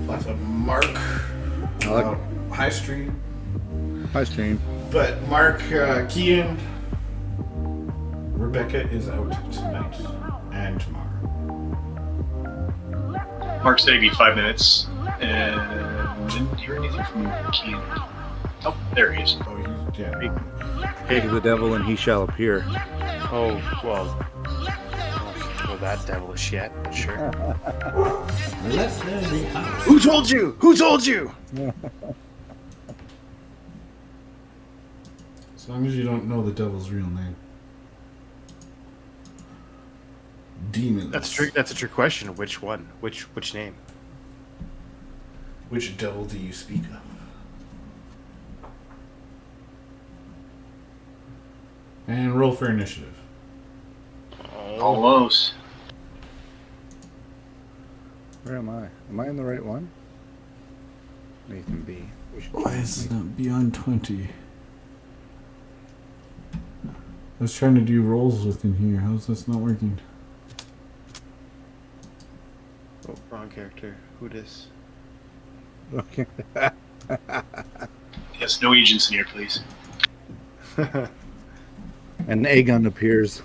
Lots of Mark. High Street. High stream. But Mark, Kean, Rebecca is out tonight and tomorrow. Mark said he'd be 5 minutes, and didn't hear anything from Kean. Oh, there he is. Oh, yeah. Hey to the devil and he shall appear. Oh, well. Well, that devilish yet, but sure. Let there be house. Who told you? Who told you? As long as you don't know the devil's real name. Demons. That's a trick question. Which one? Which name? Which devil do you speak of? And roll for initiative. Almost. Where am I? Am I in the right one? Nathan B. Why is it not beyond 20? I was trying to do rolls within here. How's this not working? Oh, wrong character. Who dis? Okay. Yes, no agents in here, please. An Aegon appears.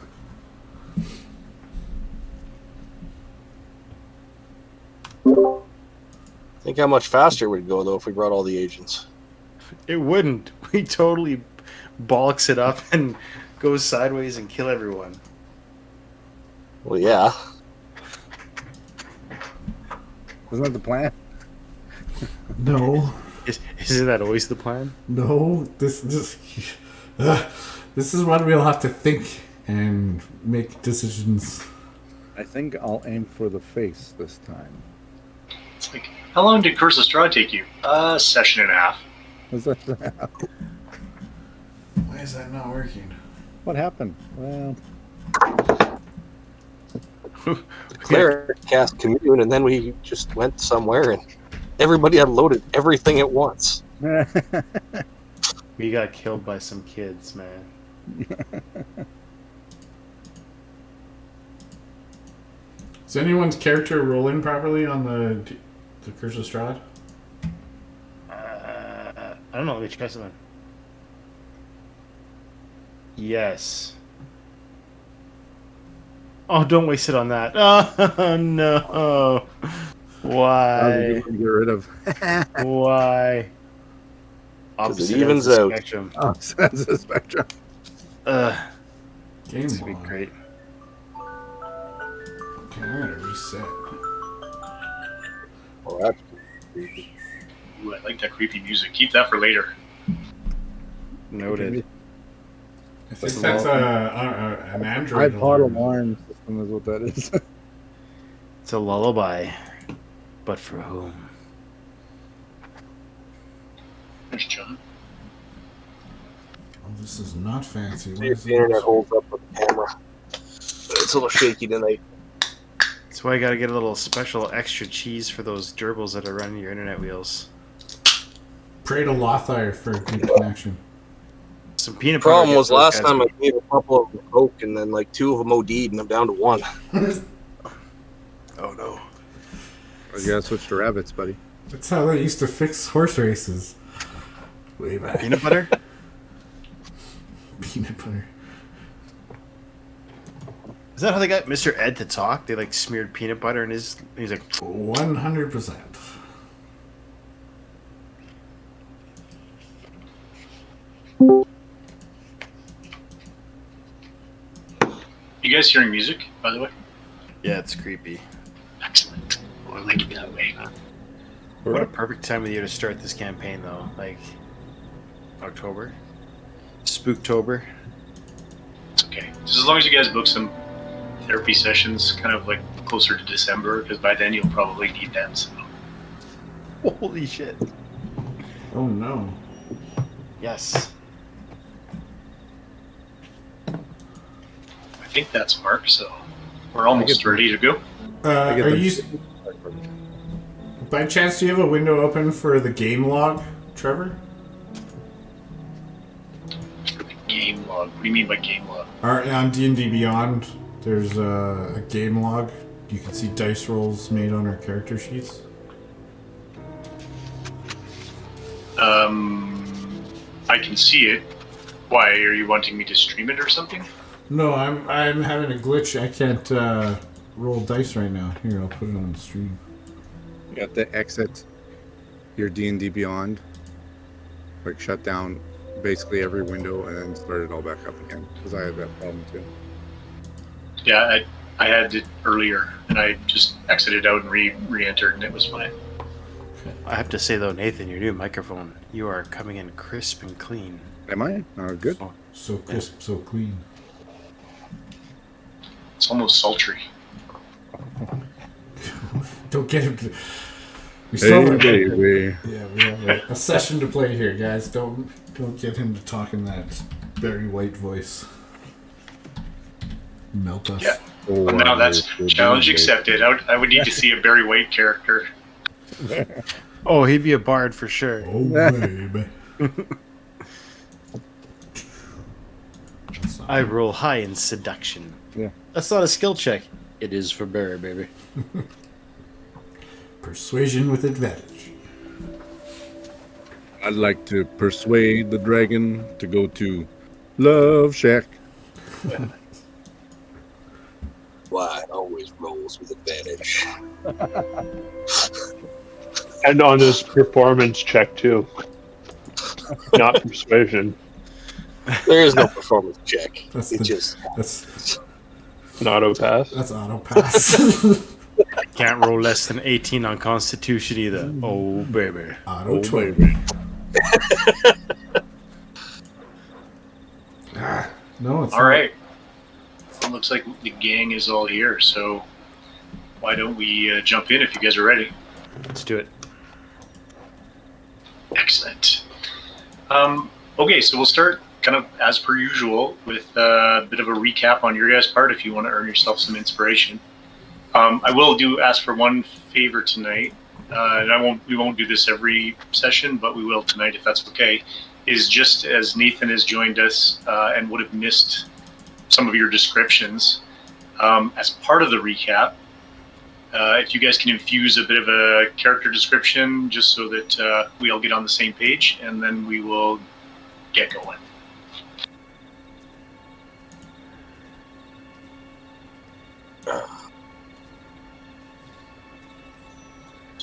Think how much faster it would go though if we brought all the agents. It wouldn't. We totally bollocks it up and goes sideways and kill everyone. Well, yeah. Isn't that the plan? No. Isn't that always the plan? No. This is when we'll have to think and make decisions. I think I'll aim for the face this time. It's like, how long did Curse of Strahd take you? Session and a half. Is that Why is that not working? what happened? Well, Cleric cast commune, and then we just went somewhere, and everybody unloaded everything at once. We got killed by some kids, man. Is anyone's character rolling properly on the Curse of Strahd? I don't know. Let me try something. Yes. Oh, don't waste it on that. Oh, no. Why? get rid of. Why? Because it evens out. Spectrum. Oh, sense of spectrum. Game This would be log. great. Okay, I'm gonna reset. Oh, that's creepy. Ooh, I like that creepy music. Keep that for later. Noted. I think that's an Android iPod alarm. alarm system is what that is. It's a lullaby. But for whom? There's John. Oh, this is not fancy. What See if is the internet this? holds up with the camera. It's a little shaky tonight. That's why I gotta get a little special extra cheese for those gerbils that are running your internet wheels. Pray to Lothar for a good connection. Some peanut The butter. problem was gets those last guys time I going. gave a couple of them Coke, and then like 2 of them OD'd, and I'm down to 1. Oh no. You gotta switch to rabbits, buddy. That's how they used to fix horse races. Way back. Peanut butter? Peanut butter. Is that how they got Mr. Ed to talk? They like smeared peanut butter in his. He's like, 100%. You guys hearing music, by the way? yeah, it's creepy. Excellent. Oh, I like it that way. What a perfect time of the year to start this campaign, though. Like October, Spooktober. It's okay. Just as long as you guys book some therapy sessions, kind of like closer to December, because by then you'll probably need them. So. Holy shit! Oh no. Yes. I think that's Mark, so we're almost ready to go. I get Are them. you, by chance, do you have a window open for the game log, Trevor? For the game log. What do you mean by game log? On D&D Beyond, there's a game log. You can see dice rolls made on our character sheets. I can see it. Why? Are you wanting me to stream it or something? No, I'm having a glitch. I can't roll dice right now. Here, I'll put it on the stream. You have to exit your D&D Beyond, like shut down basically every window and then start it all back up again. Because I had that problem too. Yeah, I had it earlier, and I just exited out and re-entered, and it was fine. I have to say though, Nathan, your new microphone, you are coming in crisp and clean. Am I? Good. So crisp, so clean. It's almost sultry. Don't get him to... We Hey, still have baby. Yeah, we have a session to play here, guys. Don't get him to talk in that Barry White voice. Melt us. Yeah. Well, now that's challenge accepted. I would need to see a Barry White character. Oh, he'd be a bard for sure. Oh, baby. I roll high in seduction. Yeah. That's not a skill check. It is for Barry, baby. Persuasion with advantage. I'd like to persuade the dragon to go to Love Shack. Why always rolls with advantage. And on his performance check, too. Not persuasion. There is no performance check. That's It's just that's An auto pass. that's auto pass. Can't roll less than 18 on Constitution either. Oh, baby. Auto Oh, 20. baby. No, it's All right. It looks like the gang is all here, so why don't we jump in if you guys are ready? Let's do it. Excellent. Okay, so we'll start kind of as per usual with a bit of a recap on your guys' part if you want to earn yourself some inspiration. I will ask for one favor tonight, and we won't do this every session, but we will tonight if that's okay. Is just as Nathan has joined us and would have missed some of your descriptions, as part of the recap, if you guys can infuse a bit of a character description just so that we all get on the same page, and then we will get going.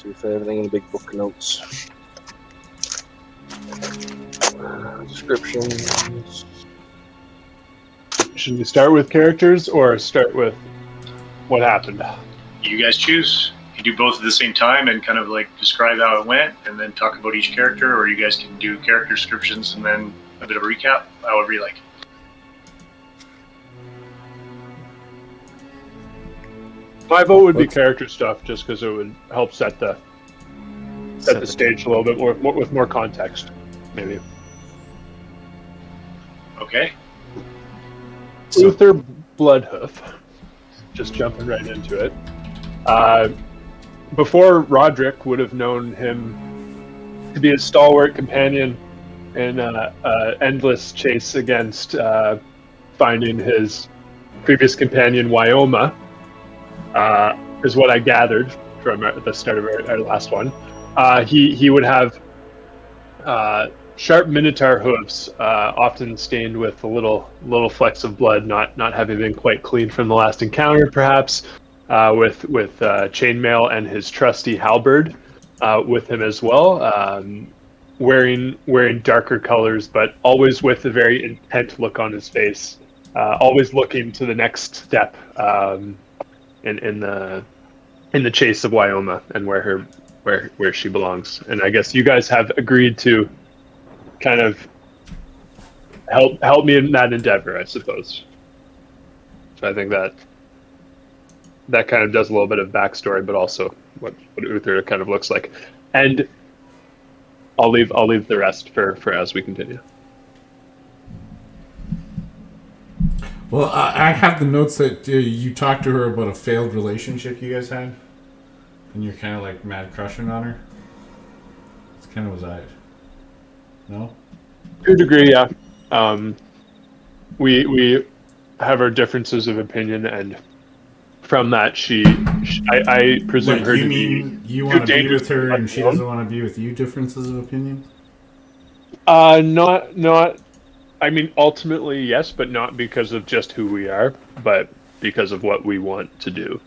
see if I have everything in the big book of notes. Descriptions. Should we start with characters or start with what happened? You guys choose. You do both at the same time and kind of like describe how it went and then talk about each character, or you guys can do character descriptions and then a bit of a recap, however you like. My vote would be character stuff, just because it would help set the stage a little bit more with more context, maybe. Okay. Uther Bloodhoof, just jumping right into it. Before Roderick would have known him to be a stalwart companion in an endless chase against finding his previous companion, Wyoma, is what I gathered from the start of our last one. He would have sharp minotaur hooves, often stained with a little flecks of blood, not having been quite clean from the last encounter, perhaps. With chainmail and his trusty halberd with him as well, wearing darker colors, but always with a very intent look on his face, always looking to the next step in the chase of Wyoma and where she belongs. And I guess you guys have agreed to kind of help me in that endeavor, I suppose. So I think that kind of does a little bit of backstory, but also what Uther kind of looks like. And I'll leave the rest for as we continue. Well, I have the notes that you talked to her about a failed relationship you guys had, and you're kind of like mad crushing on her. That's kind of was I. No. To a degree, yeah. We have our differences of opinion, and from that, I presume Like, her you to mean be you want to be dangerous with her and she alone? doesn't want to be with you? Differences of opinion. Not. I mean, ultimately, yes, but not because of just who we are, but because of what we want to do.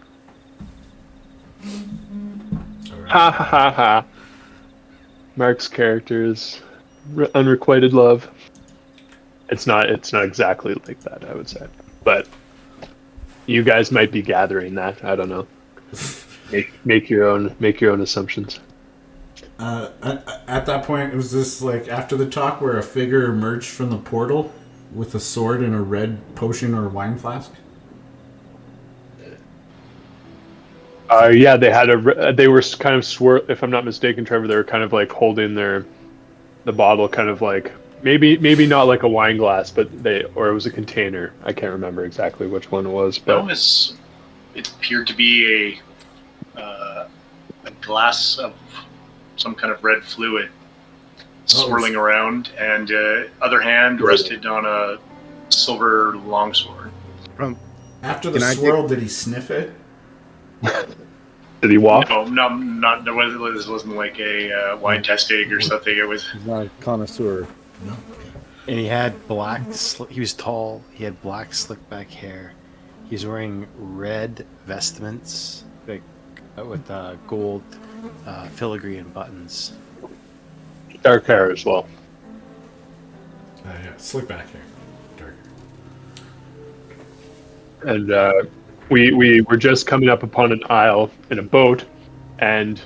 Ha ha ha ha. Mark's character is unrequited love. It's not exactly like that, I would say. But you guys might be gathering that. I don't know. Make your own assumptions. At that point, was this like after the talk where a figure emerged from the portal with a sword and a red potion or wine flask? Yeah, they were kind of if I'm not mistaken, Trevor, they were kind of like holding the bottle kind of like maybe not like a wine glass, but it was a container. I can't remember exactly which one it was, but It appeared to be a glass of some kind of red fluid swirling around, and other hand rested on a silver longsword. After the swirl, did he sniff it? Did he walk? No, not. This wasn't like a wine testing or something. It was. He's not a connoisseur. No. And he had he was tall. He had black slick back hair. He's wearing red vestments, like with gold filigree buttons. Dark hair as well. Yeah, slick back hair. Dark. And we were just coming up upon an isle in a boat, and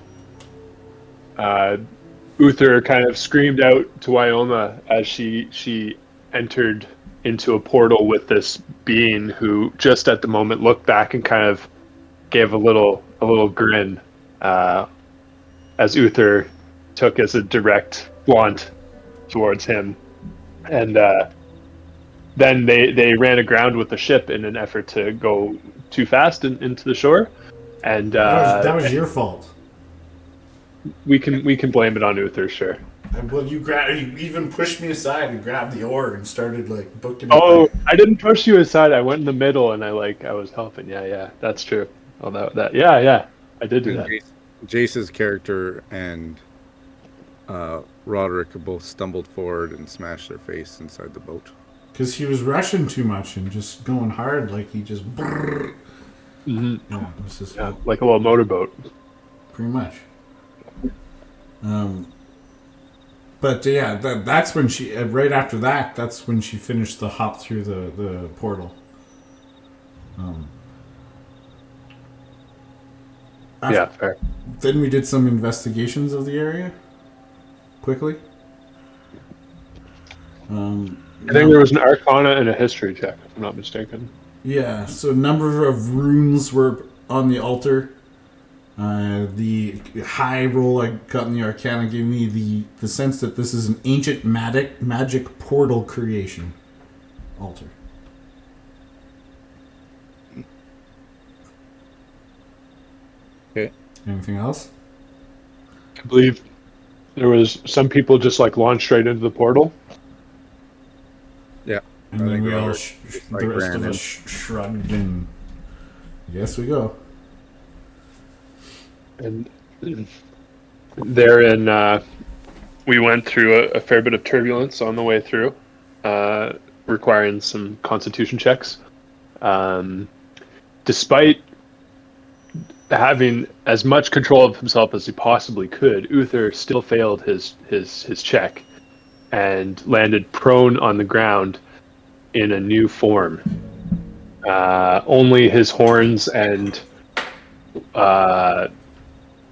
Uther kind of screamed out to Wyoma as she entered into a portal with this being who just at the moment looked back and kind of gave a little grin as Uther took as a direct blunt towards him, and then they ran aground with the ship in an effort to go too fast into the shore, and that was your fault. We can blame it on Uther, sure. Well, you even pushed me aside and grabbed the oar and started like booking. Oh, I didn't push you aside. I went in the middle and I was helping. Yeah, that's true. Oh, yeah, I did do that. Jace's character and Roderick both stumbled forward and smashed their face inside the boat. Because he was rushing too much and just going hard, like he just. Mm-hmm. Yeah, it was just like a little motorboat. Pretty much. But yeah, that's when she. Right after that, that's when she finished the hop through the portal. Yeah, fair. Then we did some investigations of the area. Quickly. I think there was an Arcana and a History check, if I'm not mistaken. Yeah, so a number of runes were on the altar. The high roll I got in the Arcana gave me the sense that this is an ancient magic portal creation altar. Okay. Anything else? I believe there was some people just like launched right into the portal. Yeah. And then we all, the rest of us shrugged and yes, we go. And therein, we went through a fair bit of turbulence on the way through, requiring some constitution checks. Despite having as much control of himself as he possibly could, Uther still failed his check and landed prone on the ground in a new form. Only his horns and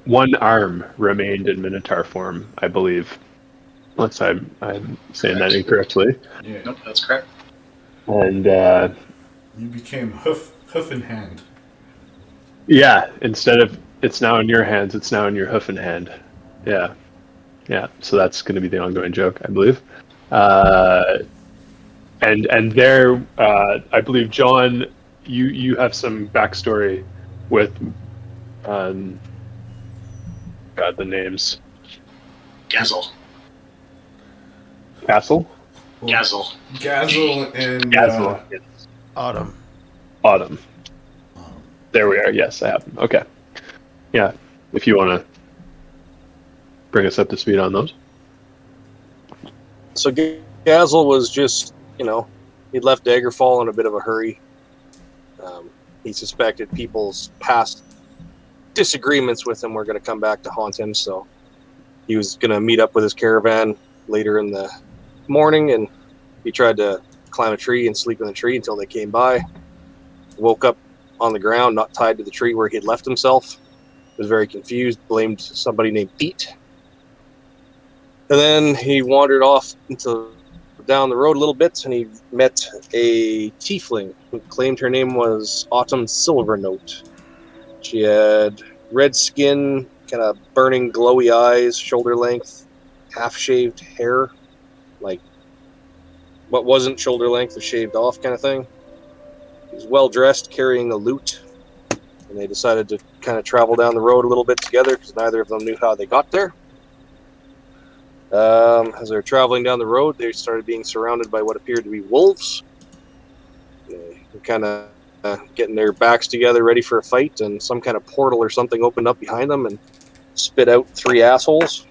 one arm remained in Minotaur form, I believe. Unless I'm saying that incorrectly. Yeah. Nope, that's correct. And you became hoof in hand. yeah, instead of it's now in your hands, it's now in your hoof and hand. Yeah. So that's going to be the ongoing joke, I believe. And there, I believe, John, you have some backstory with, God, the names. Gazel. Castle? Gazel. Gazel and Gazel. Autumn. There we are. Yes, I have them. Okay. Yeah, if you want to bring us up to speed on those. So Gazel was just, he'd left Daggerfall in a bit of a hurry. He suspected people's past disagreements with him were going to come back to haunt him, so he was going to meet up with his caravan later in the morning, and he tried to climb a tree and sleep in the tree until they came by. Woke up on the ground, not tied to the tree where he had left himself. Was very confused, blamed somebody named Pete. And then he wandered off down the road a little bit, and he met a tiefling who claimed her name was Autumn Silvernote. She had red skin, kind of burning glowy eyes, shoulder length, half-shaved hair, like what wasn't shoulder length was shaved off kind of thing. He was well-dressed, carrying a lute, and they decided to kind of travel down the road a little bit together because neither of them knew how they got there. As they were traveling down the road, they started being surrounded by what appeared to be wolves. They were kind of getting their backs together, ready for a fight, and some kind of portal or something opened up behind them and spit out 3 assholes.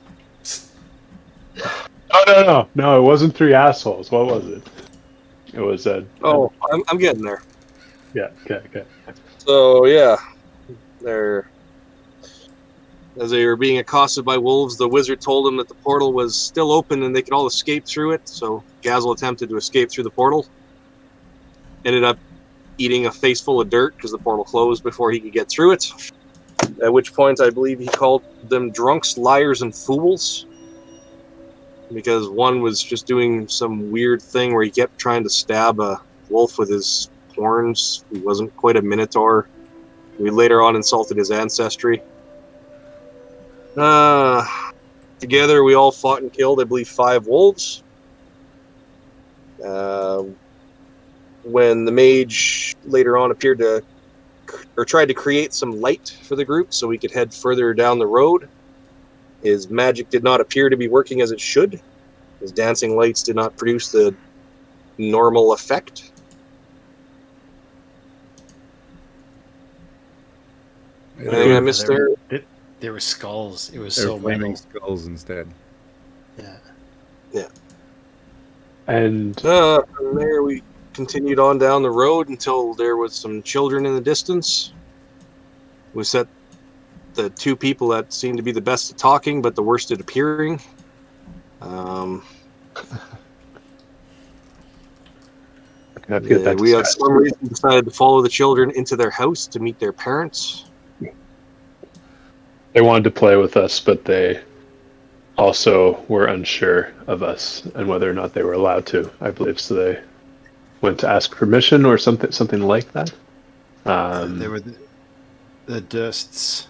No, it wasn't 3 assholes. What was it? It was a... Oh, I'm getting there. Yeah, okay. So, yeah, as they were being accosted by wolves, the wizard told them that the portal was still open and they could all escape through it. So Gazel attempted to escape through the portal. Ended up eating a face full of dirt because the portal closed before he could get through it. At which point, I believe he called them drunks, liars, and fools. Because one was just doing some weird thing where he kept trying to stab a wolf with his horns. He wasn't quite a minotaur. We later on insulted his ancestry. Together, we all fought and killed, I believe, 5 wolves. When the mage later on appeared tried to create some light for the group so we could head further down the road, his magic did not appear to be working as it should. His dancing lights did not produce the normal effect. Anything I missed there? There were skulls. It was They're so flaming metal. skulls instead. Yeah. And From there, we continued on down the road until there was some children in the distance. We set the 2 people that seemed to be the best at talking, but the worst at appearing. We, for some reason, decided to follow the children into their house to meet their parents. they wanted to play with us, but they also were unsure of us and whether or not they were allowed to, I believe. So they went to ask permission or something like that. There were the dusts.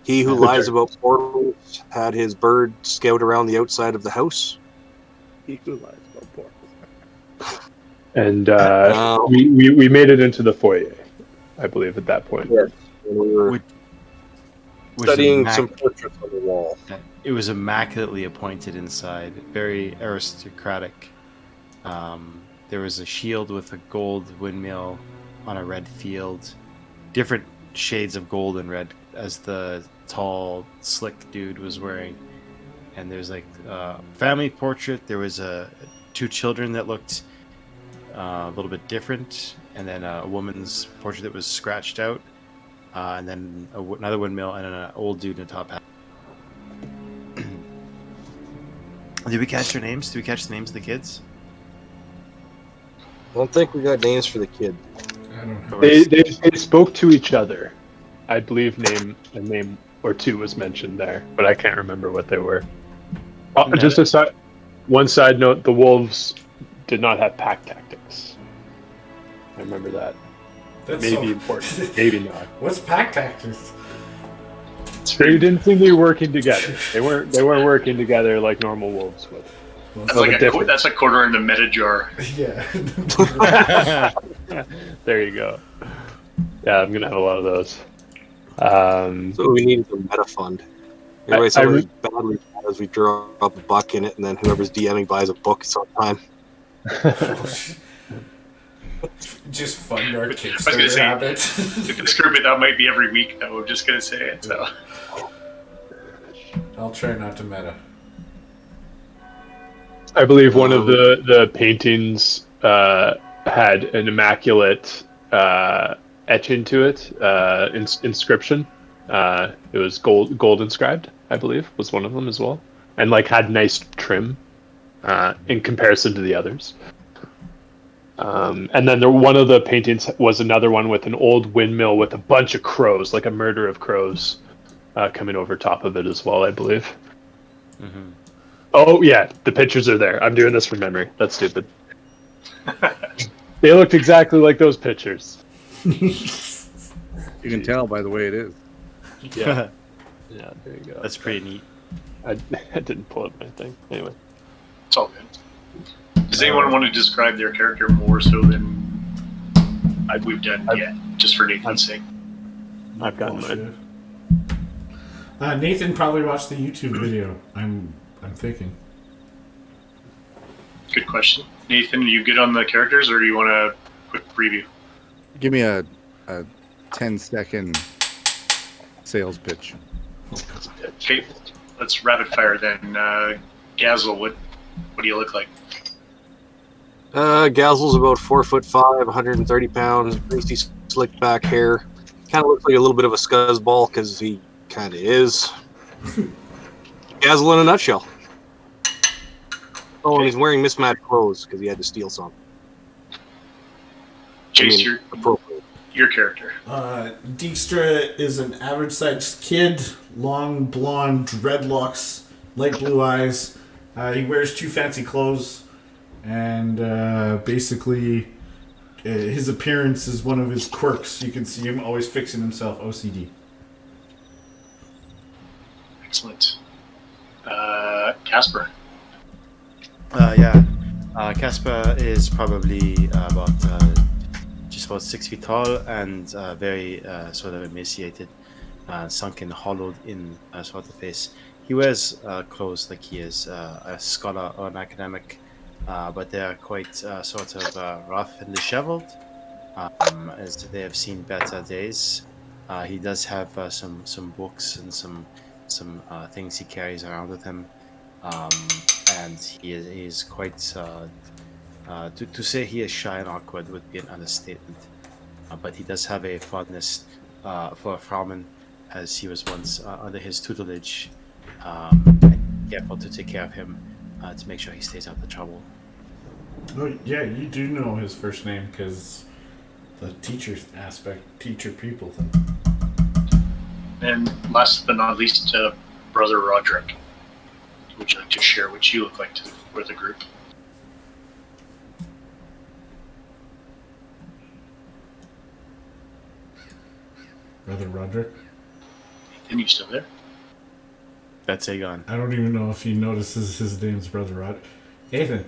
He who lies about portals had his bird scout around the outside of the house. He who lies about portals. And we made it into the foyer, I believe, at that point. Yes. And we were studying some portraits on the wall. It was immaculately appointed inside, very aristocratic. There was a shield with a gold windmill on a red field, different shades of gold and red as the tall, slick dude was wearing. And there's like a family portrait. There was 2 children that looked a little bit different, and then a woman's portrait that was scratched out, and then another windmill, and an old dude in a top hat. Did we catch their names? Did we catch the names of the kids? I don't think we got names for the kid. I don't know. They spoke to each other. I believe a name or 2 was mentioned there, but I can't remember what they were. Just one side note: the wolves did not have pack tactics. I remember that. That's Maybe important, maybe not. What's pack tactics? They didn't seem to be working together. They weren't working together like normal wolves would. That's a quarter in the meta jar. Yeah. There you go. Yeah, I'm gonna have a lot of those. So we need a meta fund. Anyway, badly as we draw up a buck in it, and then whoever's DMing buys a book sometime. Just fund our I was Kickstarter gonna say, habits. this group, that might be every week, though. I'm just going to say it. So. I'll try not to meta. I believe one of Um, the paintings had an immaculate etch into it, inscription. It was gold inscribed, I believe, was one of them as well, and like had nice trim in comparison to the others. And then one of the paintings was another one with an old windmill with a bunch of crows, like a murder of crows, coming over top of it as well, I believe. Mm-hmm. Oh yeah, the pictures are there. I'm doing this from memory. That's stupid. They looked exactly like those pictures. You can tell by the way it is. Yeah, yeah. There you go. That's pretty neat. I didn't pull up my thing. Anyway, It's all good. Does anyone want to describe their character more so than we've done yet, just for Nathan's sake? I've gotten mine. Nathan probably watched the YouTube video. I'm thinking. Good question. Nathan, are you good on the characters, or do you want a quick preview? Give me a 10-second sales pitch. Okay, let's rapid fire then. Gazel, what do you look like? Gazel's about 4'5", 130 pounds, greasy slick back hair. Kind of looks like a little bit of a scuzzball because he kind of is. Gazel in a nutshell. Oh, and he's wearing mismatched clothes because he had to steal some. Chase, Appropriate. your character. Dijkstra is an average-sized kid, long blonde dreadlocks, light blue eyes. He wears too fancy clothes, and basically his appearance is one of his quirks. You can see him always fixing himself, OCD. Excellent. Casper. Casper is probably just about 6 feet tall and very sort of emaciated, sunken, hollowed in sort of face. He wears clothes like he is a scholar or an academic, but they are quite sort of rough and disheveled, as they have seen better days. He does have some books and some things he carries around with him. And he is quite to say he is shy and awkward would be an understatement, but he does have a fondness for Frauman, as he was once under his tutelage, and careful to take care of him to make sure he stays out of trouble. Oh yeah, you do know his first name because the teacher people thing. And last but not least, Brother Roderick. Would you like to share what you look like for the group? Brother Roderick? Nathan, you still there? That's Aegon. I don't even know if he notices his name's Brother Roderick. Nathan.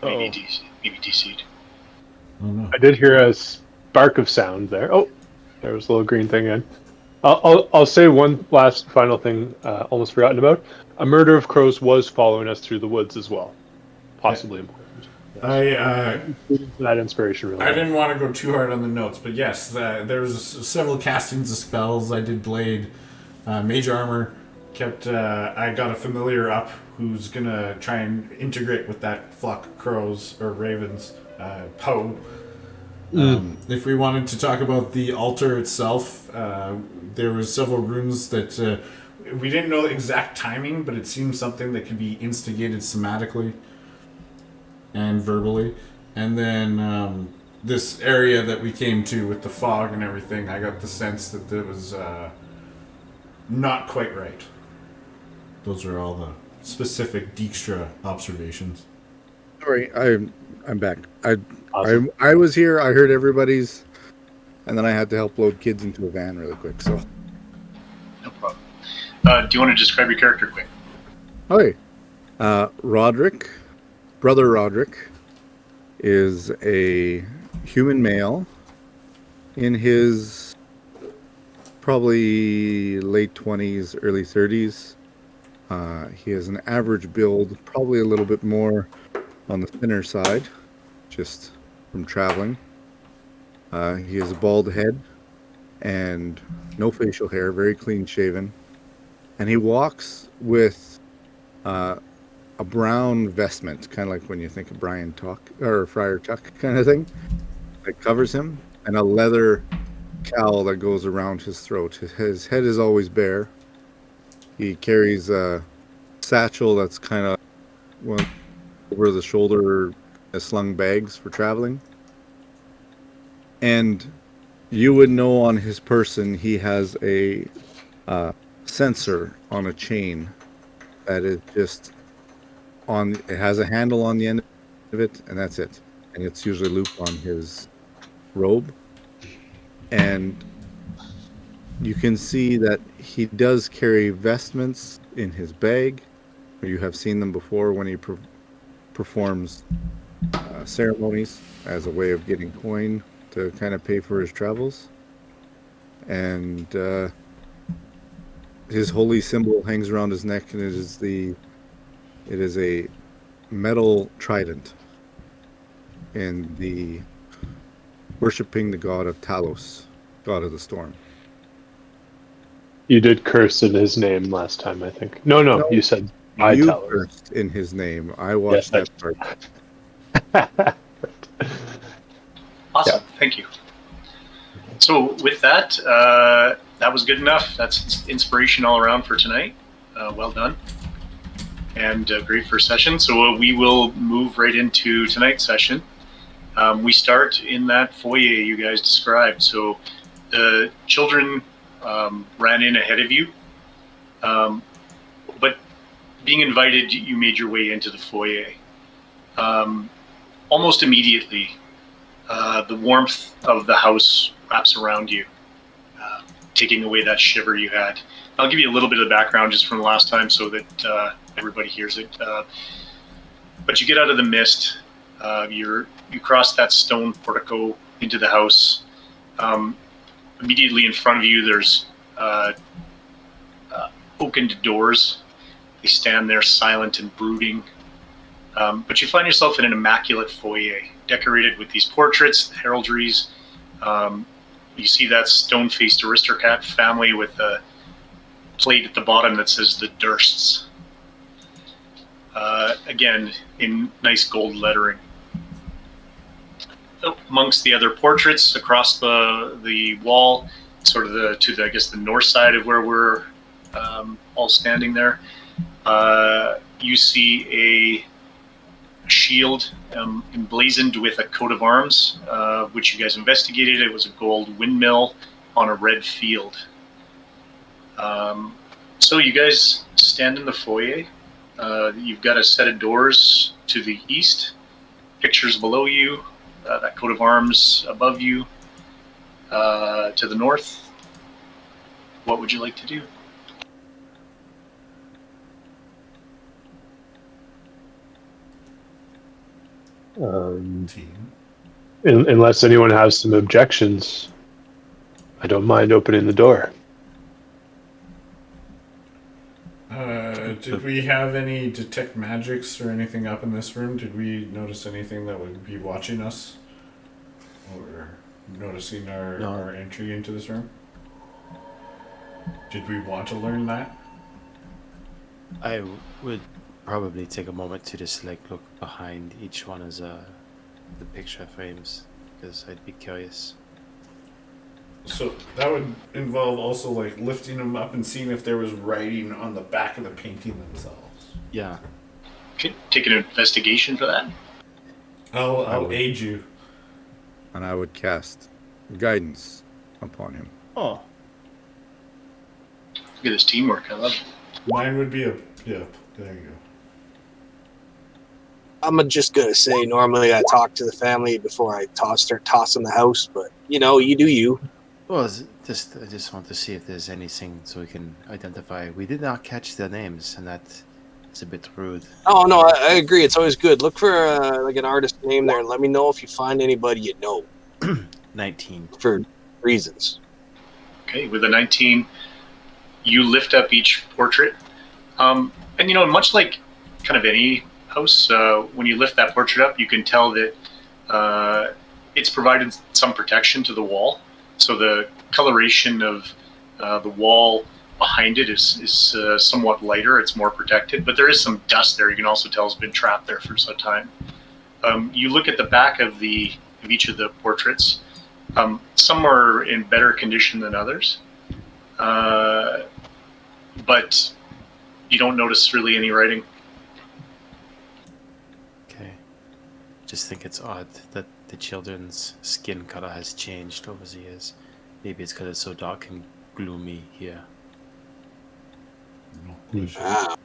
Maybe DC'd. Oh no. I did hear a spark of sound there. Oh, there was a little green thing in. I'll say one last final thing, almost forgotten about. A murder of crows was following us through the woods as well. Possibly important. That inspiration really. I didn't want to go too hard on the notes, but yes, there was several castings of spells. I did Blade, Mage Armor. I got a familiar up who's gonna try and integrate with that flock of crows or ravens. Poe. If we wanted to talk about the altar itself, there was several rooms that we didn't know the exact timing, but it seemed something that could be instigated somatically and verbally. And then this area that we came to with the fog and everything, I got the sense that it was not quite right. Those are all the specific Dijkstra observations. Sorry, I'm back. Awesome. I was here. I heard everybody's, and then I had to help load kids into a van really quick. So, No problem. Do you want to describe your character quick? okay, Roderick, Brother Roderick, is a human male in his probably late 20s, early 30s. He has an average build, probably a little bit more on the thinner side, just from traveling. He has a bald head and no facial hair, very clean shaven. And he walks with a brown vestment, kind of like when you think of Brian Tuck or Friar Tuck kind of thing, that covers him, and a leather cowl that goes around his throat. His head is always bare. He carries a satchel that's kind of over the shoulder, slung bags for traveling. And you would know on his person he has a sensor on a chain that is just on. It has a handle on the end of it, and that's it. And it's usually looped on his robe. And you can see that he does carry vestments in his bag. You have seen them before when he performs ceremonies as a way of getting coin to kind of pay for his travels. And his holy symbol hangs around his neck, and it is a metal trident, and the worshiping the god of Talos, god of the storm. You did curse in his name last time, I think. No, you said I You tell us. cursed in his name. I watched Yes, that part. Awesome. Thank you. So with that, that was good enough. That's inspiration all around for tonight. Well done. And great first session. So we will move right into tonight's session. We start in that foyer you guys described. So the children ran in ahead of you. But being invited, you made your way into the foyer. Almost immediately, the warmth of the house wraps around you, taking away that shiver you had. I'll give you a little bit of the background just from the last time so that everybody hears it. But you get out of the mist. You cross that stone portico into the house. Immediately in front of you, there's oakened doors. They stand there silent and brooding. But you find yourself in an immaculate foyer, decorated with these portraits, heraldries. You see that stone-faced aristocrat family with a plate at the bottom that says the Dursts. Again, in nice gold lettering. Amongst the other portraits across the wall, sort of I guess the north side of where we're all standing there, you see a shield emblazoned with a coat of arms, which you guys investigated. It was a gold windmill on a red field. So you guys stand in the foyer. You've got a set of doors to the east, pictures below you, that coat of arms above you, to the north. What would you like to do? Team. Unless anyone has some objections, I don't mind opening the door. Did we have any detect magics or anything up in this room? Did we notice anything that would be watching us? Or noticing our entry into this room? Did we want to learn that? I would probably take a moment to just look behind each one as the picture frames, because I'd be curious. So that would involve also lifting them up and seeing if there was writing on the back of the painting themselves. Yeah. Okay, take an investigation for that. I'll aid you. And I would cast guidance upon him. Oh. Look at this teamwork. I love it. Mine would be there you go. I'm just gonna say normally I talk to the family before I start tossing the house, but you do you. Well, I just want to see if there's anything so we can identify. We did not catch their names, and that is a bit rude. Oh no, I agree. It's always good. Look for an artist name there, and let me know if you find anybody you know. 19. For reasons. Okay, with a 19, you lift up each portrait. And much like kind of any house, when you lift that portrait up, you can tell that it's provided some protection to the wall. So the coloration of the wall behind it is somewhat lighter. It's more protected, but there is some dust there. You can also tell it's been trapped there for some time. You look at the back of each of the portraits. Some are in better condition than others, but you don't notice really any writing. Okay. Just think it's odd that the children's skin color has changed over the years. Maybe it's because it's so dark and gloomy here. No question. Ah,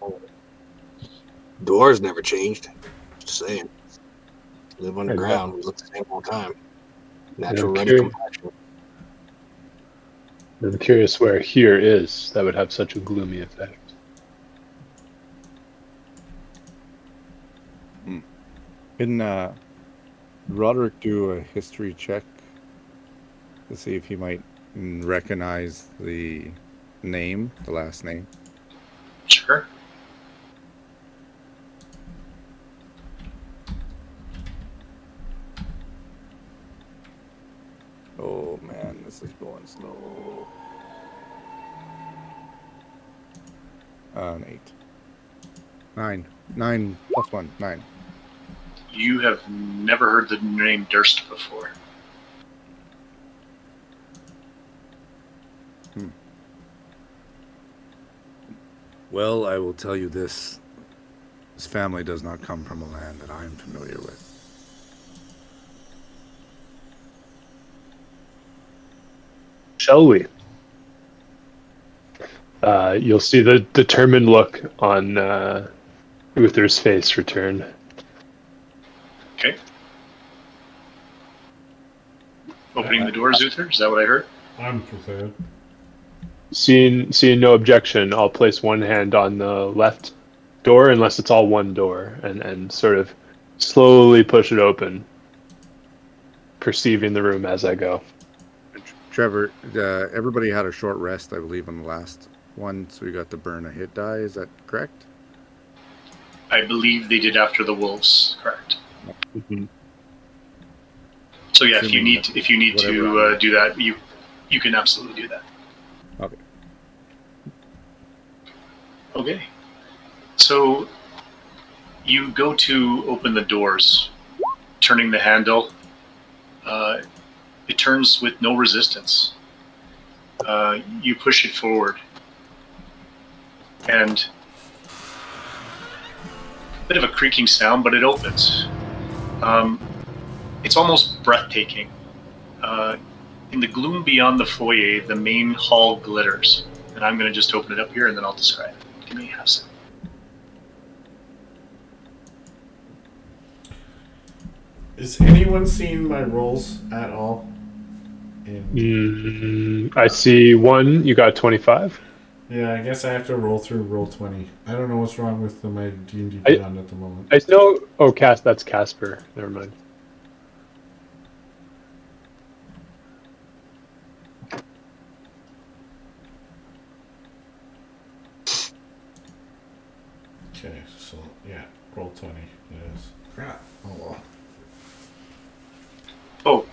doors never changed. Just saying. Live underground. We look the same all the time. Natural ruddy complexion. I'm curious where here is that would have such a gloomy effect. Can Roderick do a history check to see if he might recognize the name, the last name? Sure. Oh man, this is going slow. An 8. 9. 9 plus 1. 9. You have never heard the name Durst before. Well, I will tell you this. His family does not come from a land that I am familiar with. Shall we? You'll see the determined look on Uther's face return. Okay. Opening the doors, Uther? Is that what I heard? I'm prepared. Seeing no objection, I'll place one hand on the left door, unless it's all one door, and sort of slowly push it open, perceiving the room as I go. Trevor, everybody had a short rest, I believe, on the last one, so we got to burn a hit die. Is that correct? I believe they did after the wolves. Correct. Mm-hmm. So yeah, if you need whatever to do that, you can absolutely do that. Okay. Okay. So you go to open the doors, turning the handle. It turns with no resistance. You push it forward, and a bit of a creaking sound, but it opens. It's almost breathtaking. In the gloom beyond the foyer, the main hall glitters. And I'm going to just open it up here and then I'll describe it. Give me half a second. Is anyone seeing my rolls at all? I see one. You got 25. Yeah, I guess I have to roll through roll 20. I don't know what's wrong with my D&D Beyond at the moment. I know. Oh, that's Casper. Never mind. Okay, so yeah, roll 20. It is. Crap. Oh well. Oh,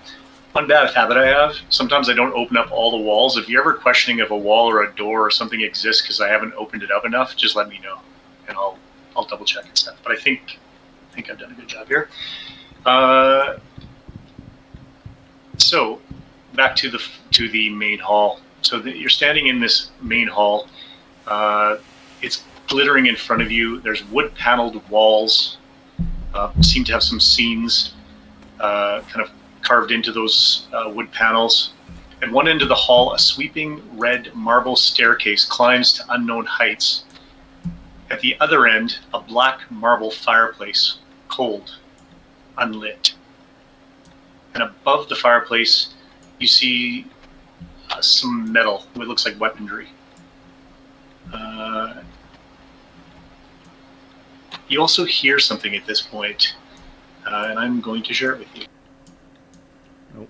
one bad habit I have. Sometimes I don't open up all the walls. If you're ever questioning if a wall or a door or something exists because I haven't opened it up enough, just let me know, and I'll double check and stuff. But I think I've done a good job here. So back to the main hall. So you're standing in this main hall. It's glittering in front of you. There's wood-paneled walls. Seem to have some scenes kind of carved into those wood panels. At one end of the hall, a sweeping red marble staircase climbs to unknown heights. At the other end, a black marble fireplace, cold, unlit. And above the fireplace, you see some metal, what looks like weaponry. You also hear something at this point, and I'm going to share it with you. Nope.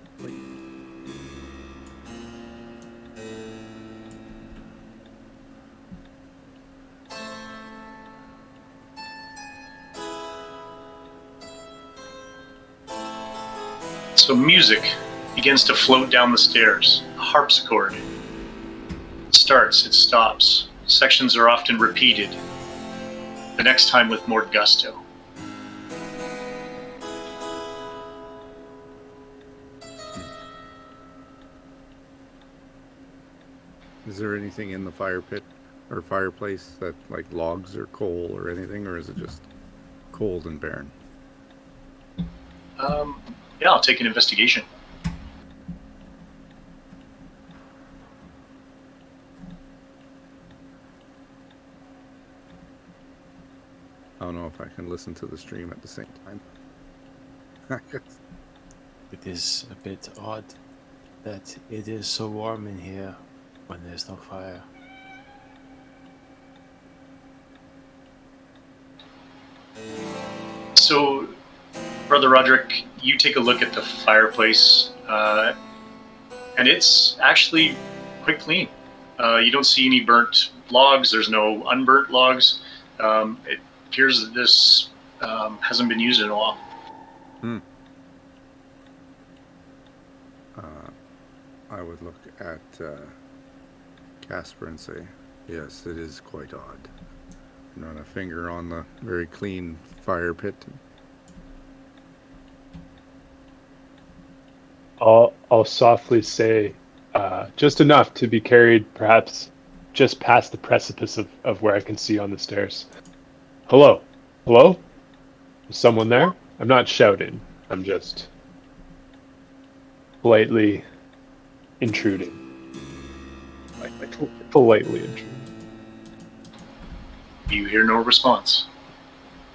So music begins to float down the stairs, a harpsichord. starts, it stops. Sections are often repeated, the next time with more gusto. Is there anything in the fire pit or fireplace that, like logs or coal or anything, or is it just cold and barren? Yeah, I'll take an investigation. I don't know if I can listen to the stream at the same time. It is a bit odd that it is so warm in here when there's no fire. So, Brother Roderick, you take a look at the fireplace, and it's actually quite clean. You don't see any burnt logs. There's no unburnt logs. It appears that this hasn't been used in a while. I would look at Casper and say, yes, it is quite odd. And run a finger on the very clean fire pit. I'll softly say, just enough to be carried perhaps just past the precipice of where I can see on the stairs. Hello? Hello? Is someone there? I'm not shouting. I'm just politely intruding. Politely intruding. You hear no response.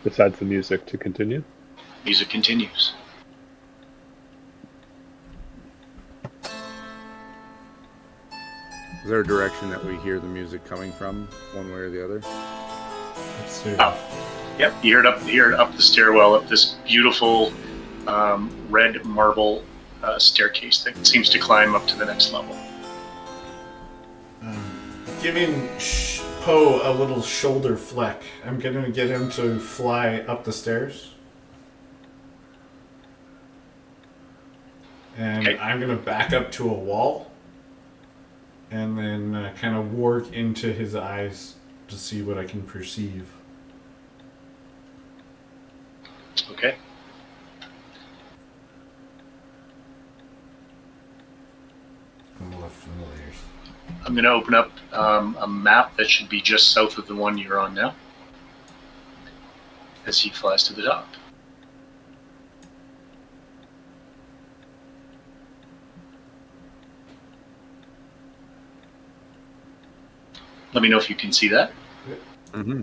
Besides the music to continue. Music continues. Is there a direction that we hear the music coming from, one way or the other? Let's see. Oh, yep, you hear it up the stairwell, up this beautiful red marble staircase that seems to climb up to the next level. Giving Poe a little shoulder fleck. I'm going to get him to fly up the stairs. And Okay. I'm going to back up to a wall. And then kind of work into his eyes to see what I can perceive. Okay. I'm left familiars. I'm going to open up a map that should be just south of the one you're on now as he flies to the top. Let me know if you can see that, Mm-hmm.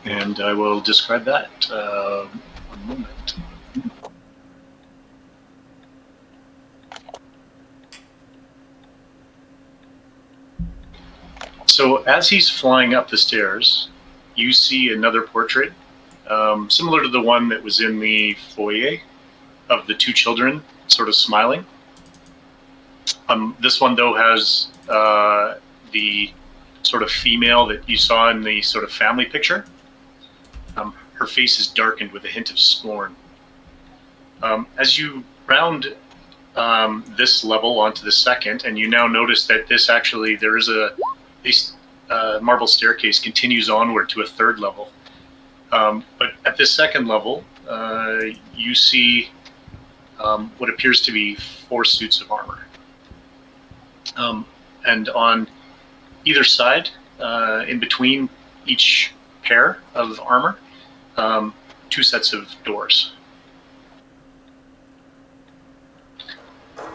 and I will describe that. One moment. So as he's flying up the stairs, you see another portrait, similar to the one that was in the foyer of the two children, sort of smiling. This one, though, has the sort of female that you saw in the sort of family picture. Her face is darkened with a hint of scorn. As you round this level onto the second, and you now notice that there is this marble staircase continues onward to a third level. But at this second level, you see what appears to be 4 suits of armor. And on either side, in between each pair of armor, 2 sets of doors.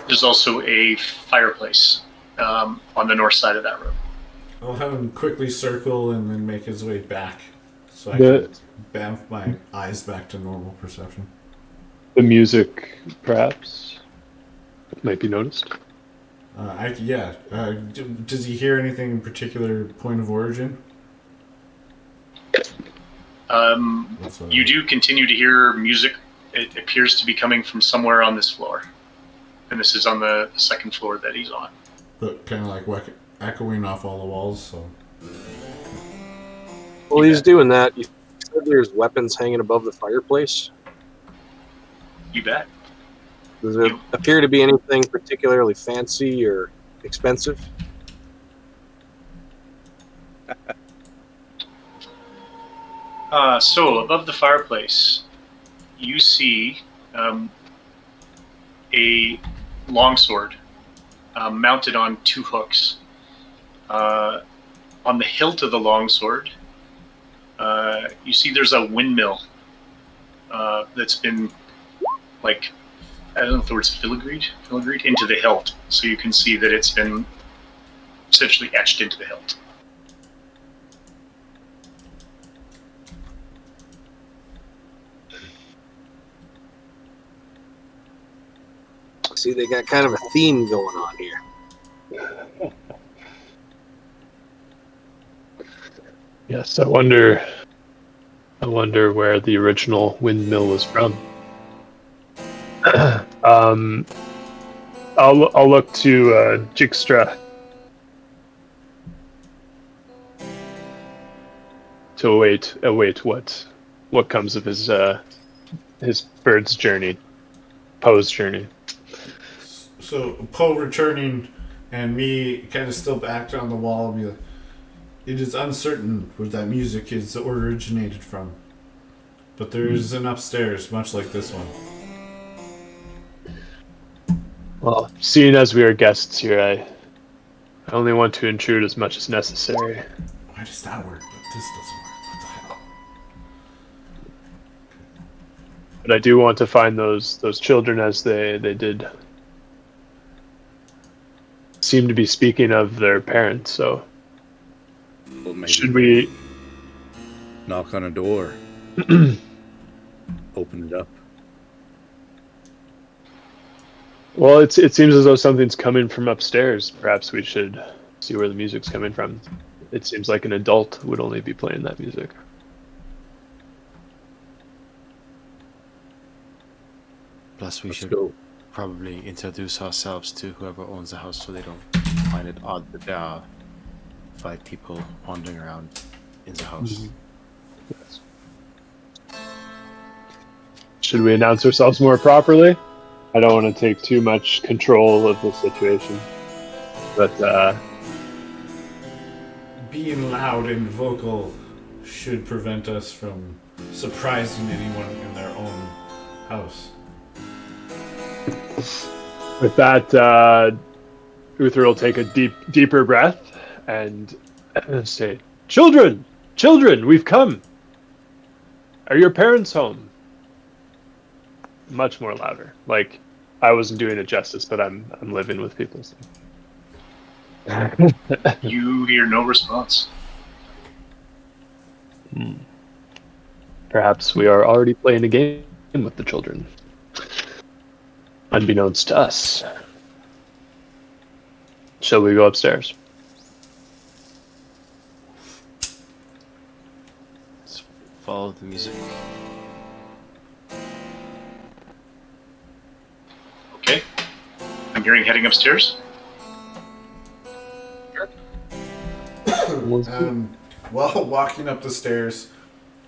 There's also a fireplace on the north side of that room. I'll have him quickly circle and then make his way back so I The- can bamf my eyes back to normal perception. The music, perhaps, might be noticed. Does he hear anything in particular point of origin? That's what You I- do continue to hear music. It appears to be coming from somewhere on this floor. And this is on the second floor that he's on. But kind of like echoing off all the walls, so... While he's doing that, you said there's weapons hanging above the fireplace. You bet. Does it appear to be anything particularly fancy or expensive? So above the fireplace, you see a longsword mounted on two hooks. On the hilt of the longsword, you see there's a windmill that's been, like, I don't know if the word's filigreed into the hilt. So you can see that it's been essentially etched into the hilt. See, they got kind of a theme going on here. Yes, I wonder where the original windmill was from. I'll look to Jigstra to await what comes of his bird's journey, Poe's journey. So Poe returning and me kind of still back on the wall and be like, it is uncertain where that music is originated from. But there is an upstairs, much like this one. Well, seeing as we are guests here, I only want to intrude as much as necessary. Why does that work, but this doesn't work? What the hell? But I do want to find those children, as they did seem to be speaking of their parents. So Well, maybe should we knock on a door? Open it up. Well, it seems as though something's coming from upstairs. Perhaps we should see where the music's coming from. It seems like an adult would only be playing that music. Plus, we Let's should go. probably introduce ourselves to whoever owns the house so they don't find it odd that there are 5 people wandering around in the house. Yes. Should we announce ourselves more properly? I don't want to take too much control of the situation. But Being loud and vocal should prevent us from surprising anyone in their own house. with that, Uther will take a deeper breath and say, Children! Children, we've come! Are your parents home? Much more louder. Like, I wasn't doing it justice, but I'm living with people. So. You hear no response. Perhaps we are already playing a game with the children. Unbeknownst to us. Shall we go upstairs? Let's follow the music. Okay. I'm hearing heading upstairs. While walking up the stairs,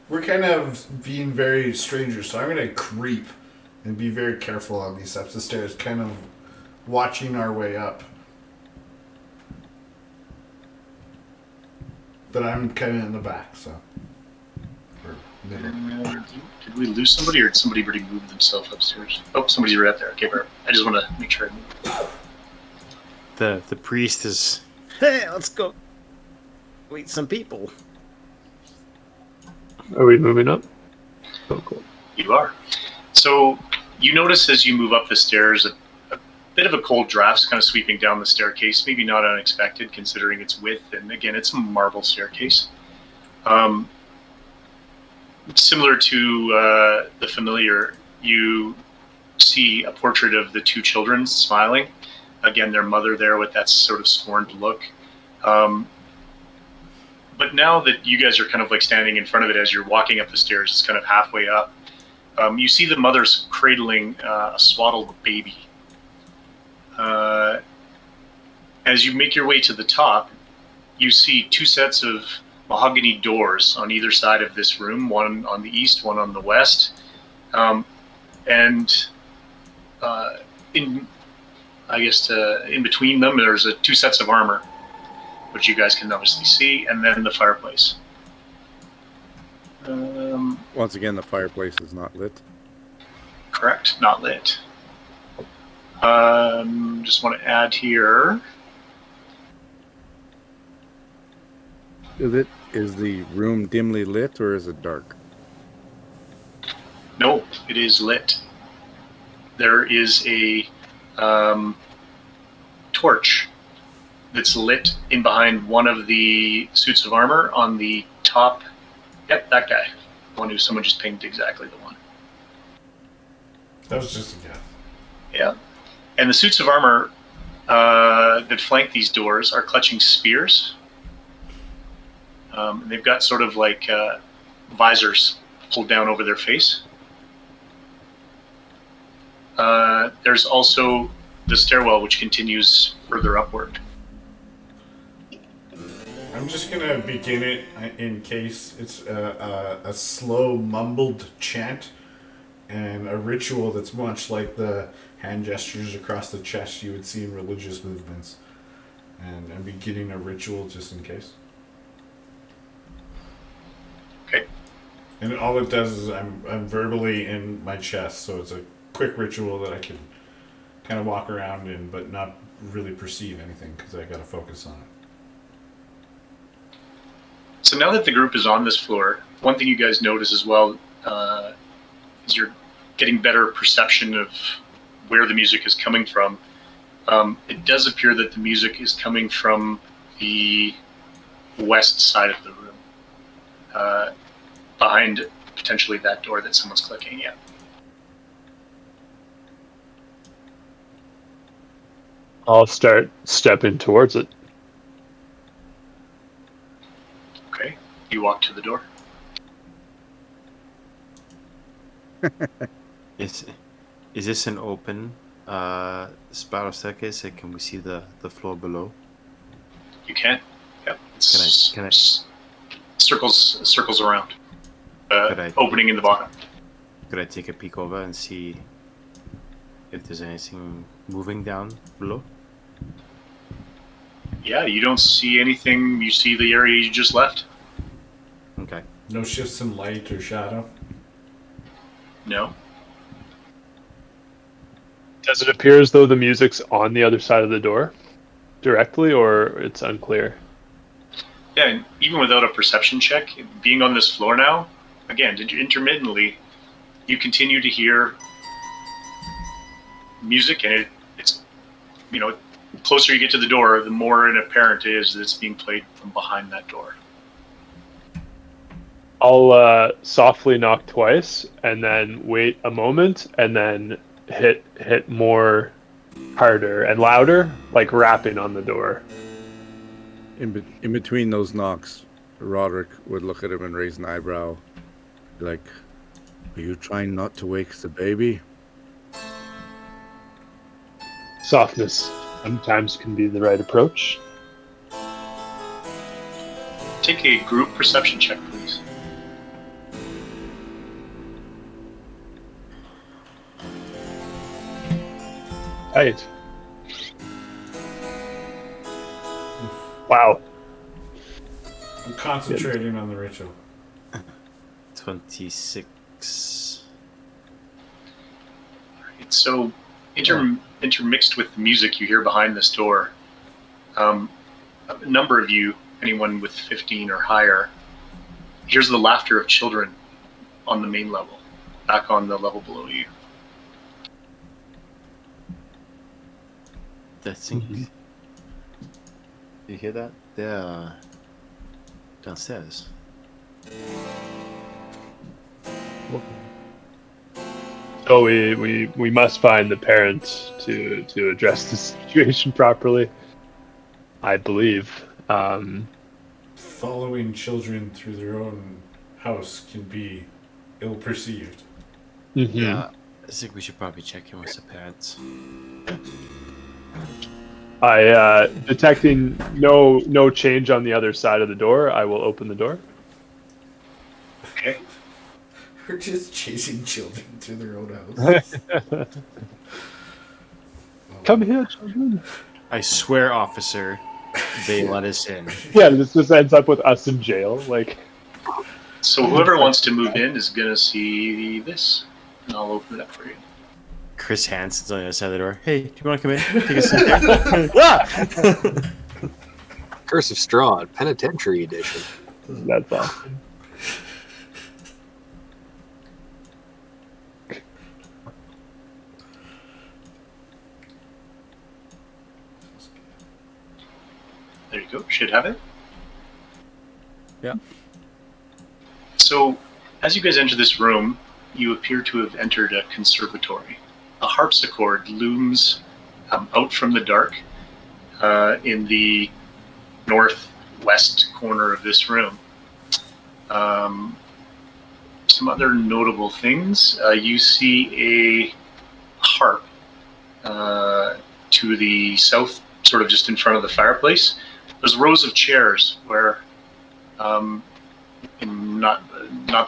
we're kind of being very strangers, so I'm going to creep and be very careful on these steps of stairs, kind of watching our way up. But I'm kind of in the back, so. Or middle. Did we lose somebody, or did somebody already move themselves upstairs? Oh, somebody's right there. Okay, perfect. I just want to make sure I move. The priest is, hey, let's go meet some people. Are we moving up? Oh, cool. You are. So you notice as you move up the stairs, a bit of a cold draft's kind of sweeping down the staircase. Maybe not unexpected considering its width, and again, it's a marble staircase. Similar to the familiar, you see a portrait of the 2 children smiling. Again, their mother there with that sort of scorned look. But now that you guys are kind of like standing in front of it as you're walking up the stairs, it's kind of halfway up. You see the mother's cradling a swaddled baby. As you make your way to the top, you see 2 sets of mahogany doors on either side of this room, one on the east, one on the west. In between them, there's 2 sets of armor. which you guys can obviously see, and then the fireplace. Once again, the fireplace is not lit. Correct, not lit. Just want to add here. Is the room dimly lit or is it dark? No, it is lit. There is a torch that's lit in behind one of the suits of armor on the top. Yep, that guy. The one who someone just pinged exactly the one. That was just a guess. Yeah. And the suits of armor that flank these doors are clutching spears. They've got sort of like visors pulled down over their face. There's also the stairwell, which continues further upward. I'm just gonna begin it in case it's a slow mumbled chant and a ritual that's much like the hand gestures across the chest you would see in religious movements. And I'm beginning a ritual just in case. Okay. And all it does is I'm verbally in my chest, so it's a quick ritual that I can kind of walk around in, but not really perceive anything because I got to focus on it. So now that the group is on this floor, one thing you guys notice as well is you're getting better perception of where the music is coming from. It does appear that the music is coming from the west side of the room, behind potentially that door that someone's clicking at. I'll start stepping towards it. Okay, you walk to the door. Is this an open spiral staircase? And can we see the floor below? You can. Yep. Can I circles around. Could I- Opening in the bottom. Could I take a peek over and see if there's anything moving down below? Yeah, you don't see anything. You see the area you just left? Okay. No shifts in light or shadow. No. Does it appear as though the music's on the other side of the door directly, or it's unclear? Yeah, and even without a perception check, being on this floor now, again, intermittently, you continue to hear music, and it's, the closer you get to the door, the more apparent it is that it's being played from behind that door. I'll softly knock twice, and then wait a moment, and then hit more harder and louder, like rapping on the door. In between those knocks, Roderick would look at him and raise an eyebrow, like, "Are you trying not to wake the baby?" Softness sometimes can be the right approach. Take a group perception check, please. Right. Wow. I'm concentrating on the ritual. 26. So, intermixed with the music you hear behind this door, a number of you, anyone with 15 or higher, hears the laughter of children on the main level, back on the level below you. That's You hear that? They're downstairs. So we must find the parents to address the situation properly, I believe. Following children through their own house can be ill-perceived. Mm-hmm. Yeah, I think we should probably check in with the parents. I detecting no change on the other side of the door, I will open the door. Okay. We're just chasing children through their own house. Come here, children. I swear, officer, they let us in. Yeah, this just ends up with us in jail. Like, So whoever wants to move in is gonna see this, and I'll open it up for you. Chris Hansen's on the other side of the door. Hey, do you want to come in? Take a seat there. Ah! Curse of Strahd, Penitentiary Edition. that's awesome. There you go. Should have it. Yeah. So, as you guys enter this room, you appear to have entered a conservatory. A harpsichord looms out from the dark in the northwest corner of this room. Some other notable things. You see a harp to the south, sort of just in front of the fireplace. There's rows of chairs where, not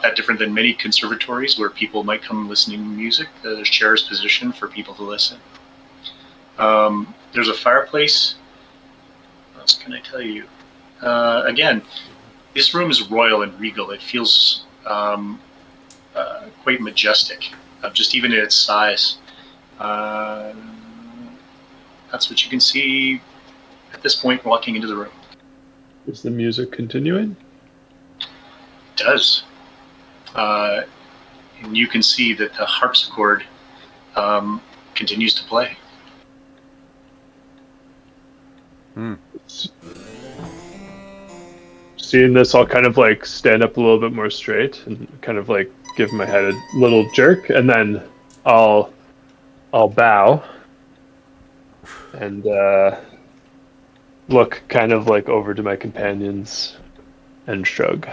that different than many conservatories where people might come listening to music. There's chairs positioned for people to listen. There's a fireplace. What else can I tell you? Again, this room is royal and regal. It feels quite majestic, just even in its size. That's what you can see at this point walking into the room. Is the music continuing? It does. And you can see that the harpsichord continues to play. Seeing this, I'll kind of like stand up a little bit more straight and kind of like give my head a little jerk, and then I'll bow and look kind of like over to my companions and shrug.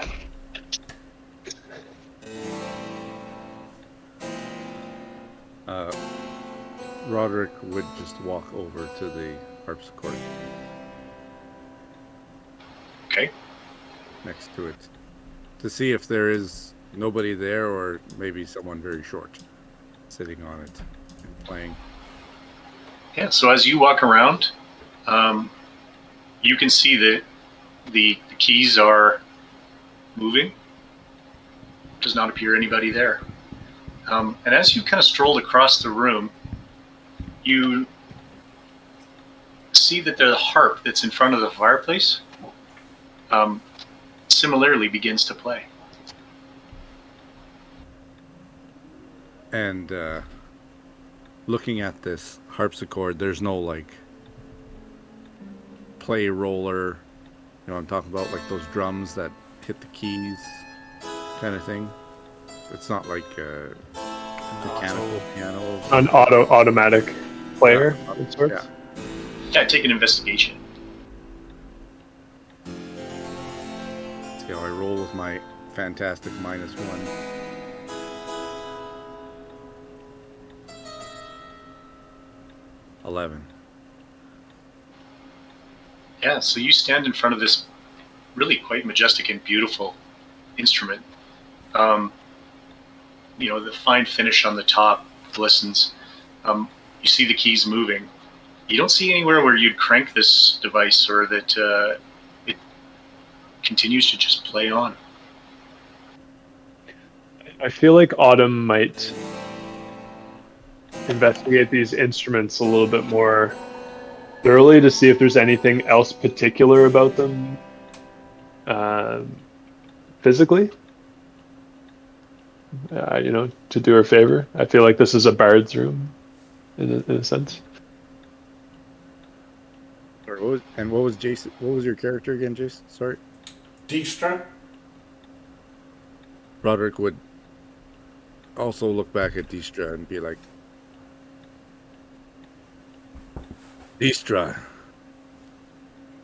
Roderick would just walk over to the harpsichord Okay. next to it to see if there is nobody there, or maybe someone very short sitting on it and playing. Yeah, so as you walk around, you can see that the keys are moving. Does not appear anybody there. And as you kind of strolled across the room, you see that the harp that's in front of the fireplace similarly begins to play. And looking at this harpsichord, there's no like play roller, you know what I'm talking about, like those drums that hit the keys kind of thing. It's not like a mechanical piano. An automatic player of sorts. Yeah. Yeah, take an investigation. See how I roll with my fantastic -1. $11. Yeah, so you stand in front of this really quite majestic and beautiful instrument. You know, the fine finish on the top glistens. You see the keys moving. You don't see anywhere where you'd crank this device or that it continues to just play on. I feel like Autumn might investigate these instruments a little bit more thoroughly to see if there's anything else particular about them physically. You know, to do her favor. I feel like this is a bard's room in a sense. Sorry, what was Jason? What was your character again, Jason? Sorry. Dijkstra? Roderick would also look back at Dijkstra and be like, Dijkstra,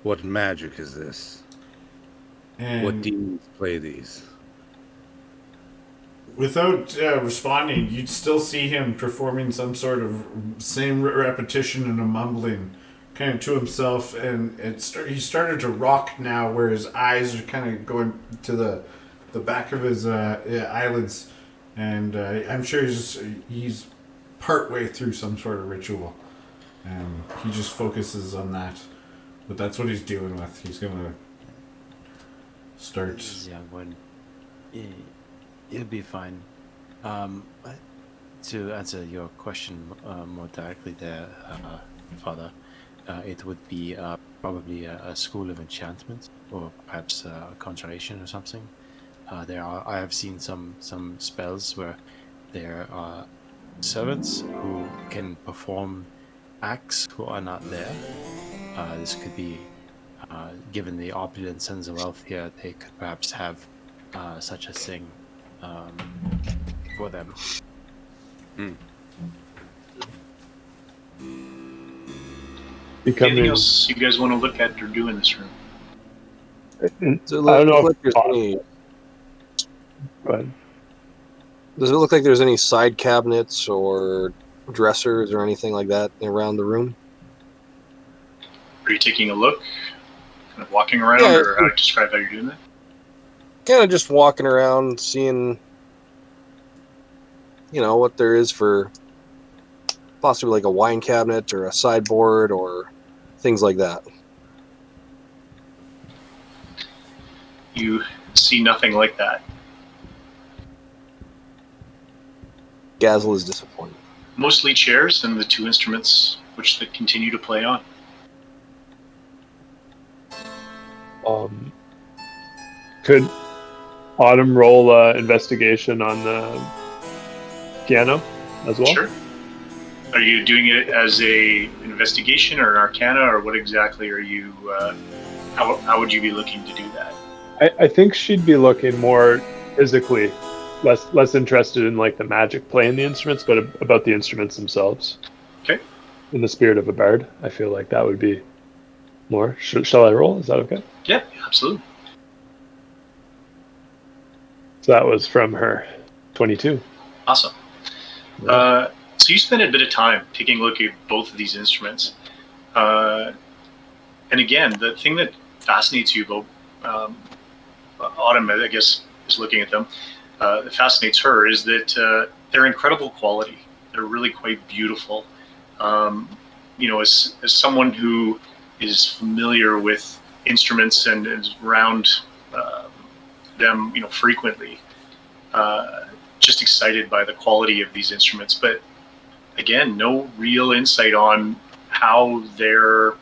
what magic is this? And What demons play these? without responding, you'd still see him performing some sort of same repetition and a mumbling kind of to himself, and he started to rock now where his eyes are kind of going to the back of his eyelids, and I'm sure he's part way through some sort of ritual, and he just focuses on that. But that's what he's dealing with. He's gonna start. He's a young one. He'll be fine. To answer your question more directly there, Father, it would be probably a school of enchantment, or perhaps a conjuration or something. I have seen some spells where there are servants who can perform acts who are not there. This could be, given the opulent sons of wealth here, they could perhaps have such a thing for them. Anything else you guys want to look at or do in this room? So I don't know look if like there's any, Go ahead. does it look like there's any side cabinets or dressers or anything like that around the room? Are you taking a look? Kind of walking around, Yeah, or how to describe how you're doing that? Kind of just walking around, seeing, what there is for possibly like a wine cabinet or a sideboard or things like that. You see nothing like that. Gazel is disappointed. Mostly chairs and the two instruments which they continue to play on. Could Autumn roll investigation on the piano as well? Sure. Are you doing it as a investigation or an arcana, or what exactly are you? How would you be looking to do that? I think she'd be looking more physically, less interested in like the magic playing the instruments, but about the instruments themselves. Okay. In the spirit of a bard, I feel like that would be more. Shall I roll? Is that okay? Yeah, absolutely. So that was from her 22. Awesome. So you spend a bit of time taking a look at both of these instruments. And again, the thing that fascinates you about Autumn, I guess, is looking at them, that fascinates her is that they're incredible quality. They're really quite beautiful. As someone who is familiar with instruments and is around them, frequently, just excited by the quality of these instruments. But again, no real insight on how they're,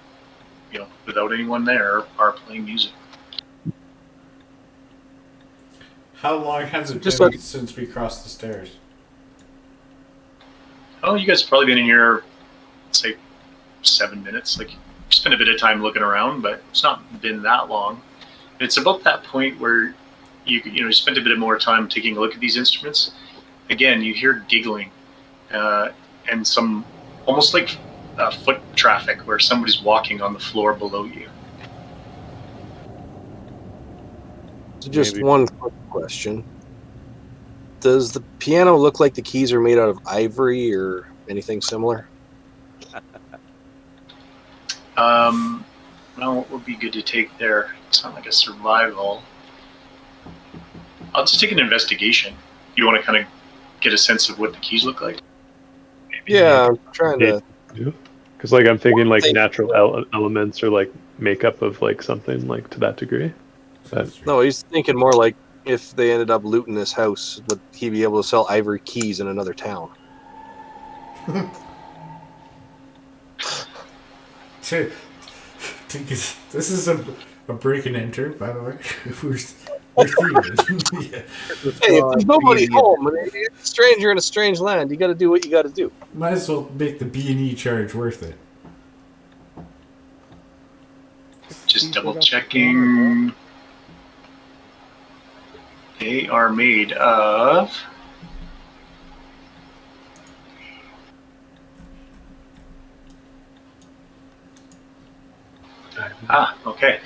without anyone there, are playing music. How long has it Just been like- since we crossed the stairs? Oh, you guys have probably been in here, say, 7 minutes. Like, spent a bit of time looking around, but it's not been that long. It's about that point where you spent a bit more time taking a look at these instruments. Again, you hear giggling and some almost like foot traffic where somebody's walking on the floor below you. So just Maybe. one quick question. Does the piano look like the keys are made out of ivory or anything similar? Well, what would be good to take there? It's not like a survival. I'll just take an investigation. You want to kind of get a sense of what the keys look like? Yeah, I'm trying to. Because like I'm thinking like natural elements or like makeup of like something like to that degree. But No, he's thinking more like if they ended up looting this house, would he be able to sell ivory keys in another town? This is a break and enter, by the way. we're thieves. Yeah. Hey, if there's nobody home, and you're a stranger in a strange land, you got to do what you got to do. Might as well make the B&E charge worth it. Just double checking. They are made of. Okay.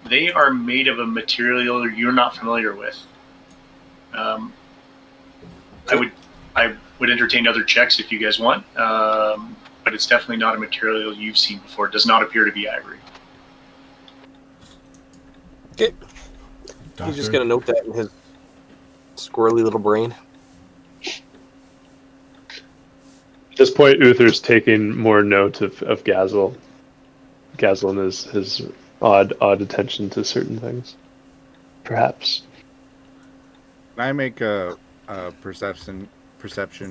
They are made of a material you're not familiar with. I would entertain other checks if you guys want, but it's definitely not a material you've seen before. It does not appear to be ivory. Okay. He's just going to note that in his squirrely little brain. at this point, Uther's taking more note of Gazel. Gazel and his odd attention to certain things. Perhaps. Can I make a perception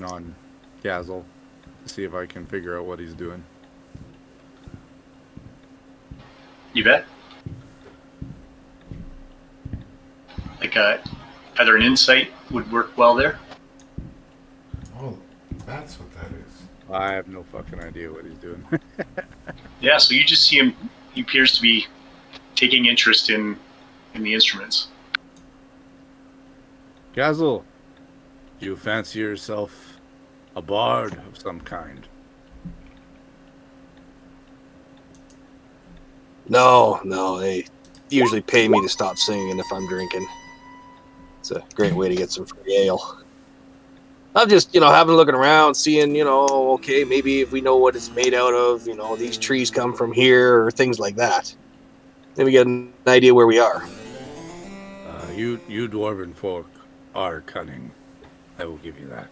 on Gazel to see if I can figure out what he's doing? You bet. Like either an insight would work well there. Oh, that's what that is. I have no fucking idea what he's doing. Yeah, so you just see him. He appears to be taking interest in the instruments. Gazel, do you fancy yourself a bard of some kind? No, they usually pay me to stop singing if I'm drinking. It's a great way to get some free ale. I'm just, having a looking around, seeing, okay, maybe if we know what it's made out of, these trees come from here or things like that. Then we get an idea where we are. You dwarven folk are cunning. I will give you that.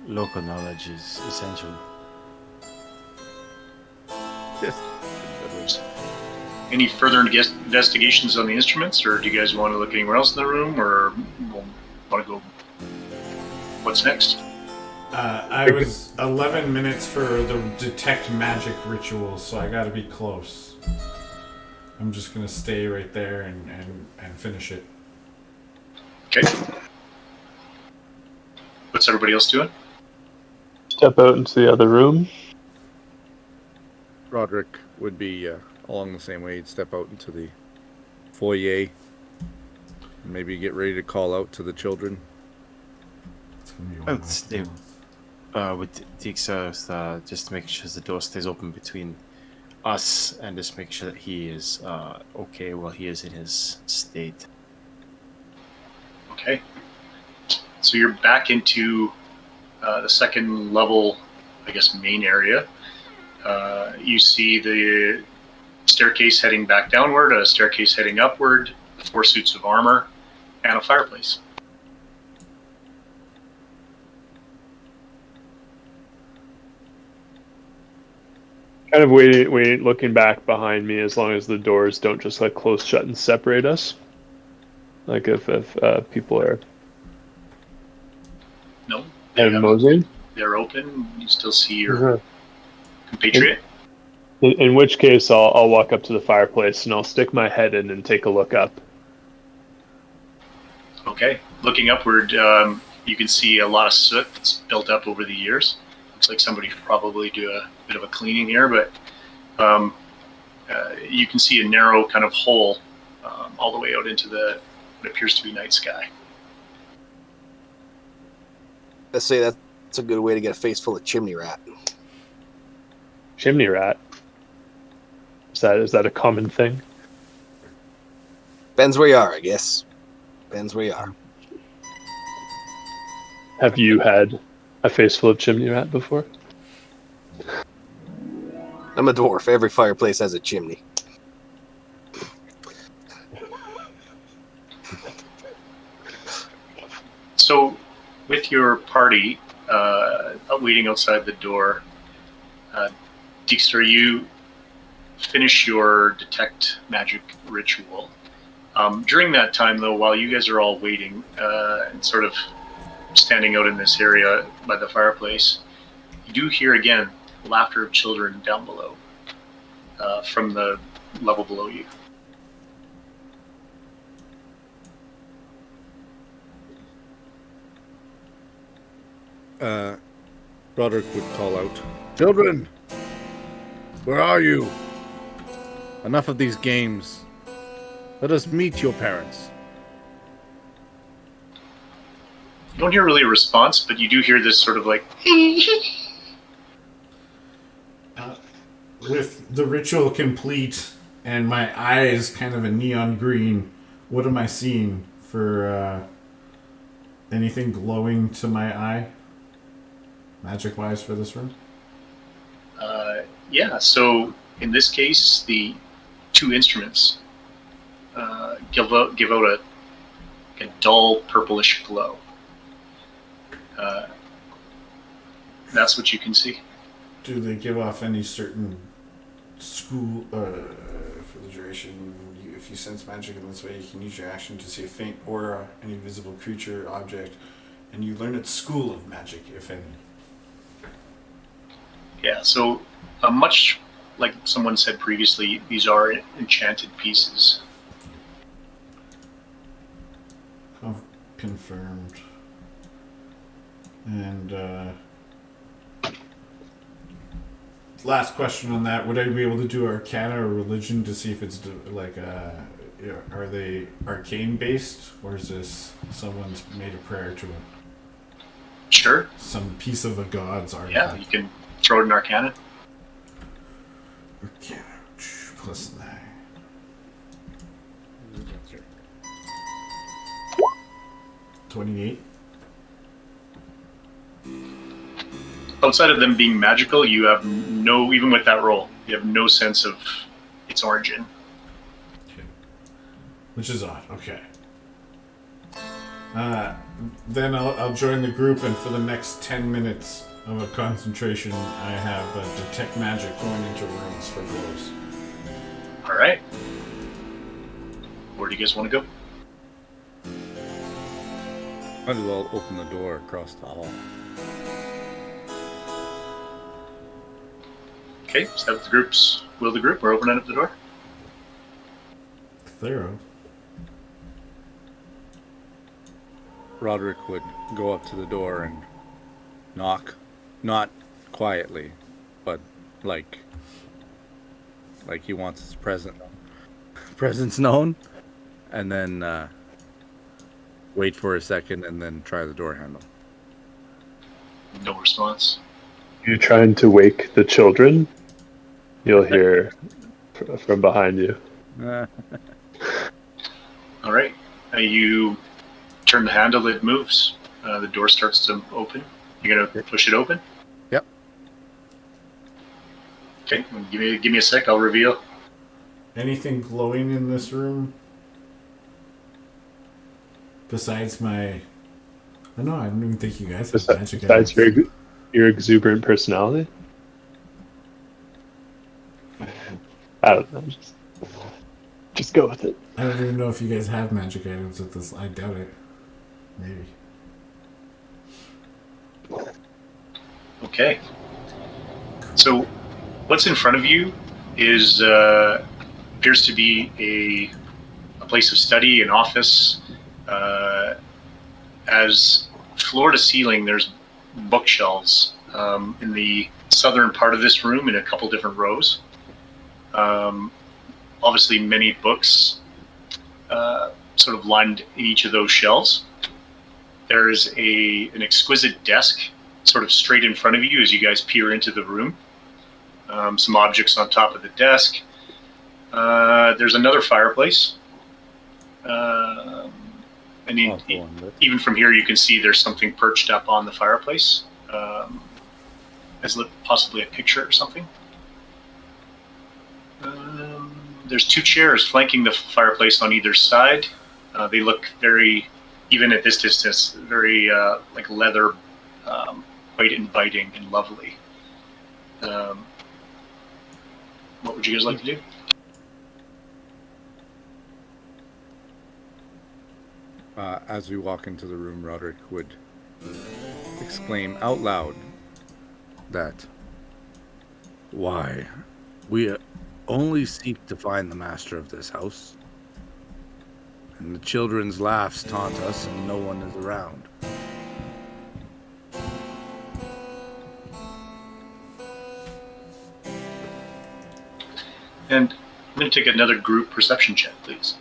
Local knowledge is essential. Yes. Any further investigations on the instruments, or do you guys want to look anywhere else in the room, or want to go? What's next? I was 11 minutes for the detect magic ritual, so I gotta be close. I'm just gonna stay right there and finish it. Okay. What's everybody else doing? Step out into the other room. Roderick would be along the same way. He'd step out into the foyer. Maybe get ready to call out to the children. It's gonna be I one would of stay those. with Dixa, just to make sure the door stays open between us and just make sure that he is okay while he is in his state. Okay. So you're back into the second level, I guess, main area. You see the staircase heading back downward, a staircase heading upward, 4 suits of armor, and a fireplace. Kind of wait, looking back behind me as long as the doors don't just close shut and separate us. Like if people are No, and moseying. they're open. You still see your compatriot. In which case, I'll walk up to the fireplace and I'll stick my head in and take a look up. Okay. Looking upward, you can see a lot of soot that's built up over the years. Looks like somebody should probably do a bit of a cleaning here, but you can see a narrow kind of hole all the way out into what appears to be night sky. Let's say that's a good way to get a face full of chimney rat. Chimney rat. Is that a common thing? Depends where you are, I guess. Depends where you are. Have you had a face full of chimney rat before? I'm a dwarf. Every fireplace has a chimney. So, with your party waiting outside the door, Dijkstra, you finish your detect magic ritual. During that time, though, while you guys are all waiting and sort of standing out in this area by the fireplace, you do hear again laughter of children down below from the level below you. Roderick would call out, "Children, where are you? Enough of these games. Let us meet your parents." You don't hear really a response, but you do hear this sort of like With the ritual complete and my eyes kind of a neon green, what am I seeing for anything glowing to my eye? Magic wise for this room? yeah, so in this case, the 2 instruments give out a dull purplish glow. That's what you can see. Do they give off any certain school. For the duration, if you sense magic in this way, you can use your action to see a faint aura, any visible creature, object, and you learn its school of magic, if any. Yeah, so much like someone said previously, these are enchanted pieces. Confirmed. And last question on that: would I be able to do Arcana or Religion to see if it's are they arcane based, or is this someone's made a prayer to it? Sure. Some piece of a god's Yeah, artifact. you can throw it in Arcana. Arcana plus 9. 28. Outside of them being magical, you have no, even with that roll, you have no sense of its origin. Okay. Which is odd. Okay. Then I'll join the group, and for the next 10 minutes of a concentration, I have detect magic going into rooms for glows. All right. Where do you guys want to go? Might as well open the door across the hall. Okay, so that the groups. Will the group? We're opening up the door. Thorough. Roderick would go up to the door and knock, not quietly, but like he wants his presence known, and then wait for a second and then try the door handle. No response. You trying to wake the children? You'll hear from behind you. All right. You turn the handle, it moves. The door starts to open. You're gonna push it open. Yep. Okay. Give me a sec. I'll reveal. Anything glowing in this room? Besides my... I don't know, I don't even think you guys have magic Besides items. your exuberant personality. I don't know. Just go with it. I don't even know if you guys have magic items at this. I doubt it. Maybe. Okay. So, what's in front of you is appears to be a place of study, an office. As floor to ceiling, there's bookshelves in the southern part of this room in a couple different rows. Obviously, many books sort of lined in each of those shelves. There is an exquisite desk sort of straight in front of you as you guys peer into the room. Some objects on top of the desk. There's another fireplace. And even from here, you can see there's something perched up on the fireplace, as possibly a picture or something. There's two chairs flanking the fireplace on either side. They look very, even at this distance, very like leather, quite inviting and lovely. What would you guys like to do? As we walk into the room, Roderick would exclaim out loud that, "Why, we only seek to find the master of this house, and the children's laughs taunt us and no one is around." And I'm going to take another group perception check, please.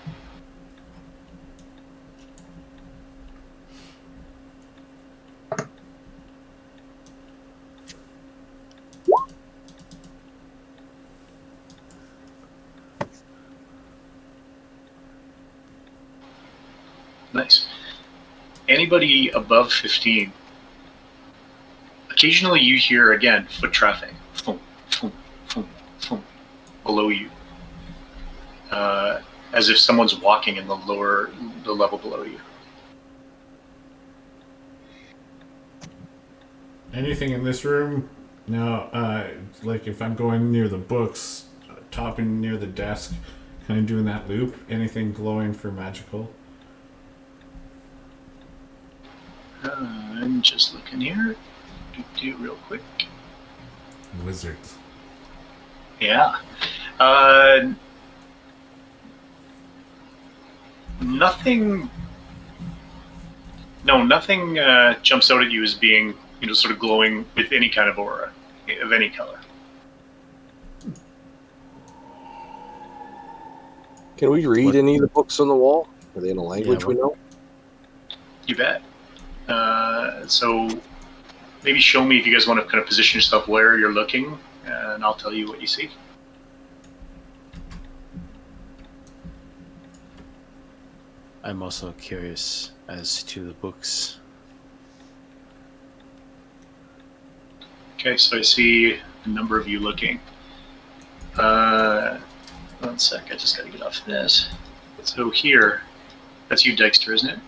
Nice. Anybody above 15, occasionally you hear, again, foot traffic. Thump, thump, thump, thump, below you. As if someone's walking in the level below you. Anything in this room? No, like if I'm going near the books, topping near the desk, kind of doing that loop. Anything glowing for magical? I'm just looking here. Do real quick. Wizards. Yeah. Nothing. No, nothing jumps out at you as being, sort of glowing with any kind of aura of any color. Can we read What- any of the books on the wall? Are they in a language Yeah, we know? You bet. So maybe show me if you guys want to kind of position yourself where you're looking, and I'll tell you what you see. I'm also curious as to the books. Okay, so I see a number of you looking. One sec, I just got to get off this. So here, that's you, Dexter, isn't it?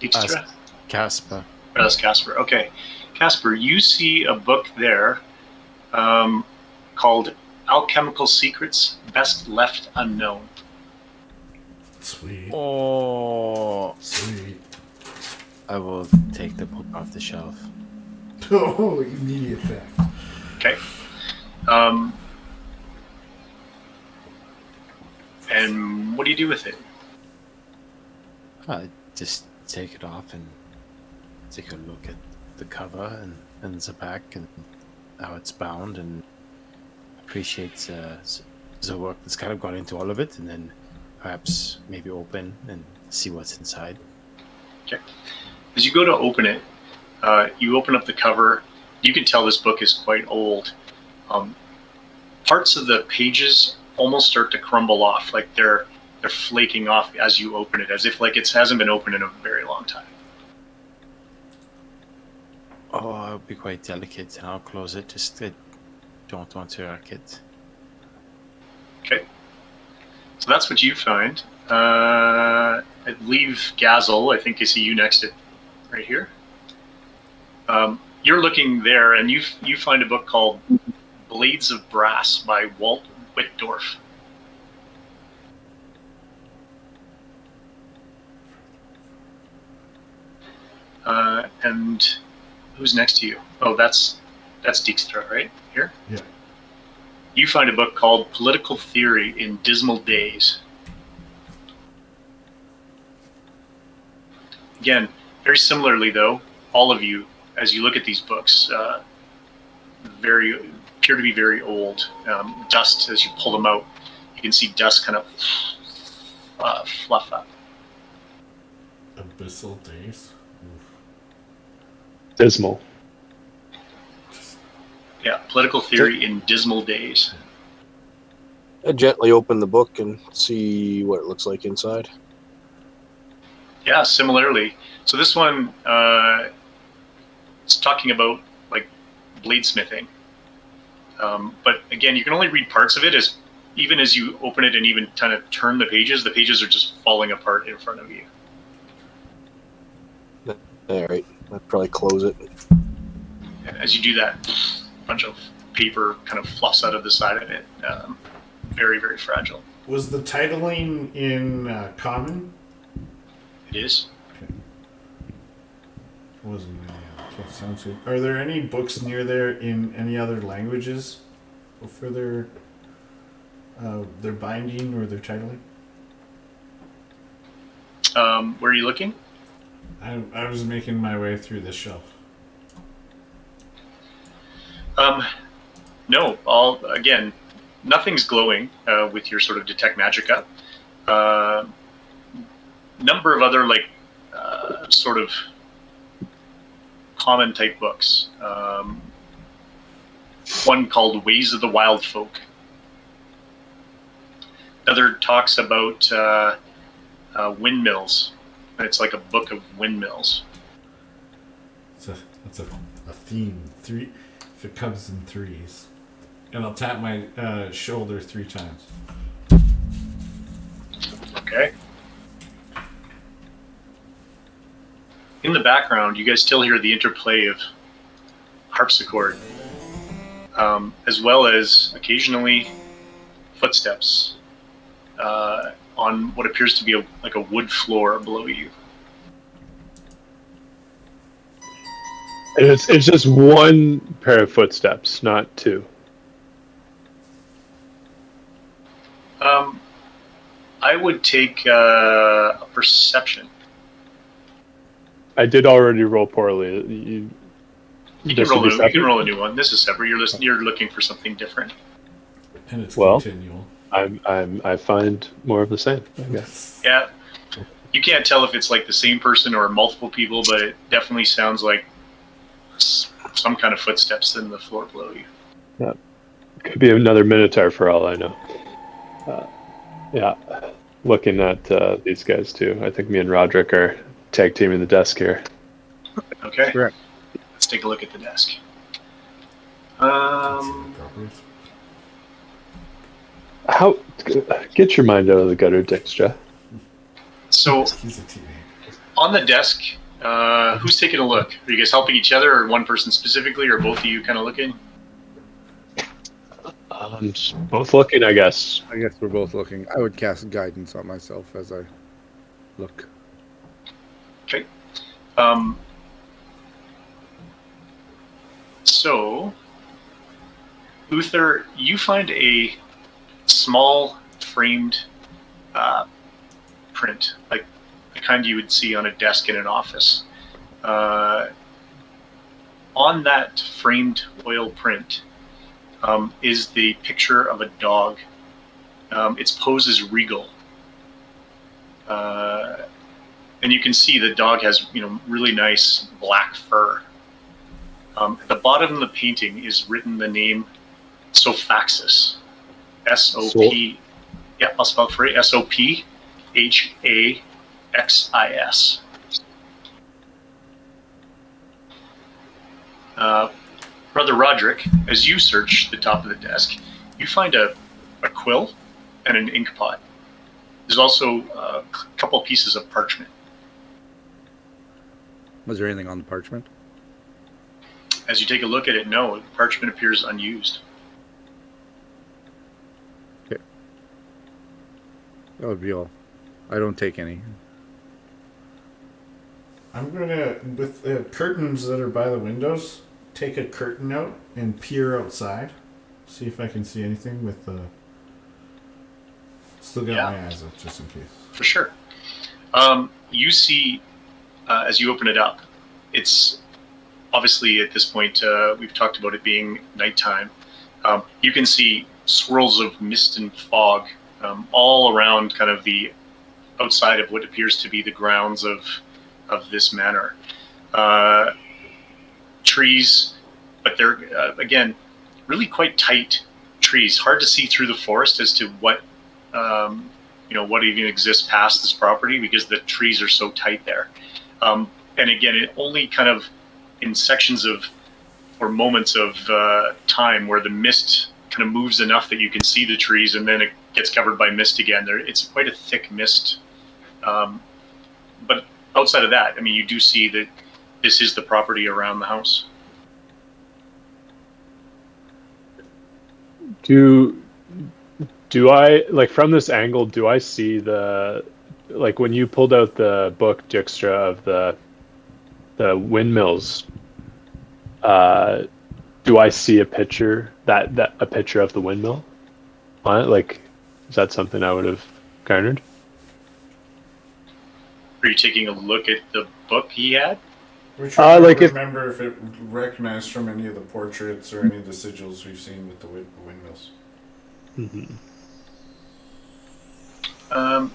Dijkstra? Casper. Oh, that's Casper. Okay. Casper, you see a book there called Alchemical Secrets Best Left Unknown. Sweet. Oh, Sweet. I will take the book off the shelf. Oh, immediate theft. Okay. And what do you do with it? I just take it off and take a look at the cover and the back and how it's bound, and appreciate the work that's kind of gone into all of it, and then perhaps maybe open and see what's inside. Okay. As you go to open it, you open up the cover. You can tell this book is quite old. Parts of the pages almost start to crumble off, like they're flaking off as you open it, as if like it hasn't been opened in a very long time. Oh, I'll be quite delicate and I'll close it. Just I don't want to wreck it. Okay. So that's what you find. I believe Gazel, I think I see you next to right here. You're looking there, and you find a book called Blades of Brass by Walt Whitdorf. And who's next to you? Oh, that's Dijkstra, right? Here? Yeah. You find a book called Political Theory in Dismal Days. Again, very similarly though, all of you, as you look at these books, appear to be very old. Dust, as you pull them out, you can see dust kind of fluff up. Abyssal Days. Dismal. Yeah, Political Theory in Dismal Days. I gently open the book and see what it looks like inside. Yeah, similarly. So this one, it's talking about like bladesmithing. But again, you can only read parts of it even as you open it and even kind of turn the pages are just falling apart in front of you. All right, I'd probably close it. As you do that, a bunch of paper kind of fluffs out of the side of it. Very, very fragile. Was the titling in common? It is. Okay. Wasn't okay, sounds good. Are there any books near there in any other languages for their binding or their titling? Where are you looking? I was making my way through this shelf. No, again, nothing's glowing with your sort of detect magic up. Number of other sort of common type books. One called Ways of the Wild Folk. Another talks about windmills. It's like a book of windmills. That's a theme. Three, if it comes in threes, and I'll tap my shoulder 3 times. Okay. In the background, you guys still hear the interplay of harpsichord, as well as occasionally footsteps on what appears to be like a wood floor below you. And it's just one pair of footsteps, not two. I would take a perception. I did already roll poorly. You can roll a new one. This is separate. You're looking for something different. And it's Well, continual. I find more of the same, I guess. Yeah. You can't tell if it's like the same person or multiple people, but it definitely sounds like some kind of footsteps in the floor below you. Yeah. Could be another Minotaur for all I know. Yeah. Looking at these guys too. I think me and Roderick are tag teaming the desk here. Okay. Correct. Let's take a look at the desk. How get your mind out of the gutter, Dijkstra. So He's a teenager. on the desk, who's taking a look? Are you guys helping each other, or one person specifically, or both of you kind of looking? Just both looking, I guess. I guess we're both looking. I would cast guidance on myself as I look. Okay. So, Uther, you find a small framed print, like the kind you would see on a desk in an office. On that framed oil print is the picture of a dog. Its pose is regal. And you can see the dog has, really nice black fur. At the bottom of the painting is written the name Sophaxis. S-O-P. Yeah, I'll spell it for you. S-O-P-H-A-X-I-S. Brother Roderick, as you search the top of the desk, you find a quill and an ink pot. There's also a couple pieces of parchment. Was there anything on the parchment? As you take a look at it, no, the parchment appears unused. Okay. That would be all. I don't take any. I'm gonna, with the curtains that are by the windows, take a curtain out and peer outside. See if I can see anything with the... Still got my eyes up, just in case. For sure. You see, as you open it up, it's obviously at this point, we've talked about it being nighttime. You can see swirls of mist and fog all around kind of the outside of what appears to be the grounds of this manor. Trees, but they're, again, really quite tight trees. Hard to see through the forest as to what what even exists past this property because the trees are so tight there. And again, it only kind of in sections of or moments of time where the mist kind of moves enough that you can see the trees and then it gets covered by mist again. It's quite a thick mist. But outside of that, I mean, you do see that this is the property around the house. Do I, like, from this angle, do I see like when you pulled out the book, Dijkstra, of the windmills, do I see a picture a picture of the windmill on it? Like, is that something I would have garnered? Are you taking a look at the book he had? We're trying to remember if it recognized from any of the portraits or any of the sigils we've seen with the windmills. Mm-hmm. I'm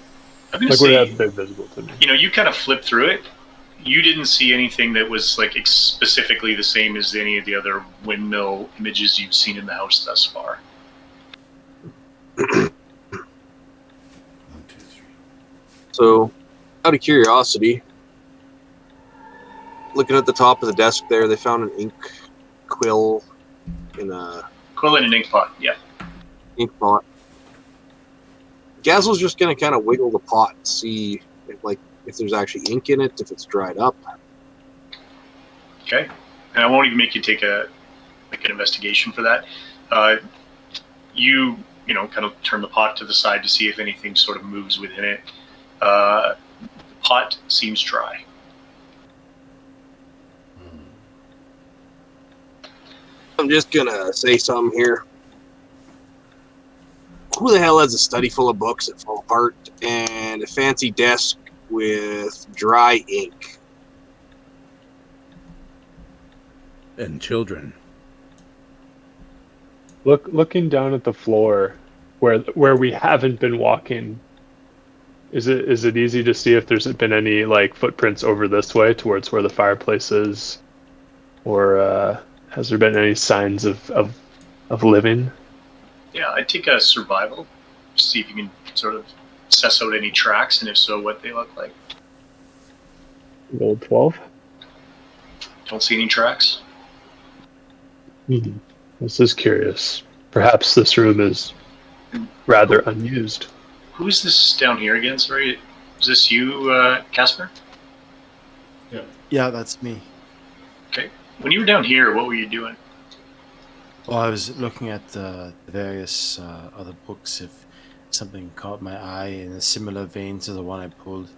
going to Like, say, would it have been visible to me? you kind of flipped through it. You didn't see anything that was like specifically the same as any of the other windmill images you've seen in the house thus far. 1, 2, 3. So, out of curiosity, looking at the top of the desk there, they found an ink quill in a Quill in an ink pot, yeah. ink pot. Gazel's just gonna kind of wiggle the pot and see if there's actually ink in it, if it's dried up. Okay, and I won't even make you take an investigation for that. You kind of turn the pot to the side to see if anything sort of moves within it. The pot seems dry. I'm just gonna say something here. Who the hell has a study full of books that fall apart and a fancy desk with dry ink? And children. Looking down at the floor, where we haven't been walking, is it easy to see if there's been any like footprints over this way towards where the fireplace is, or has there been any signs of living? Yeah, I'd take a survival, see if you can sort of suss out any tracks, and if so, what they look like. Roll 12. Don't see any tracks. This is curious. Perhaps this room is rather unused. Who is this down here again? Sorry, is this you, Casper? Yeah, that's me. Okay. When you were down here, what were you doing? Well, I was looking at the various other books. If something caught my eye in a similar vein to the one I pulled,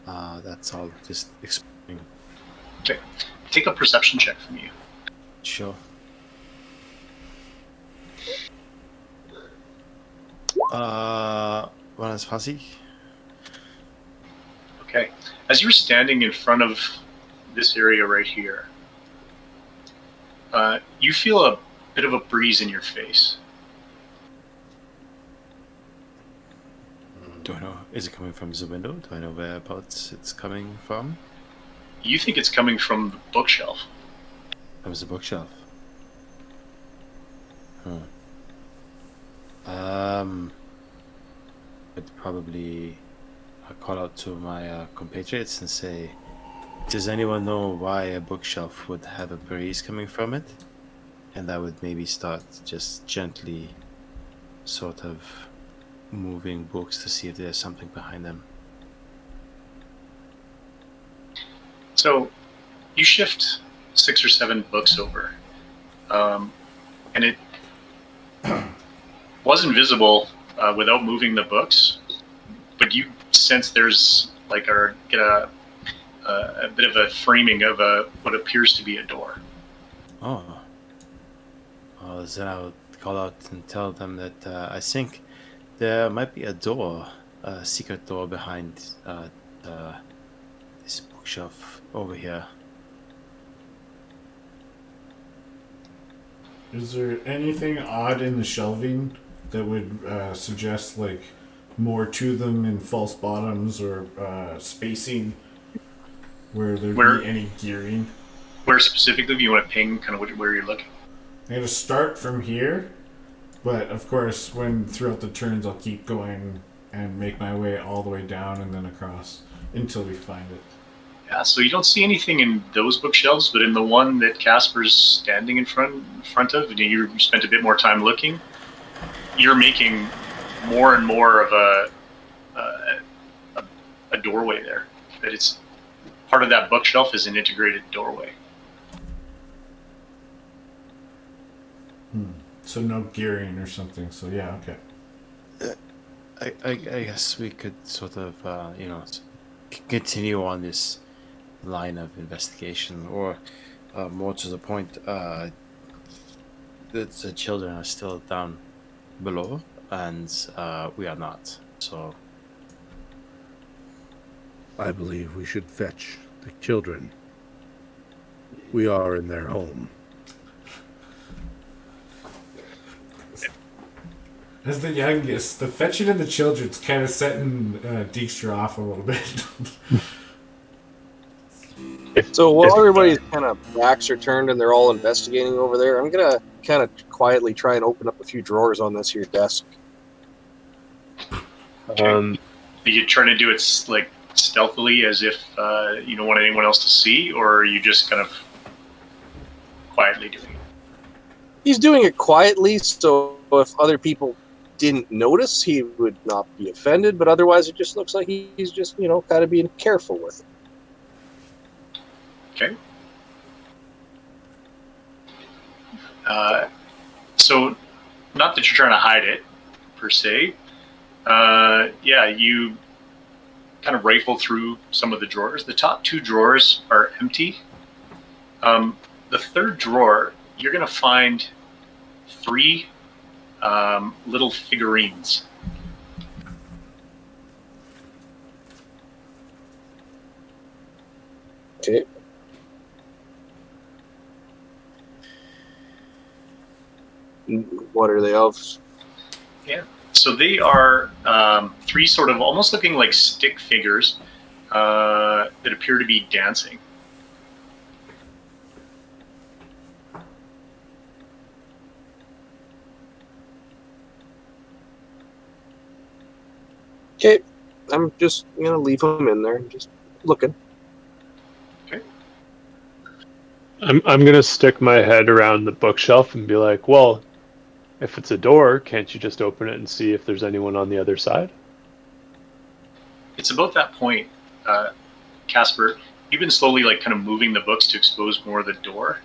that's all. Just exploring. Okay. Take a perception check from you. Sure. One is fuzzy. Okay. As you're standing in front of this area right here, you feel a bit of a breeze in your face. Do I know? Is it coming from the window? Do I know whereabouts it's coming from? You think it's coming from the bookshelf. From the bookshelf. I'd probably call out to my compatriots and say, does anyone know why a bookshelf would have a breeze coming from it? And I would maybe start just gently sort of moving books to see if there's something behind them. So you shift 6 or 7 books over, and it was invisible without moving the books, but you sense there's like a bit of a framing of what appears to be a door. Oh. Well, then I would call out and tell them that I think there might be a door, a secret door behind this bookshelf over here. Is there anything odd in the shelving that would suggest like more to them in false bottoms or spacing where there'd be any gearing? Where specifically do you want to ping kind of where you're looking? I'm going to start from here, but of course when throughout the turns I'll keep going and make my way all the way down and then across until we find it. Yeah, so you don't see anything in those bookshelves, but in the one that Casper's standing in front of, and you spent a bit more time looking, you're making more and more of a doorway there. That it's part of that bookshelf is an integrated doorway. So no gearing or something. So yeah, okay. I guess we could sort of, continue on this line of investigation, or more to the point, the children are still down below, and we are not. So I believe we should fetch the children. We are in their home. As the youngest, the fetching and the children's kind of setting Dijkstra off a little bit. So while everybody's kind of backs are turned and they're all investigating over there, I'm going to kind of quietly try and open up a few drawers on this here desk. Are you trying to do it like stealthily as if you don't want anyone else to see, or are you just kind of quietly doing it? He's doing it quietly, so if other people didn't notice, he would not be offended, but otherwise it just looks like he's just, kind of being careful with it. Okay. So, not that you're trying to hide it, per se. You kind of rifle through some of the drawers. The top 2 drawers are empty. The third drawer, you're going to find 3 little figurines. Okay. What are they of? So they are 3 sort of almost looking like stick figures that appear to be dancing. Okay, I'm just gonna leave them in there and just looking. I'm gonna stick my head around the bookshelf and be like, well, if it's a door, can't you just open it and see if there's anyone on the other side? It's about that point, Casper. You've been slowly like kind of moving the books to expose more of the door.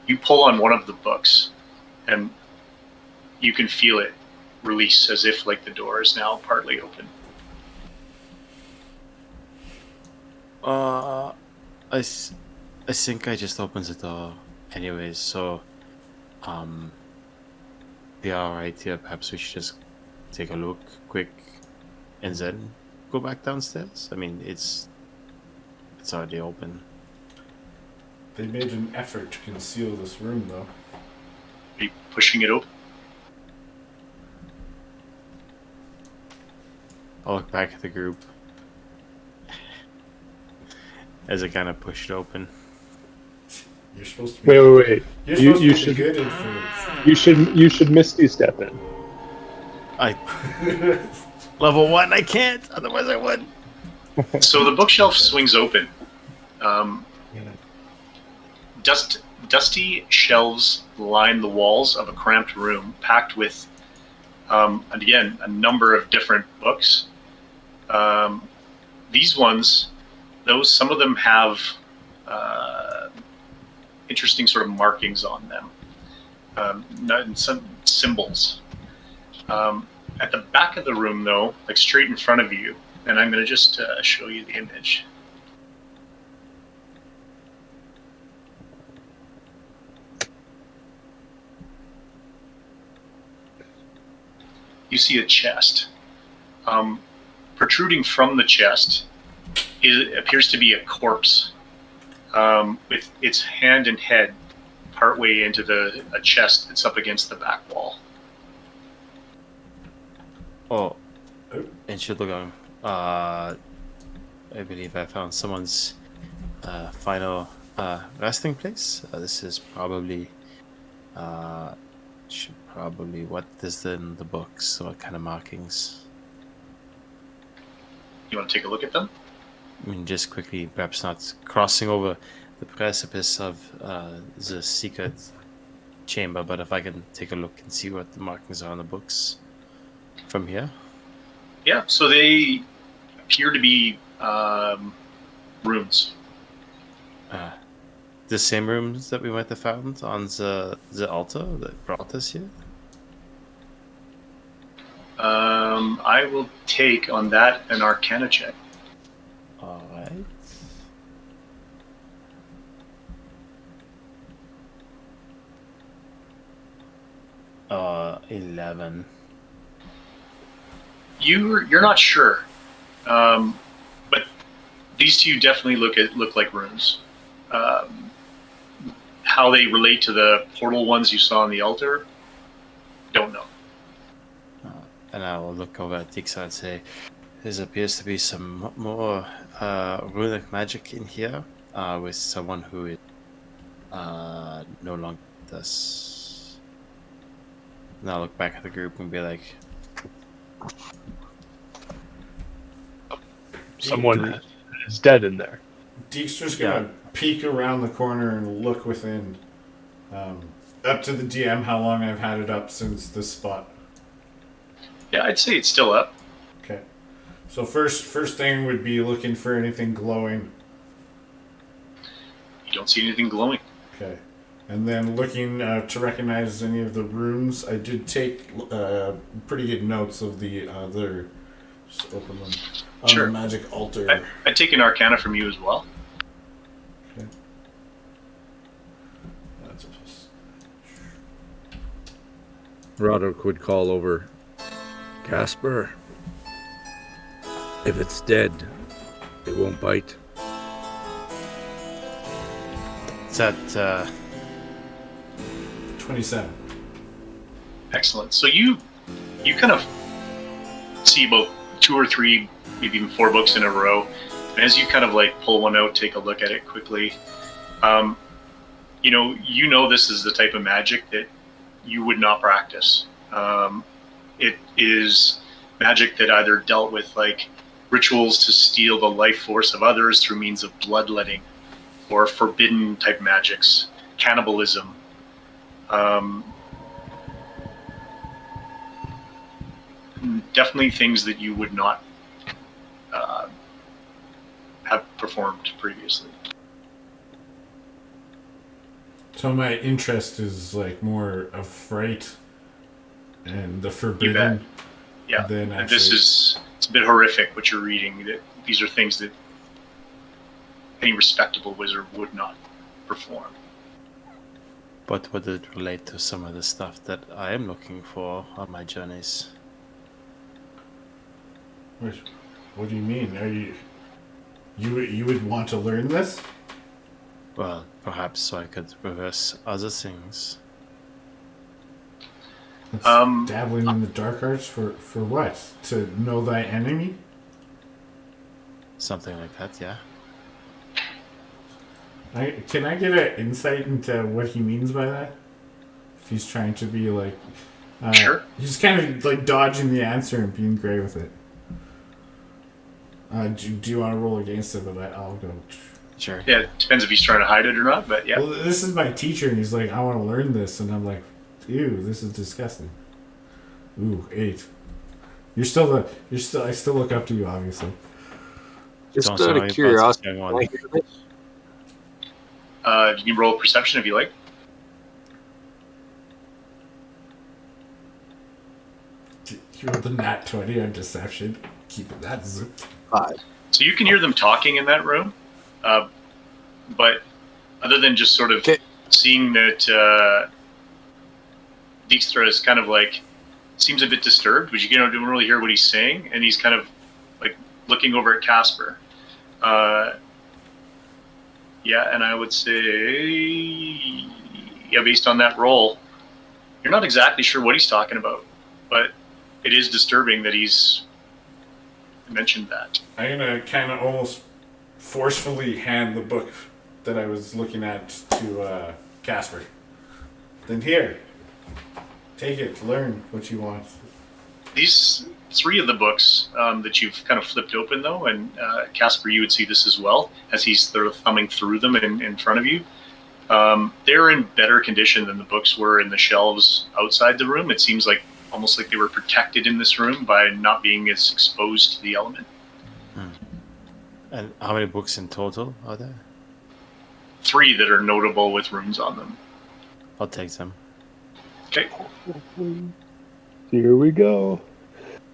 You pull on one of the books, and you can feel it release as if like the door is now partly open. I think I just opened the door anyways, so they are right here. Perhaps we should just take a look quick and then go back downstairs. I mean, it's already open. They made an effort to conceal this room, though. Are you pushing it open? I'll look back at the group as I kind of push it open. You're supposed to be. Wait. You're supposed You to should be good influence. you should Misty step in. Level 1, I can't. Otherwise, I would. So the bookshelf swings open. Dusty shelves line the walls of a cramped room packed with, and again, a number of different books. These ones, some of them have interesting sort of markings on them, and some symbols. At the back of the room, though, like straight in front of you, and I'm going to just show you the image. You see a chest. Protruding from the chest appears to be a corpse with its hand and head partway into a chest that's up against the back wall. Oh, and should look on. I believe I found someone's final resting place. This is probably what is in the books. What kind of markings? You want to take a look at them? I mean, just quickly, perhaps not crossing over the precipice of the secret chamber, but if I can take a look and see what the markings are on the books from here. Yeah, so they appear to be runes. The same rooms that we might have found on the altar that brought us here? I will take on that an Arcana check. Alright. Uh, 11. You're not sure, but these two definitely look like runes. How they relate to the portal ones you saw on the altar, don't know. And I will look over at Dixa and say, there appears to be some more runic magic in here with someone who is no longer with us. And I'll look back at the group and be like, Someone is dead in there. Deke's just gonna peek around the corner and look within. Up to the DM how long I've had it up since this spot. Yeah, I'd say it's still up. Okay. So first thing would be looking for anything glowing. You don't see anything glowing. Okay. And then looking to recognize any of the rooms, I did take pretty good notes of the other. Just open them. On Sure. the magic altar. I take an Arcana from you as well. Okay. That's a plus. Roderick would call over, Casper, if it's dead, it won't bite. Is that 27. Excellent. So you kind of see about 2 or 3, maybe even 4 books in a row. And as you kind of like pull one out, take a look at it quickly, you know this is the type of magic that you would not practice. It is magic that either dealt with like rituals to steal the life force of others through means of bloodletting, or forbidden type magics, cannibalism. Definitely things that you would not have performed previously. So my interest is like more of fright and the forbidden. Yeah, Than and actually, it's a bit horrific what you're reading. That these are things that any respectable wizard would not perform. but would it relate to some of the stuff that I am looking for on my journeys? What do you mean? Are you would want to learn this? Well, perhaps so I could reverse other things. Dabbling in the dark arts for what? To know thy enemy? Something like that, yeah. Can I get an insight into what he means by that? If he's trying to be like, Sure. He's kind of like dodging the answer and being great with it. Do you want to roll against it? But I'll go. Sure. Yeah, it depends if he's trying to hide it or not. But yeah, Well, this is my teacher, and he's like, I want to learn this, and I'm like, ew, this is disgusting. Ooh, 8. I still look up to you, obviously. Just Don't out worry of about curiosity, young can I one. hear this? you can roll perception if you like. You rolled the nat 20 on deception. Keeping that zipped. 5. So you can hear them talking in that room, but other than just sort of Okay. seeing that Dijkstra is kind of like seems a bit disturbed, but you don't really hear what he's saying, and he's kind of like looking over at Casper. Yeah, and I would say, yeah, based on that roll, you're not exactly sure what he's talking about, but it is disturbing that he's mentioned that. I'm gonna kind of almost forcefully hand the book that I was looking at to Casper. Then here, take it, learn what you want. These 3 of the books that you've kind of flipped open, though, and Casper, you would see this as well, as he's sort of thumbing through them in front of you. They're in better condition than the books were in the shelves outside the room. It seems like almost like they were protected in this room by not being as exposed to the element. And how many books in total are there? 3 that are notable with runes on them. I'll take them. Okay. Here we go.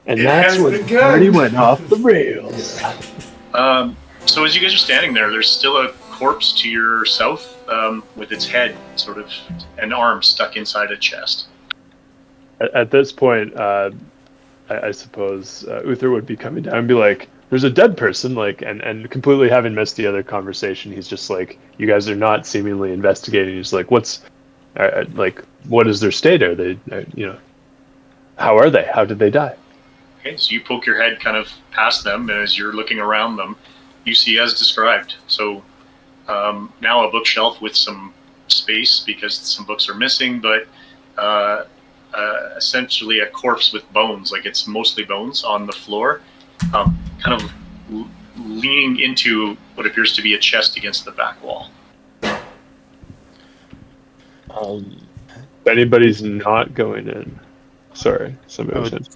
And It that's has when begun. the party went off the rails. So as you guys are standing there's still a corpse to your south with its head sort of an arm stuck inside a chest. At this point, I suppose Uther would be coming down and be like, "There's a dead person," like, and completely having missed the other conversation, he's just like, "You guys are not seemingly investigating." He's like, "What's, what is their state? Are they, how are they? How did they die?" Okay, so you poke your head kind of past them, and as you're looking around them, you see as described. So now a bookshelf with some space because some books are missing, but essentially a corpse with bones, like it's mostly bones on the floor, kind of leaning into what appears to be a chest against the back wall. If anybody's not going in, sorry, somebody was saying.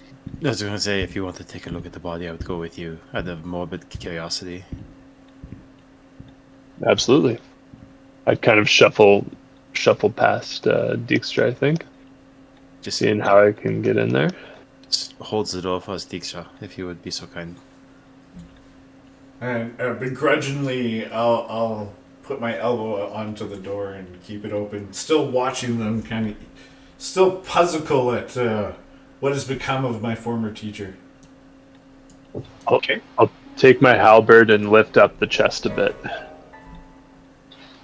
I was going to say, if you want to take a look at the body, I would go with you out of morbid curiosity. Absolutely. I'd kind of shuffle shuffle past Dijkstra, I think, Just, seeing how I can get in there. just holds the door for us, Diksha, if you would be so kind. And begrudgingly, I'll put my elbow onto the door and keep it open, still watching them, kind of, still puzzled at what has become of my former teacher. Okay. I'll take my halberd and lift up the chest a bit.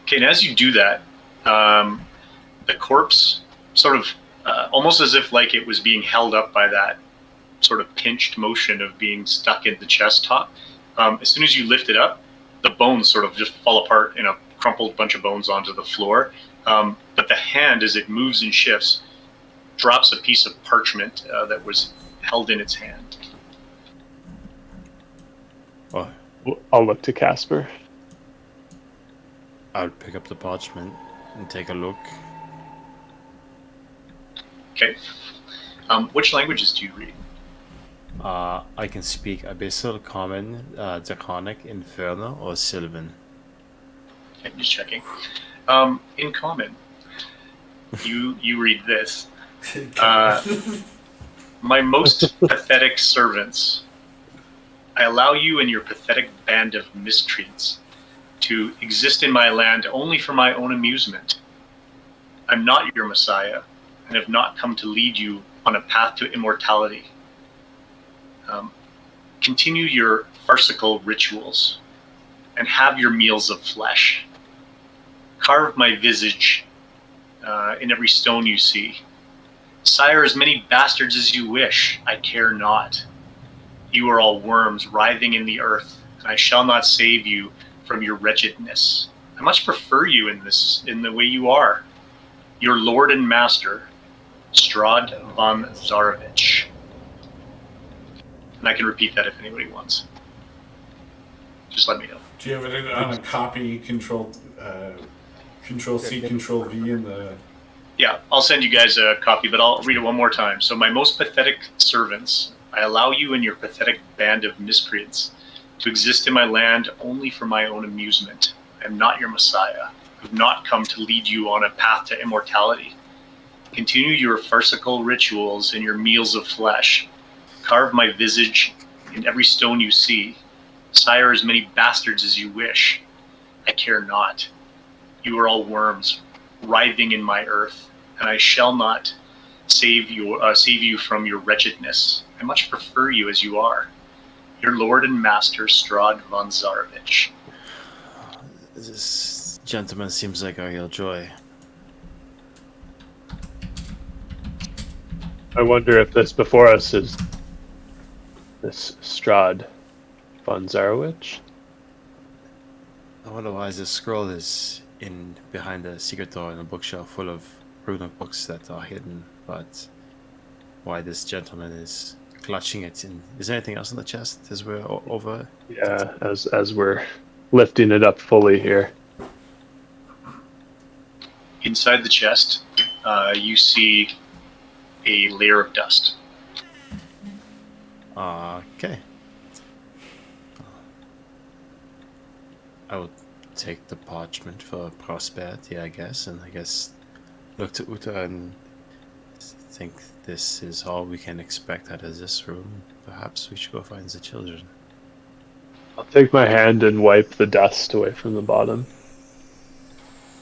Okay, and as you do that, the corpse sort of almost as if like it was being held up by that sort of pinched motion of being stuck in the chest top. As soon as you lift it up, the bones sort of just fall apart in a crumpled bunch of bones onto the floor. But the hand, as it moves and shifts, drops a piece of parchment that was held in its hand. Oh, I'll look to Casper. I'll pick up the parchment and take a look. Okay. Which languages do you read? I can speak Abyssal, Common, Draconic, Infernal, or Sylvan. Okay, just checking. In common, you read this. My most pathetic servants, I allow you and your pathetic band of miscreants to exist in my land only for my own amusement. I'm not your Messiah, and have not come to lead you on a path to immortality. Continue your farcical rituals, and have your meals of flesh. Carve my visage in every stone you see. Sire as many bastards as you wish, I care not. You are all worms writhing in the earth, and I shall not save you from your wretchedness. I much prefer you in the way you are. Your lord and master, Strahd von Zarovich. And I can repeat that if anybody wants. Just let me know. Do you have it on a copy? Control C, Control V in the. Yeah, I'll send you guys a copy, but I'll read it one more time. So, my most pathetic servants, I allow you and your pathetic band of miscreants to exist in my land only for my own amusement. I am not your Messiah. I have not come to lead you on a path to immortality. Continue your farcical rituals and your meals of flesh. Carve my visage in every stone you see. Sire as many bastards as you wish. I care not. You are all worms, writhing in my earth, and I shall not save you from your wretchedness. I much prefer you as you are. Your lord and master, Strahd von Zarovich. This gentleman seems like a real joy. I wonder if this before us is this Strahd von Zarovich. I wonder why this scroll is behind a secret door in a bookshelf full of runic books that are hidden, but why this gentleman is clutching it. And is there anything else in the chest as we're over? Yeah, as we're lifting it up fully here. Inside the chest, you see a layer of dust. Okay. I will take the parchment for prosperity, I guess, and I guess look to Uta and think this is all we can expect out of this room. Perhaps we should go find the children. I'll take my hand and wipe the dust away from the bottom.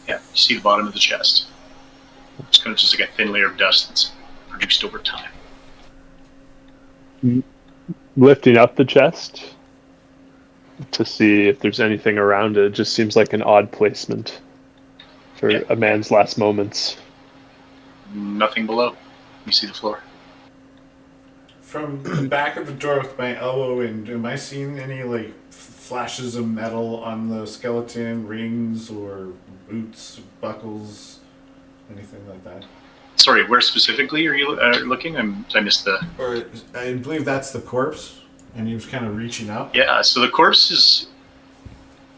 Yeah, you see the bottom of the chest. It's kind of just like a thin layer of dust that's produced over time. Lifting up the chest to see if there's anything around it. It just seems like an odd placement for a man's last moments. Nothing below. You see the floor. From the back of the door with my elbow in, am I seeing any like flashes of metal on the skeleton, rings or boots, buckles, anything like that? Sorry, where specifically are you looking? I missed the... Or I believe that's the corpse, and he was kind of reaching up. Yeah, so the corpse is...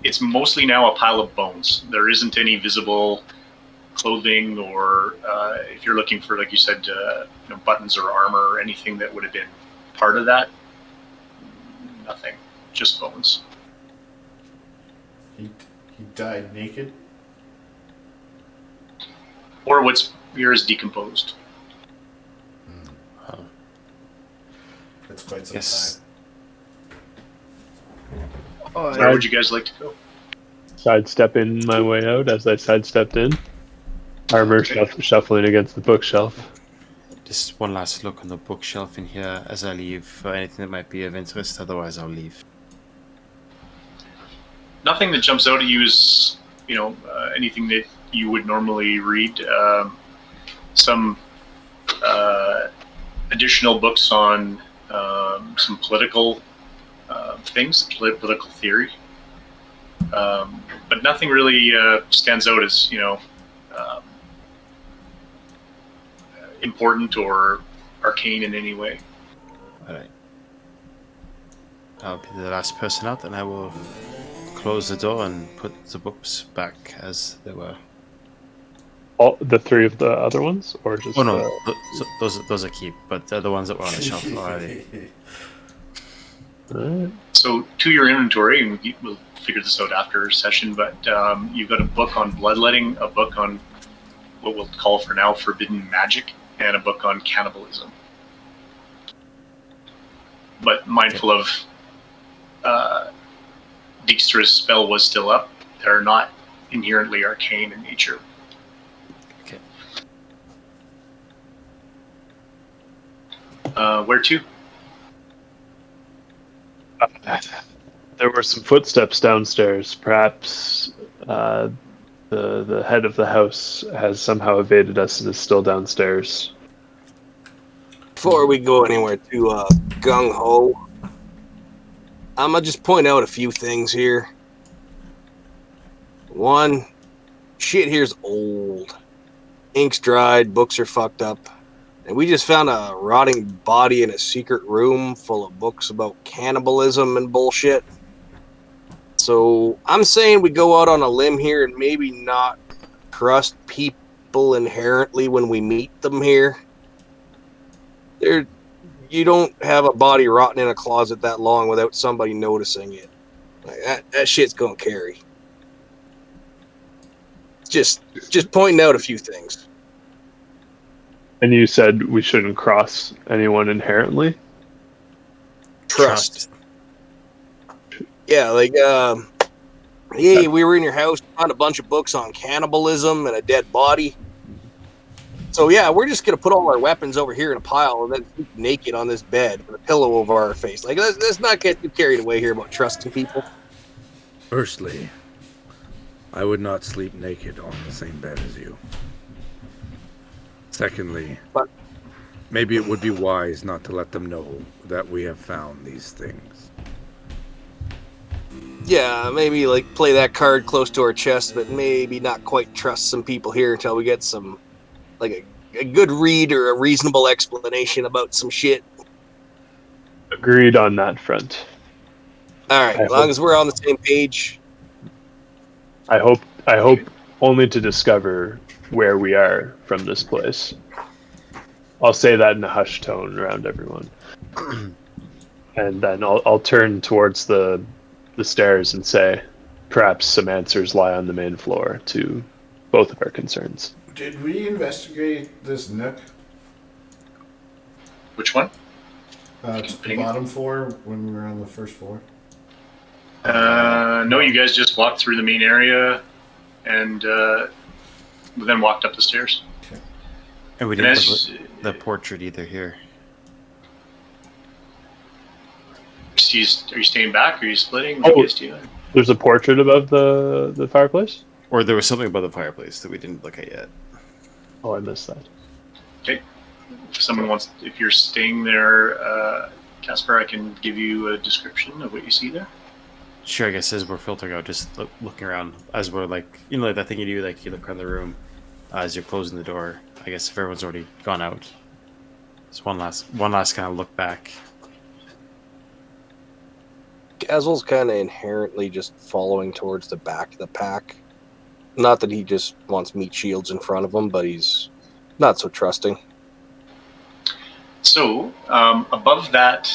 It's mostly now a pile of bones. There isn't any visible clothing or if you're looking for, like you said, buttons or armor or anything that would have been part of that. Nothing. Just bones. He died naked? or what's here is decomposed. Oh, That's quite some yes. time. Where would you guys like to go? Sidestepping my way out as I sidestepped in. Armor shuffling against the bookshelf. Just one last look on the bookshelf in here as I leave for anything that might be of interest. Otherwise, I'll leave. Nothing that jumps out at you is, anything that you would normally read. Some additional books on some political things, political theory. But nothing really stands out as, important or arcane in any way. All right. I'll be the last person out, and I will close the door and put the books back as they were. All the three of the other ones, or just? Oh no, those I keep, but they're the ones that were on the shelf already. So to your inventory, and we'll figure this out after session, but you've got a book on bloodletting, a book on what we'll call for now forbidden magic, and a book on cannibalism. But mindful of Dijkstra's spell was still up, they're not inherently arcane in nature. Okay. Where to? There were some footsteps downstairs. Perhaps the head of the house has somehow evaded us and is still downstairs. Before we go anywhere too gung ho, I'm gonna just point out a few things here. One, shit here's old. Ink's dried, books are fucked up. And we just found a rotting body in a secret room full of books about cannibalism and bullshit. So I'm saying we go out on a limb here and maybe not trust people inherently when we meet them here. You don't have a body rotting in a closet that long without somebody noticing it. Like that shit's gonna carry. Just pointing out a few things. And you said we shouldn't cross anyone inherently? Trust. Yeah, like, hey, we were in your house, found a bunch of books on cannibalism and a dead body. So, yeah, we're just going to put all our weapons over here in a pile and then sleep naked on this bed with a pillow over our face. Like, let's not get too carried away here about trusting people. Firstly, I would not sleep naked on the same bed as you. Secondly, maybe it would be wise not to let them know that we have found these things. Yeah, maybe, like, play that card close to our chest, but maybe not quite trust some people here until we get some, like, a good read or a reasonable explanation about some shit. Agreed on that front. All right, as long as we're on the same page. I hope only to discover where we are from this place. I'll say that in a hushed tone around everyone. And then I'll turn towards the stairs and say, perhaps some answers lie on the main floor to both of our concerns. Did we investigate this nook? Which one? The bottom floor when we were on the first floor? No, you guys just walked through the main area and then walked up the stairs. Okay. And we didn't put the portrait either here. Are you staying back? Or are you splitting? What are you guys doing? There's a portrait above the fireplace? Or there was something above the fireplace that we didn't look at yet. Oh, I missed that. Okay. If you're staying there, Casper, I can give you a description of what you see there. Sure, I guess as we're filtering out, just looking around, as we're like, like that thing you do, like you look around the room as you're closing the door. I guess if everyone's already gone out, it's one last kind of look back. Gazel's kind of inherently just following towards the back of the pack. Not that he just wants meat shields in front of him, but he's not so trusting. So, above that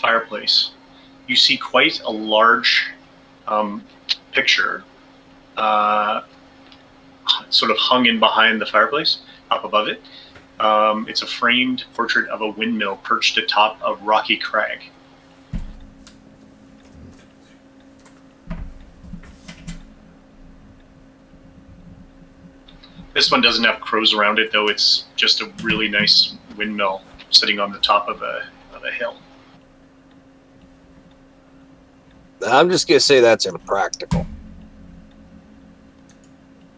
fireplace, you see quite a large picture sort of hung in behind the fireplace, up above it. It's a framed portrait of a windmill perched atop a rocky crag. This one doesn't have crows around it, though. It's just a really nice windmill sitting on the top of a hill. I'm just gonna say that's impractical.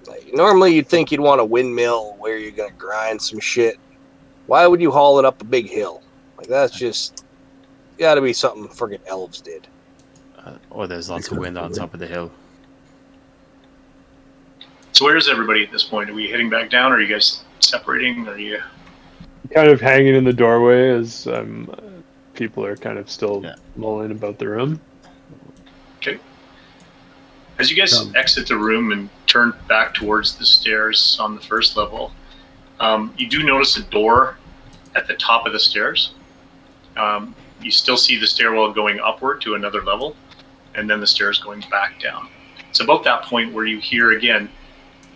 Like, normally, you'd think you'd want a windmill where you're gonna grind some shit. Why would you haul it up a big hill? Like, that's just got to be something friggin' elves did. Or there's lots of wind on top of the hill. So where is everybody at this point? Are we heading back down? Or are you guys separating? Are you? Kind of hanging in the doorway as people are kind of still mulling about the room. Okay. As you guys exit the room and turn back towards the stairs on the first level, you do notice a door at the top of the stairs. You still see the stairwell going upward to another level, and then the stairs going back down. It's about that point where you hear again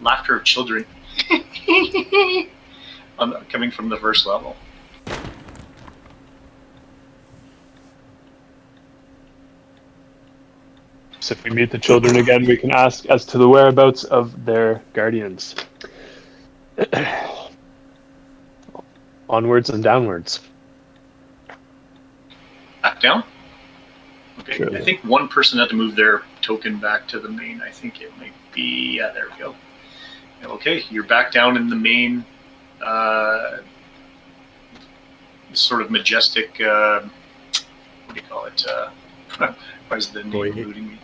laughter of children coming from the first level. So if we meet the children again, we can ask as to the whereabouts of their guardians. Onwards and downwards. Back down? Okay, Sure. I think one person had to move their token back to the main. I think it might be, yeah, there we go. Okay, you're back down in the main, sort of majestic, what do you call it? Why is the name eluding me?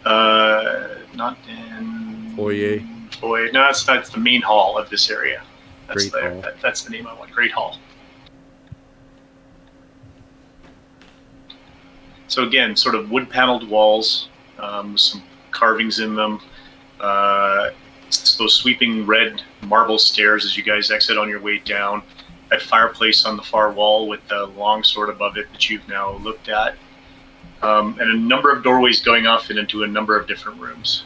Not in... Foyer. Foyer. No, it's the main hall of this area. Great Hall. That's the name I want. Great Hall. So again, sort of wood-paneled walls, some carvings in them. It's those sweeping red marble stairs as you guys exit on your way down. That fireplace on the far wall with the long sword above it that you've now looked at. And a number of doorways going off and into a number of different rooms.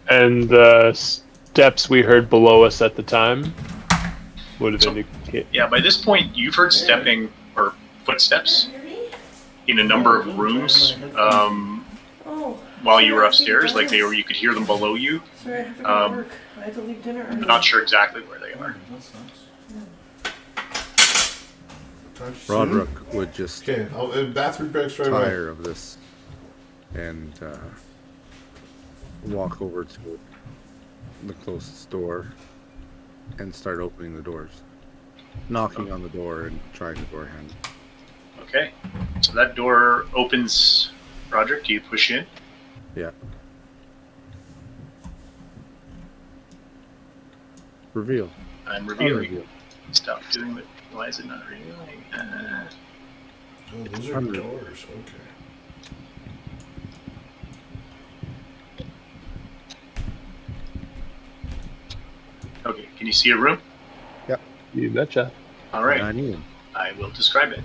And the steps we heard below us at the time would have indicated. Yeah, by this point, you've heard stepping or footsteps in a number of rooms while you were upstairs. Like you could hear them below you. Sorry, I forgot to work. I had to leave dinner early. I'm not sure exactly where they are. Roderick would just Okay, bathroom breaks right tire away. of this and walk over to the closest door and start opening the doors, knocking on the door and trying the door handle. Okay, so that door opens. Roderick, do you push in? Yeah. Reveal. I'm revealing. Unreveal. Stop doing it. Why is it not revealing? Oh, those are doors. Okay. Okay, can you see a room? You betcha. All right, I need him. I will describe it.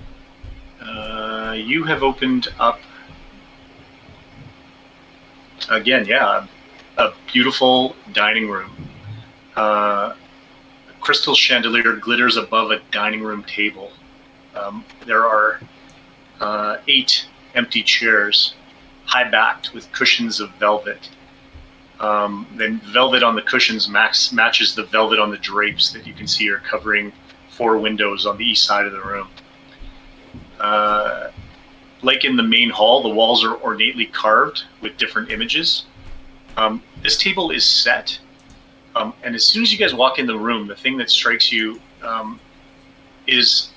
You have opened up, again, yeah, a beautiful dining room. A crystal chandelier glitters above a dining room table. There are 8 empty chairs, high-backed with cushions of velvet. Then velvet on the cushions matches the velvet on the drapes that you can see are covering 4 windows on the east side of the room. Like in the main hall, the walls are ornately carved with different images. This table is set, and as soon as you guys walk in the room, the thing that strikes you is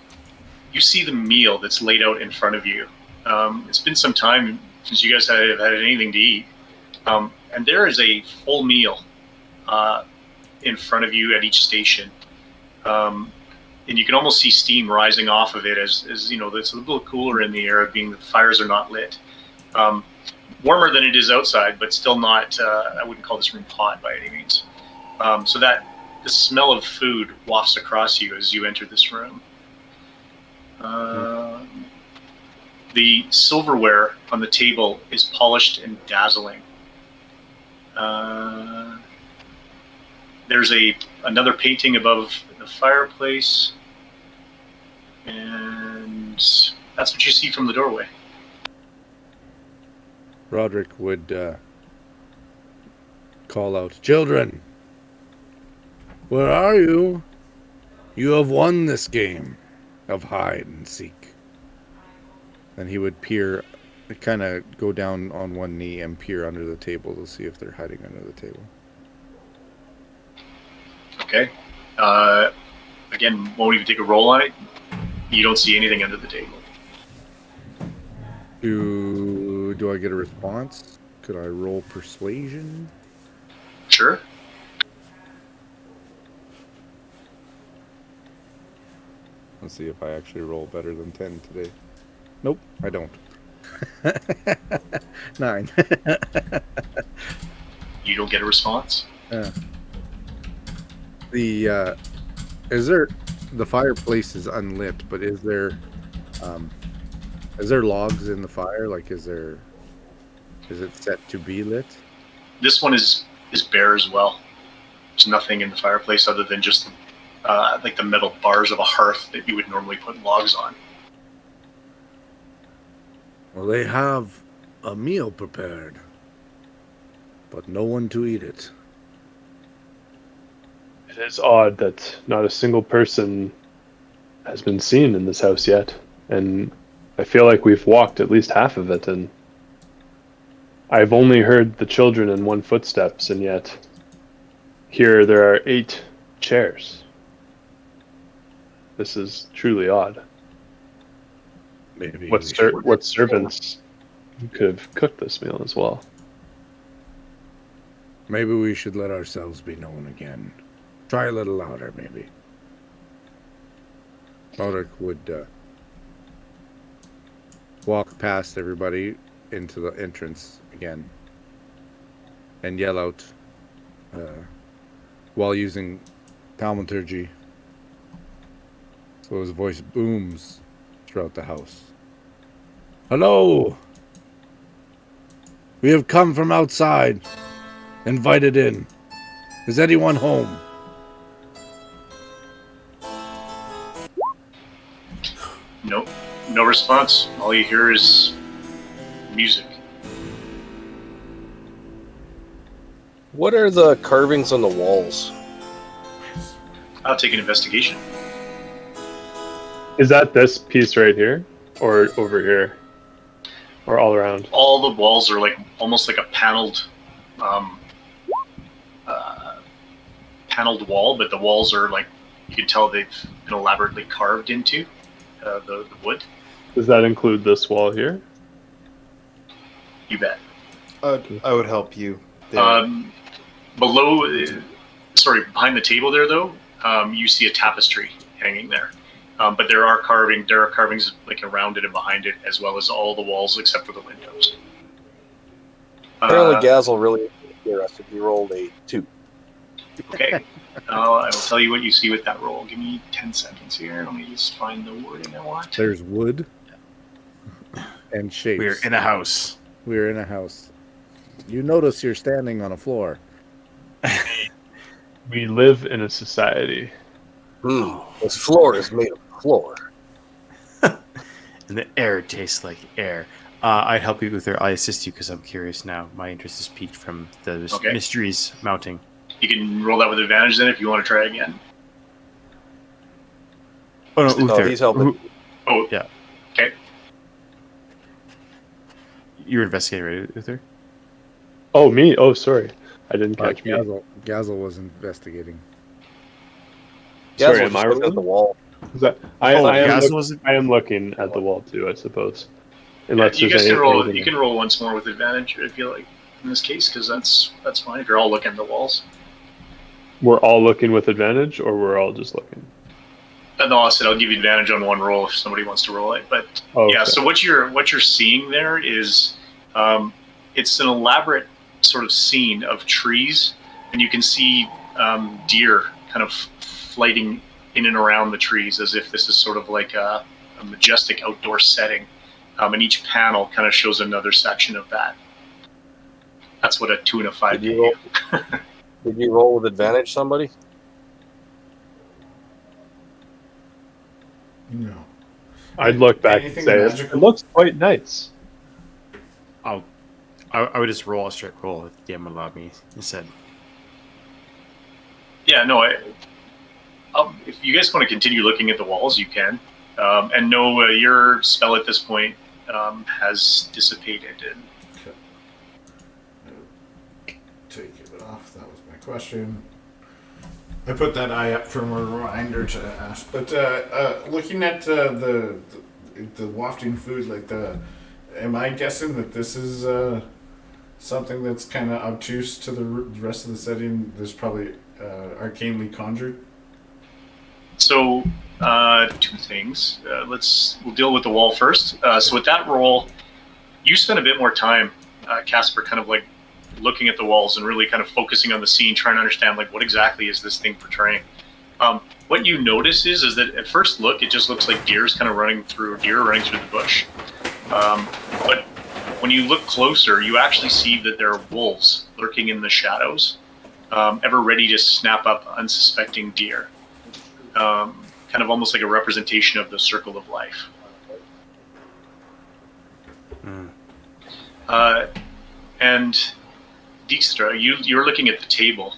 you see the meal that's laid out in front of you. It's been some time since you guys have had anything to eat. And there is a full meal in front of you at each station. And you can almost see steam rising off of it as you know, it's a little cooler in the air, being that the fires are not lit. Warmer than it is outside, but still not, I wouldn't call this room hot by any means. So that the smell of food wafts across you as you enter this room. The silverware on the table is polished and dazzling. There's another painting above the fireplace, and that's what you see from the doorway. Roderick would call out, "Children, where are you? You have won this game of hide and seek." Then he would kind of go down on one knee and peer under the table to see if they're hiding under the table. Okay. Again, won't even take a roll on it. You don't see anything under the table. Do I get a response? Could I roll persuasion? Sure. Let's see if I actually roll better than 10 today. Nope, I don't. 9. You don't get a response. The fireplace is unlit, but is there logs in the fire? Like, is it set to be lit? This one is bare as well. There's nothing in the fireplace other than just like the metal bars of a hearth that you would normally put logs on. Well, they have a meal prepared, but no one to eat it. It is odd that not a single person has been seen in this house yet, and I feel like we've walked at least half of it, and I've only heard the children and one footsteps, and yet here there are 8 chairs. This is truly odd. Maybe What servants could have cooked this meal as well? Maybe we should let ourselves be known again. Try a little louder, maybe. Roderick would walk past everybody into the entrance again and yell out while using thaumaturgy, so his voice booms throughout the house. "Hello! We have come from outside, invited in. Is anyone home?" Nope. No response. All you hear is music. What are the carvings on the walls? I'll take an investigation. Is that this piece right here, or over here, or all around? All the walls are like almost like a paneled wall, but the walls are like, you can tell they've been elaborately carved into the wood. Does that include this wall here? You bet. I would help you. There. Behind the table there, though, you see a tapestry hanging there. But there are carvings like around it and behind it, as well as all the walls except for the windows. Apparently, Gazel really interested. He rolled a 2. Okay. I will tell you what you see with that roll. Give me 10 seconds here. Let me just find the wording I want. There's wood and shapes. We're in a house. We're in a house. You notice you're standing on a floor. We live in a society. This floor is made of floor. And the air tastes like air. I'd help you, Uther. I assist you because I'm curious now. My interest is piqued from the mysteries mounting. You can roll that with advantage then if you want to try again. Oh, no, Uther. He's helping. Oh, yeah. Okay. You're investigating, right, Uther? Oh, me? Oh, sorry. I didn't catch me. Gazel was investigating. Sorry, Gazel am I just looked at the wall. I Gazel am looking at the wall too, I suppose. Unless you there's guys can roll. anything- You can roll once more with advantage if you like in this case, because that's fine if you're all looking at the walls. We're all looking with advantage, or we're all just looking? No, I said I'll give you advantage on one roll if somebody wants to roll it. But yeah, Okay. so what you're seeing there is it's an elaborate sort of scene of trees, and you can see deer kind of flighting in and around the trees as if this is sort of like a majestic outdoor setting. And each panel kind of shows another section of that. That's what a 2 and a 5 Did do. you roll? Did you roll with advantage, somebody? No. I'd look back and Anything say it magical? looks quite nice. I would just roll a straight roll if the DM would allow me instead. Yeah, no. If you guys want to continue looking at the walls, you can. And no, your spell at this point has dissipated. And Take it off. That was my question. I put that eye up for a reminder to ask. But looking at the wafting food, like am I guessing that this is something that's kind of obtuse to the rest of the setting? There's probably arcanely conjured. so, two things. We'll deal with the wall first. So with that roll, you spend a bit more time, Casper, kind of like looking at the walls and really kind of focusing on the scene, trying to understand like what exactly is this thing portraying. What you notice is that at first look, it just looks like deer running through the bush. But when you look closer, you actually see that there are wolves lurking in the shadows, ever ready to snap up unsuspecting deer. Kind of almost like a representation of the circle of life. And Dijkstra, you're looking at the table,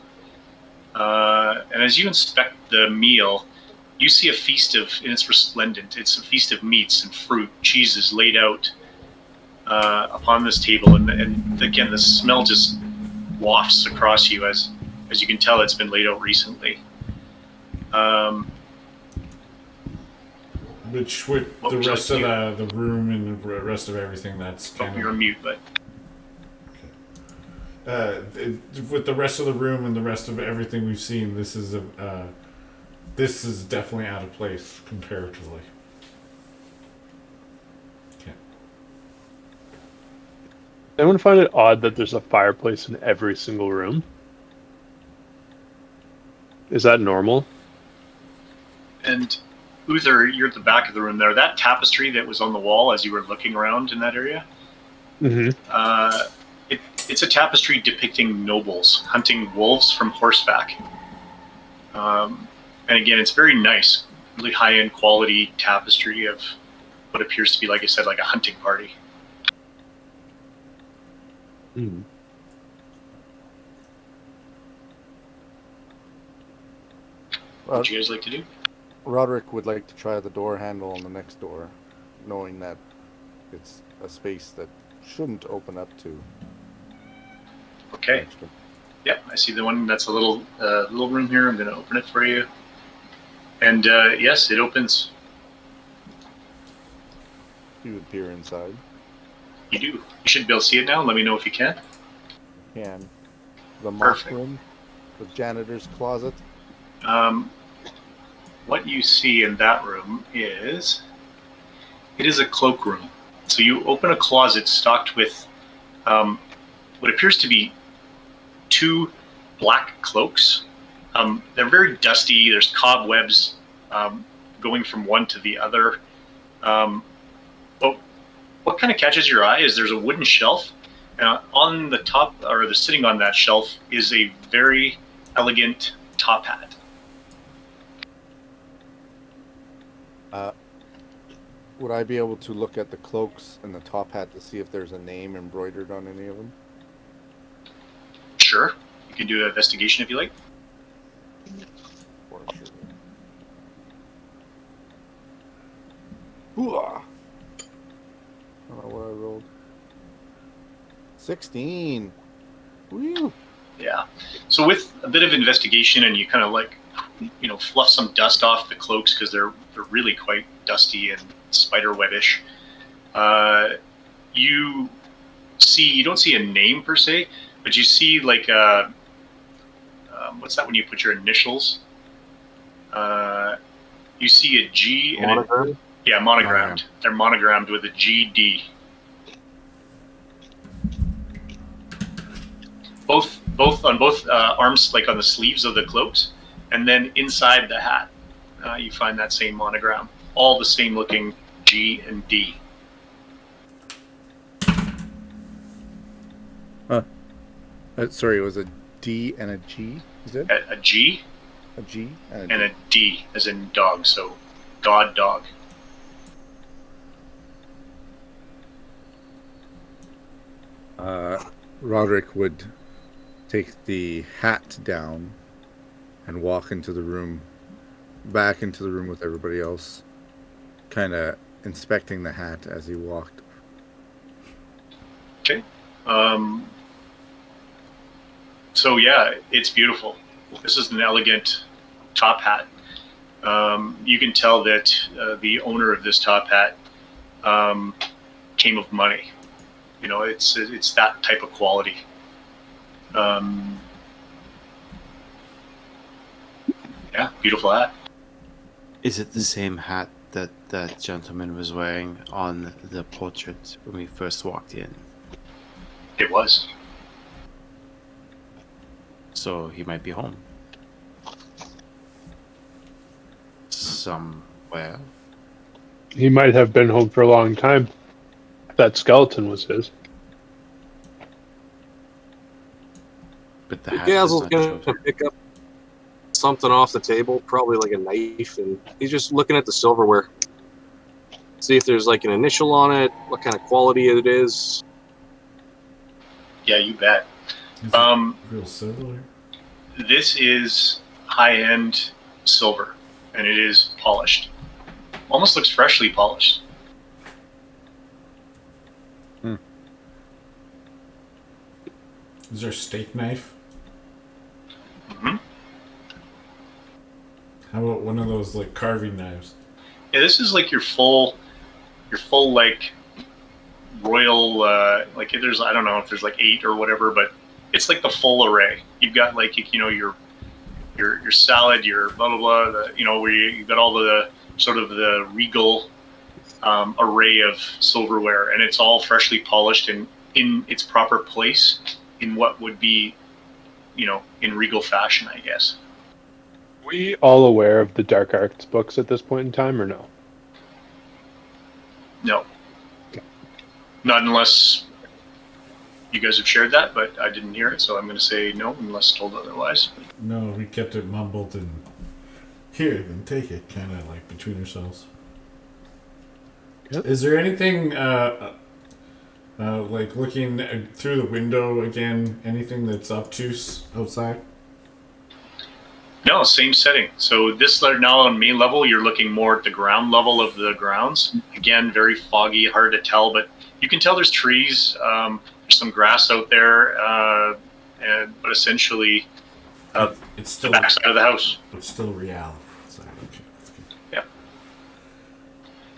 and as you inspect the meal, you see a feast and it's resplendent. It's a feast of meats and fruit, cheeses laid out upon this table, and again, the smell just wafts across you as you can tell it's been laid out recently. Which with What the would you rest like of to the room and the rest of everything that's Oh, kind you're on mute, but with the rest of the room and the rest of everything we've seen, this is definitely out of place comparatively. Okay. Anyone find it odd that there's a fireplace in every single room? Is that normal? and Uther, you're at the back of the room there. That tapestry that was on the wall as you were looking around in that area, Mm-hmm. it's a tapestry depicting nobles hunting wolves from horseback. And again, it's very nice, really high-end quality tapestry of what appears to be, like I said, like a hunting party. Mm. What would you guys like to do? Roderick would like to try the door handle on the next door, knowing that it's a space that shouldn't open up to. Okay. extra. Yep, I see the one that's a little room here. I'm going to open it for you. And yes, it opens. You would peer inside. You do. You should be able to see it now. Let me know if you can. Can. The mock Perfect. room, the janitor's closet. What you see in that room is it is a cloakroom. So you open a closet stocked with what appears to be 2 black cloaks. They're very dusty. There's cobwebs going from one to the other. But what kind of catches your eye is there's a wooden shelf, and on the top, or sitting on that shelf, is a very elegant top hat. Would I be able to look at the cloaks and the top hat to see if there's a name embroidered on any of them? Sure, you can do an investigation if you like. For sure. Hooah! I don't know what I rolled. 16. Woo! Yeah. So with a bit of investigation, and you kind of like, fluff some dust off the cloaks because they're really quite dusty and spider webbish. You don't see a name per se, but you see like what's that when you put your initials? You see a G and Monogram? yeah, monogrammed. They're monogrammed with a GD. Both on both arms, like on the sleeves of the cloaks, and then inside the hat, you find that same monogram. All the same looking G and D. Sorry, it was a D and a G. Is it A G a G and and a a D? D as in dog. So God dog. Roderick would take the hat down and walk into the room, back into the room with everybody else, kind of inspecting the hat as he walked. Okay. So yeah, it's beautiful. This is an elegant top hat. You can tell that the owner of this top hat came of money. You know, it's that type of quality. Yeah, beautiful hat. Is it the same hat that that gentleman was wearing on the portrait when we first walked in? It was. So he might be home. Somewhere. He might have been home for a long time. That skeleton was his. But the hat does Gazel's not gonna show. pick up something off the table, probably like a knife, and he's just looking at the silverware. See if there's like an initial on it, what kind of quality it is. Yeah, you bet. Is it real silver? This is high-end silver, and it is polished. Almost looks freshly polished. Is there a steak knife? Hmm. How about one of those like carving knives? Yeah, this is like your full like royal like there's I don't know if there's like 8 or whatever, but it's like the full array. You've got like your salad, your blah blah blah, where you've got all the sort of the regal array of silverware, and it's all freshly polished and in its proper place in what would be, in regal fashion, I guess. We all aware of the Dark Arts books at this point in time, or no? No, not unless you guys have shared that, but I didn't hear it, so I'm going to say no unless told otherwise. No, we kept it mumbled and here, then take it, kind of like between ourselves. Yep. Is there anything like looking through the window again? Anything that's obtuse outside? No, same setting. So this now on main level, you're looking more at the ground level of the grounds. Again, very foggy, hard to tell, but you can tell there's trees. There's some grass out there, but essentially, It's the still backside of the house. it's still real. So, okay, that's good. Yeah.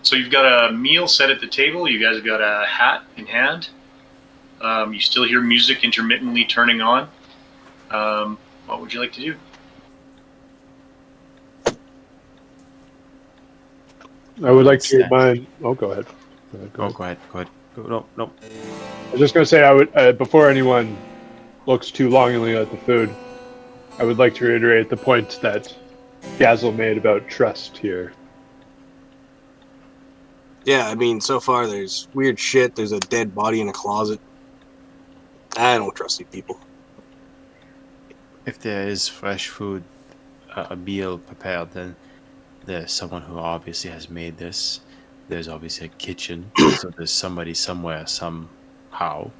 So you've got a meal set at the table. You guys have got a hat in hand. You still hear music intermittently turning on. What would you like to do? I would like to remind. Oh, go ahead. Go ahead. No. I was just going to say, I would before anyone looks too longingly at the food, I would like to reiterate the point that Gazel made about trust here. Yeah, I mean, so far there's weird shit. There's a dead body in a closet. I don't trust these people. If there is fresh food, a meal prepared, then there's someone who obviously has made this. There's obviously a kitchen, so there's somebody somewhere, somehow.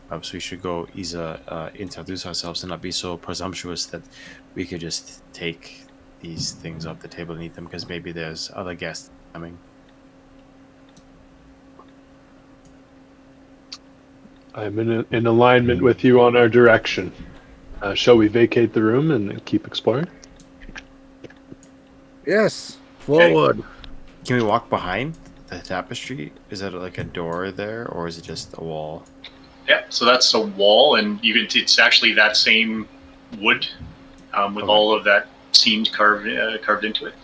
So we should go either introduce ourselves and not be so presumptuous that we could just take these things off the table and eat them, because maybe there's other guests coming. I'm in alignment with you on our direction. Shall we vacate the room and keep exploring? Yes, forward. Can we walk behind the tapestry? Is that like a door there, or is it just a wall? Yeah, so that's a wall, and it's actually that same wood with all of that seamed carved into it.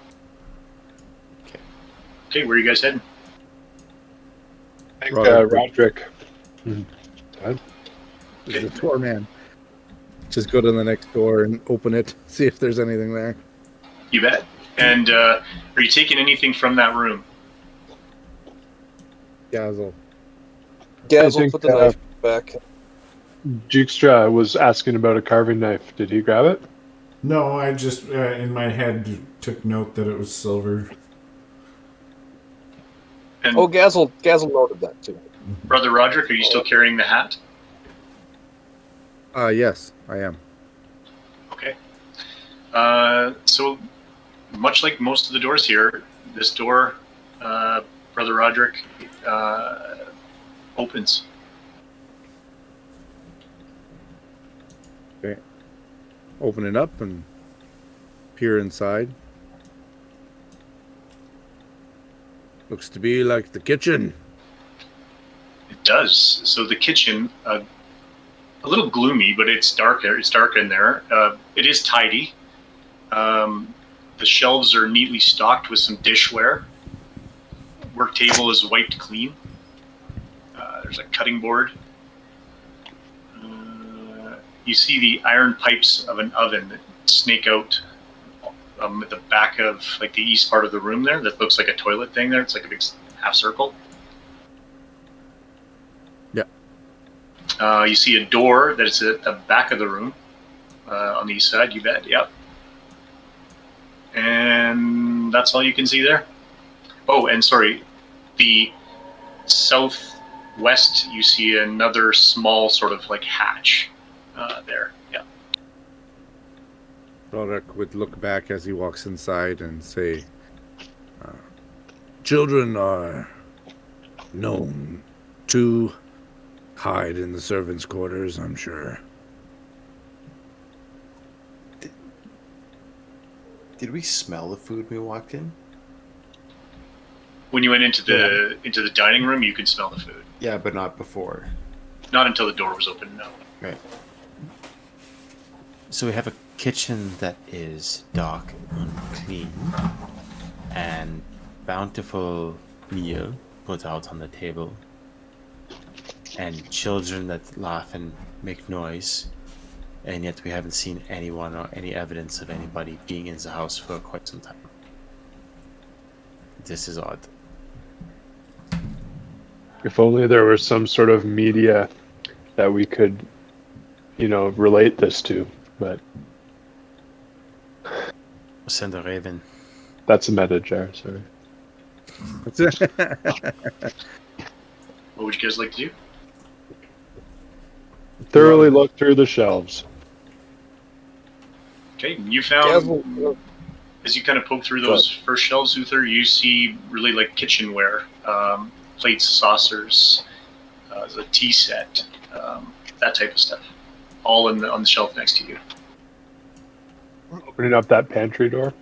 Okay, where are you guys heading? I think Roderick. Roderick. Is the tour man. Just go to the next door and open it, see if there's anything there. You bet. And are you taking anything from that room? Gazel. Gazel, think, put the knife back. Jukestra was asking about a carving knife. Did he grab it? No, I just in my head took note that it was silver. And Oh, Gazel noted that too. Brother Roderick, are you still carrying the hat? Yes, I am. Okay. So much like most of the doors here, this door, Brother Roderick, opens. Okay. Open it up and peer inside. Looks to be like the kitchen. It does. So the kitchen, a little gloomy, but it's dark. It's dark in there. It is tidy. The shelves are neatly stocked with some dishware. Work table is wiped clean. There's a cutting board. You see the iron pipes of an oven that snake out at the back of like the east part of the room there. That looks like a toilet thing there. It's like a big half circle. Yeah. You see a door that's at the back of the room on the east side. You bet. Yep. And that's all you can see there. Oh, and sorry, the southwest, you see another small sort of like hatch there. Yeah. Roderick would look back as he walks inside and say, children are known to hide in the servants' quarters, I'm sure. Did we smell the food when we walked in? When you went into the dining room, you could smell the food. Yeah, but not before. Not until the door was open. No. Right. So we have a kitchen that is dark and clean, and bountiful meal put out on the table, and children that laugh and make noise, and yet we haven't seen anyone or any evidence of anybody being in the house for quite some time. This is odd. If only there was some sort of media that we could, relate this to. But Send a raven. that's a meta jar, sorry. What would you guys like to do? Thoroughly look through the shelves. Okay, you found Gazel, as you kind of poke through those first shelves, Uther, you see really like kitchenware, plates, saucers, the tea set, that type of stuff, all on the shelf next to you. Opening up that pantry door.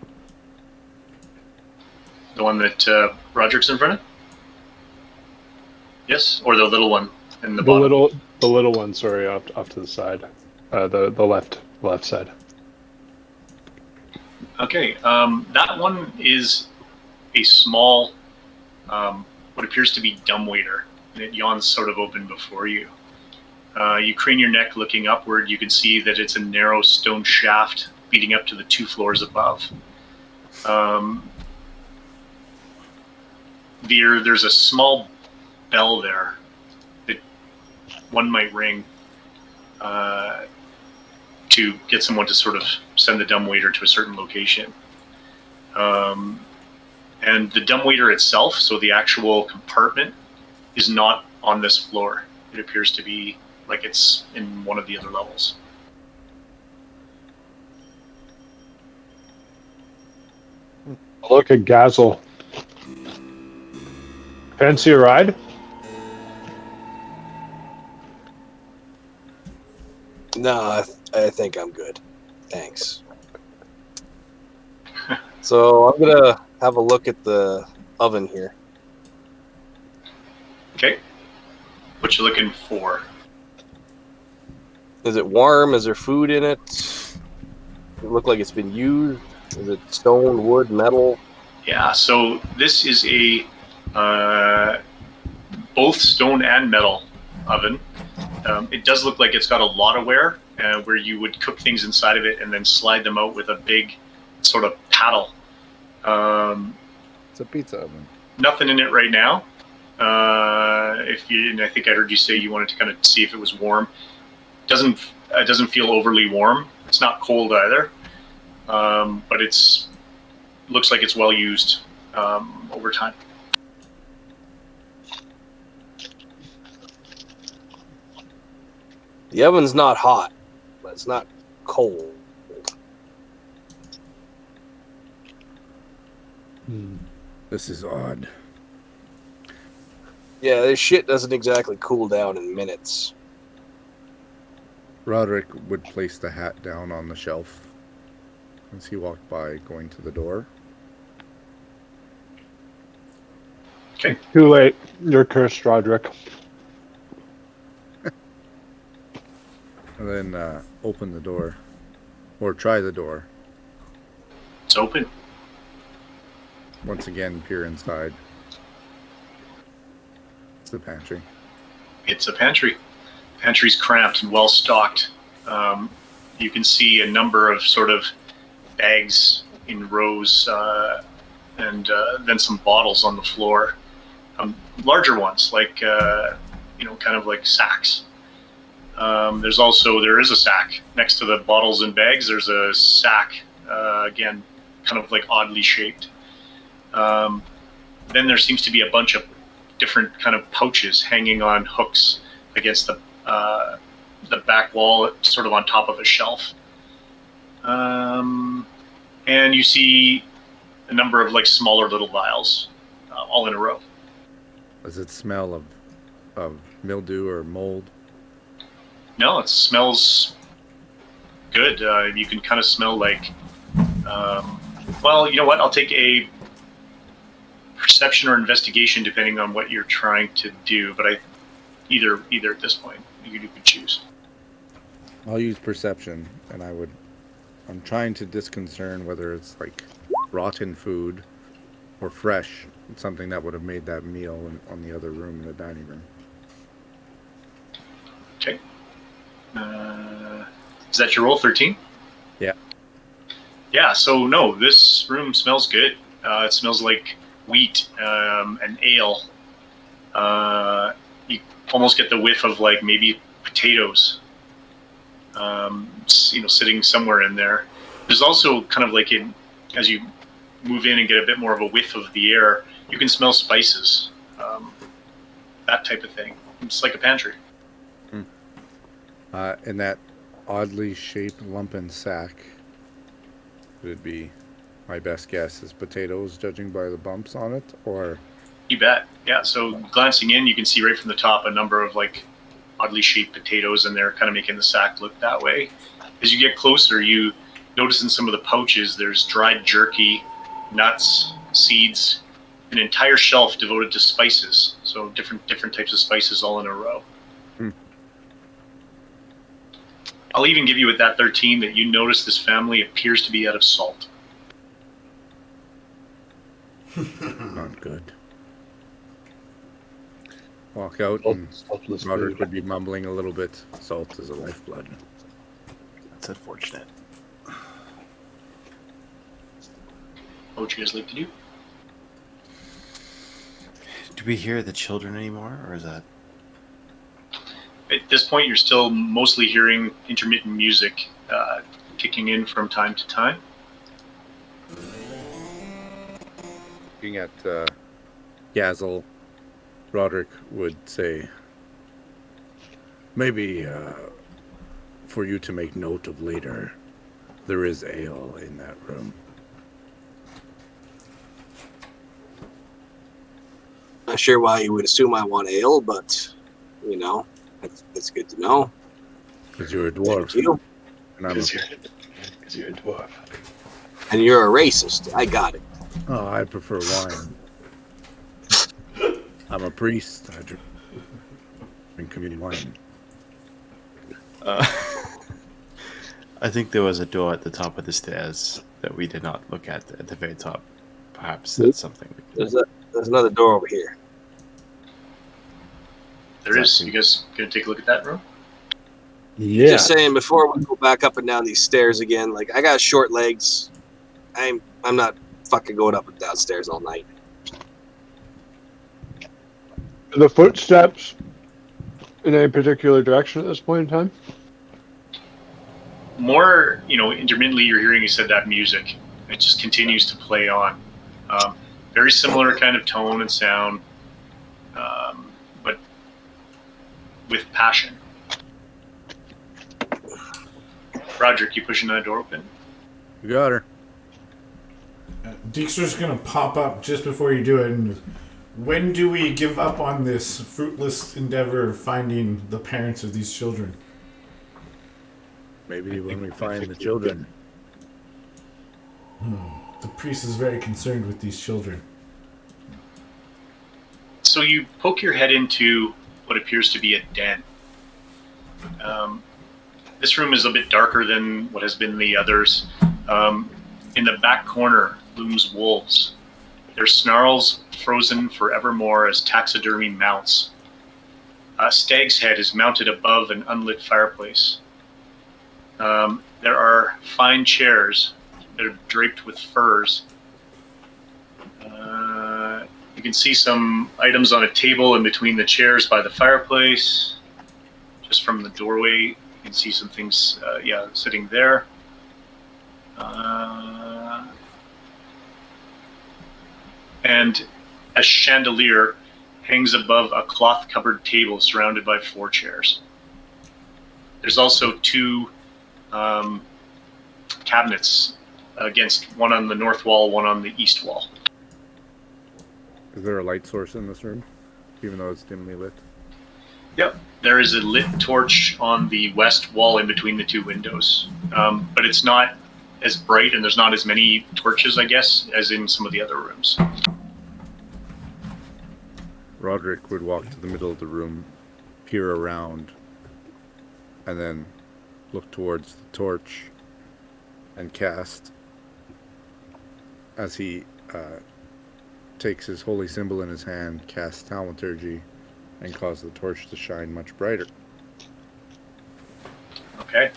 The one that Roderick's in front of? Yes, or the little one in the bottom? The little one, sorry, off to the side. The left side. Okay, that one is a small, what appears to be dumbwaiter, and it yawns sort of open before you. You crane your neck looking upward. You can see that it's a narrow stone shaft leading up to the 2 floors above. There's a small bell there that one might ring to get someone to sort of send the dumbwaiter to a certain location. And the dumbwaiter itself, so the actual compartment, is not on this floor. It appears to be like it's in one of the other levels. Look at Gazel. Fancy a ride? No, I think I'm good. Thanks. So I'm gonna have a look at the oven here. Okay. What you looking for? Is it warm? Is there food in it? Does it look like it's been used? Is it stone, wood, metal? Yeah, so this is a both stone and metal oven. It does look like it's got a lot of wear, where you would cook things inside of it and then slide them out with a big sort of paddle. It's a pizza oven. Nothing in it right now. And I think I heard you say you wanted to kind of see if it was warm. doesn't feel overly warm. It's not cold either, but it's looks like it's well used over time. The oven's not hot, but it's not cold. This is odd. Yeah, this shit doesn't exactly cool down in minutes. Roderick would place the hat down on the shelf as he walked by, going to the door. Okay. Too late. You're cursed, Roderick. And then open the door. Or try the door. It's open. Once again, peer inside. It's the pantry. It's a pantry. Pantry's cramped and well stocked. You can see a number of sort of bags in rows, and then some bottles on the floor. Larger ones, like kind of like sacks. There is a sack next to the bottles and bags. There's a sack, again, kind of like oddly shaped. Then there seems to be a bunch of different kind of pouches hanging on hooks against the back wall, sort of on top of a shelf. And you see a number of like smaller little vials, all in a row. Does it smell of mildew or mold? No, it smells good. You can kind of smell like, well, you know what? I'll take a perception or investigation depending on what you're trying to do. But either at this point, you could choose. I'll use perception, and I'm trying to discern whether it's like rotten food or fresh, something that would have made that meal on the other room in the dining room. Okay. Is that your roll, 13? Yeah. Yeah, so no, this room smells good. It smells like wheat and ale. You almost get the whiff of like maybe potatoes, sitting somewhere in there. There's also kind of like as you move in and get a bit more of a whiff of the air, you can smell spices, that type of thing. It's like a pantry. In that oddly shaped lumpen sack, would it be, my best guess is potatoes, judging by the bumps on it, or? You bet. Yeah, so glancing in, you can see right from the top a number of like oddly shaped potatoes, and they're kind of making the sack look that way. As you get closer, you notice in some of the pouches there's dried jerky, nuts, seeds, an entire shelf devoted to spices. So different types of spices all in a row. I'll even give you with that 13 that you notice this family appears to be out of salt. Not good. Walk out, and Saltless Roderick food. would be mumbling a little bit. Salt is a lifeblood. That's unfortunate. What would you guys like to do? Do we hear the children anymore, or is that? At this point, you're still mostly hearing intermittent music kicking in from time to time. Looking at Gazel, Roderick would say, maybe for you to make note of later, there is ale in that room. Not sure why you would assume I want ale, but that's good to know. Because you're a Thank dwarf. you. And I'm Because you're a dwarf. And you're a racist. I got it. I prefer wine. I'm a priest. I drink communion wine. I think there was a door at the top of the stairs that we did not look at the very top. Perhaps that's something we could. There's another door over here. There is. You guys gonna take a look at that room? Yeah. Just saying, before we go back up and down these stairs again, like I got short legs. I'm not fucking going up and down stairs all night. The footsteps in any particular direction at this point in time? more, intermittently you're hearing, you said, that music. It just continues to play on. Very similar kind of tone and sound, but with passion. Roderick, you pushing that door open? You got her. Dijkstra's gonna pop up just before you do it. And when do we give up on this fruitless endeavor of finding the parents of these children? Maybe when we find the children. The priest is very concerned with these children. So you poke your head into what appears to be a den. This room is a bit darker than what has been the others. In the back corner looms wolves. Their snarls frozen forevermore as taxidermy mounts. A stag's head is mounted above an unlit fireplace. There are fine chairs that are draped with furs. You can see some items on a table in between the chairs by the fireplace. Just from the doorway, you can see some things, sitting there. And a chandelier hangs above a cloth-covered table surrounded by 4 chairs. There's also 2 cabinets against, one on the north wall, one on the east wall. Is there a light source in this room, even though it's dimly lit? Yep. There is a lit torch on the west wall in between the 2 windows, but it's not as bright, and there's not as many torches, I guess, as in some of the other rooms. Roderick would walk to the middle of the room, peer around, and then look towards the torch and cast, as he takes his holy symbol in his hand, casts Thaumaturgy, and cause the torch to shine much brighter. Okay.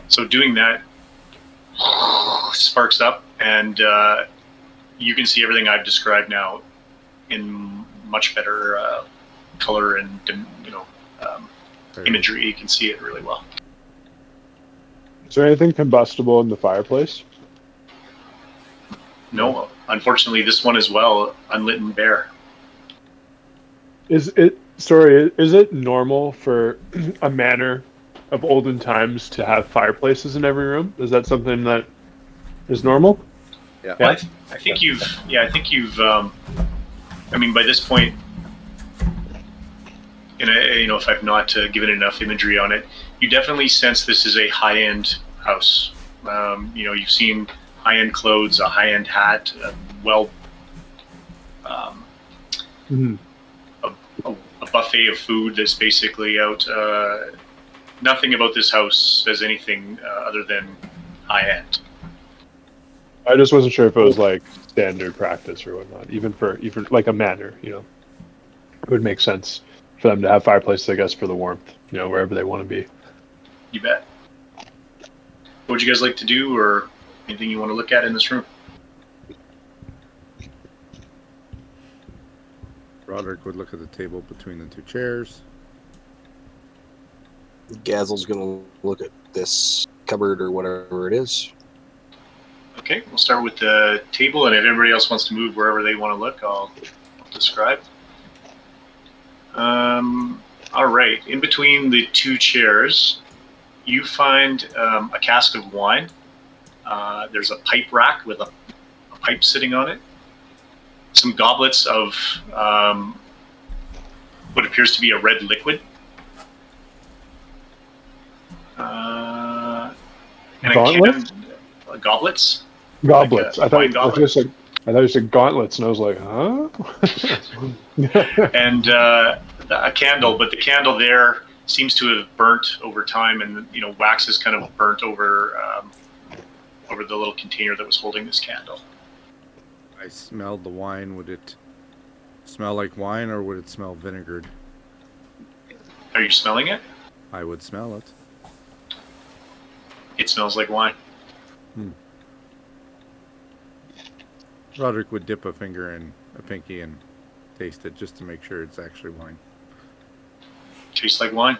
So doing that, sparks up, and you can see everything I've described now in much better color and imagery. You can see it really well. Is there anything combustible in the fireplace? No, unfortunately, this one as well, unlit and bare. Is it normal for a manor of olden times to have fireplaces in every room? Is that something that is normal? Yeah. Well, I think you've. I mean, by this point, and if I've not given enough imagery on it, you definitely sense this is a high-end house. You've seen high-end clothes, a high-end hat, a buffet of food that's basically out. Nothing about this house says anything other than high-end. I just wasn't sure if it was like standard practice or whatnot. Even like a manor, it would make sense for them to have fireplaces, I guess, for the warmth, wherever they want to be. You bet. What would you guys like to do, or anything you want to look at in this room? Roderick would look at the table between the 2 chairs. Gazel's gonna look at this cupboard or whatever it is. Okay, we'll start with the table, and if everybody else wants to move wherever they want to look, I'll describe. All right, in between the 2 chairs, you find a cask of wine. There's a pipe rack with a pipe sitting on it. Some goblets of what appears to be a red liquid. And Gauntlets? Goblets? Goblets. Like wine goblets. I thought you said gauntlets, and I was like, huh? And a candle, but the candle there seems to have burnt over time, and wax is kind of burnt over the little container that was holding this candle. I smelled the wine. Would it smell like wine, or would it smell vinegared? Are you smelling it? I would smell it. It smells like wine. Roderick would dip a finger in a pinky and taste it just to make sure it's actually wine. Tastes like wine.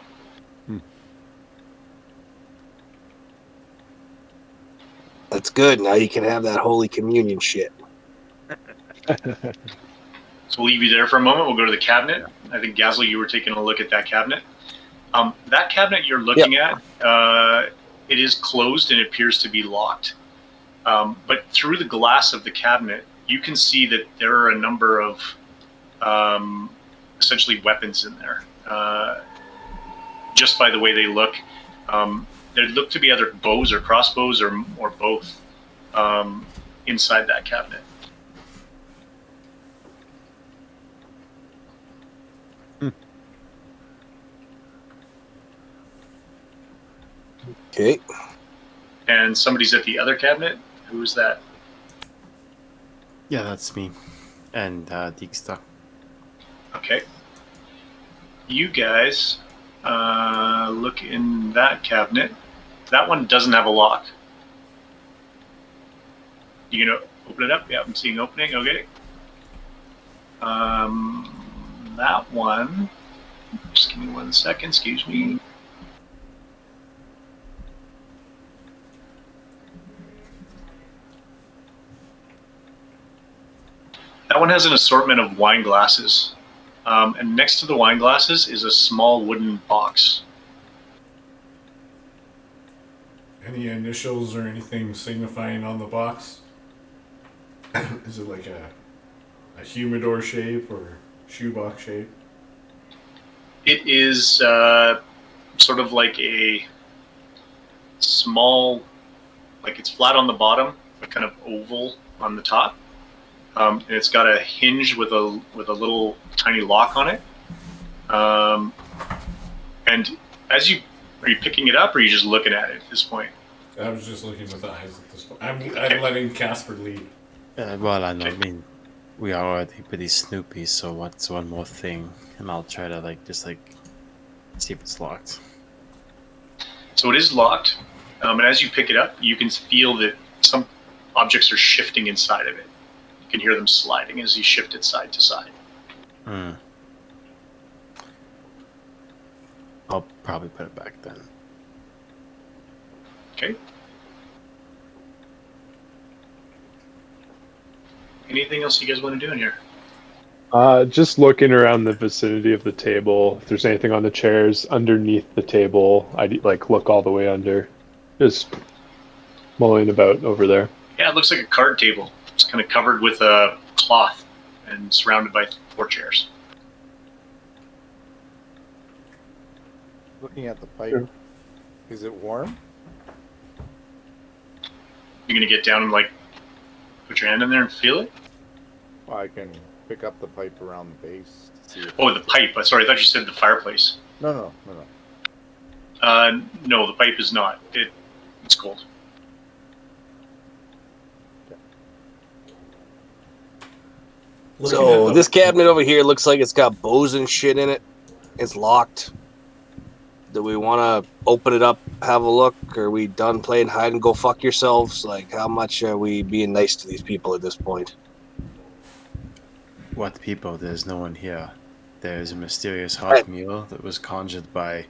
That's good. Now you can have that Holy Communion shit. So we'll leave you there for a moment. We'll go to the cabinet. I think, Gazelle, you were taking a look at that cabinet. That cabinet you're looking at, it is closed and it appears to be locked. But through the glass of the cabinet, you can see that there are a number of essentially weapons in there. Just by the way they look, they look to be either bows or crossbows or both inside that cabinet. Okay. And somebody's at the other cabinet. Who's that? Yeah, that's me. And Dijkstra. Okay. You guys look in that cabinet. That one doesn't have a lock. You gonna open it up? Yeah, I'm seeing opening. Okay. That one. Just give me 1 second. Excuse me. That one has an assortment of wine glasses. And next to the wine glasses is a small wooden box. Any initials or anything signifying on the box? Is it like a humidor shape or shoebox shape? It is sort of like a small, like it's flat on the bottom, but kind of oval on the top. And it's got a hinge with a little tiny lock on it. And are you picking it up, or are you just looking at it at this point? I was just looking with eyes at this point. I'm letting Casper lead. Well, I know. I mean, we are already pretty snoopy, so what's one more thing? And I'll try to just see if it's locked. So it is locked. And as you pick it up, you can feel that some objects are shifting inside of it. You can hear them sliding as you shift it side to side. I'll probably put it back then. Okay. Anything else you guys want to do in here? Just looking around the vicinity of the table. If there's anything on the chairs underneath the table, I'd look all the way under. Just mulling about over there. Yeah, it looks like a card table. It's kind of covered with a cloth and surrounded by 4 chairs. Looking at the pipe, Sure. Is it warm? You're going to get down and put your hand in there and feel it? Well, I can pick up the pipe around the base to see if Oh, the pipe. Sorry, I thought you said the fireplace. No. No, the pipe is not. It's cold. So this cabinet over here looks like it's got bows and shit in it. It's locked. Do we want to open it up, have a look? Are we done playing hide and go fuck yourselves? How much are we being nice to these people at this point? What people? There's no one here. There's a mysterious hot meal that was conjured by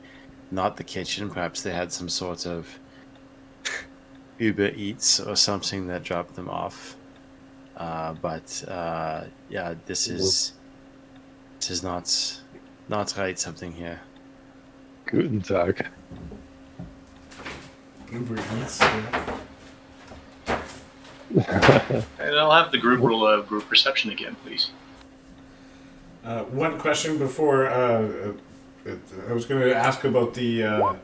not the kitchen. Perhaps they had some sort of Uber Eats or something that dropped them off. Yeah, this is not right. Something here. Guten Tag. Uber Eats. And I'll have the group roll a group perception again, please. One question before I was going to ask about the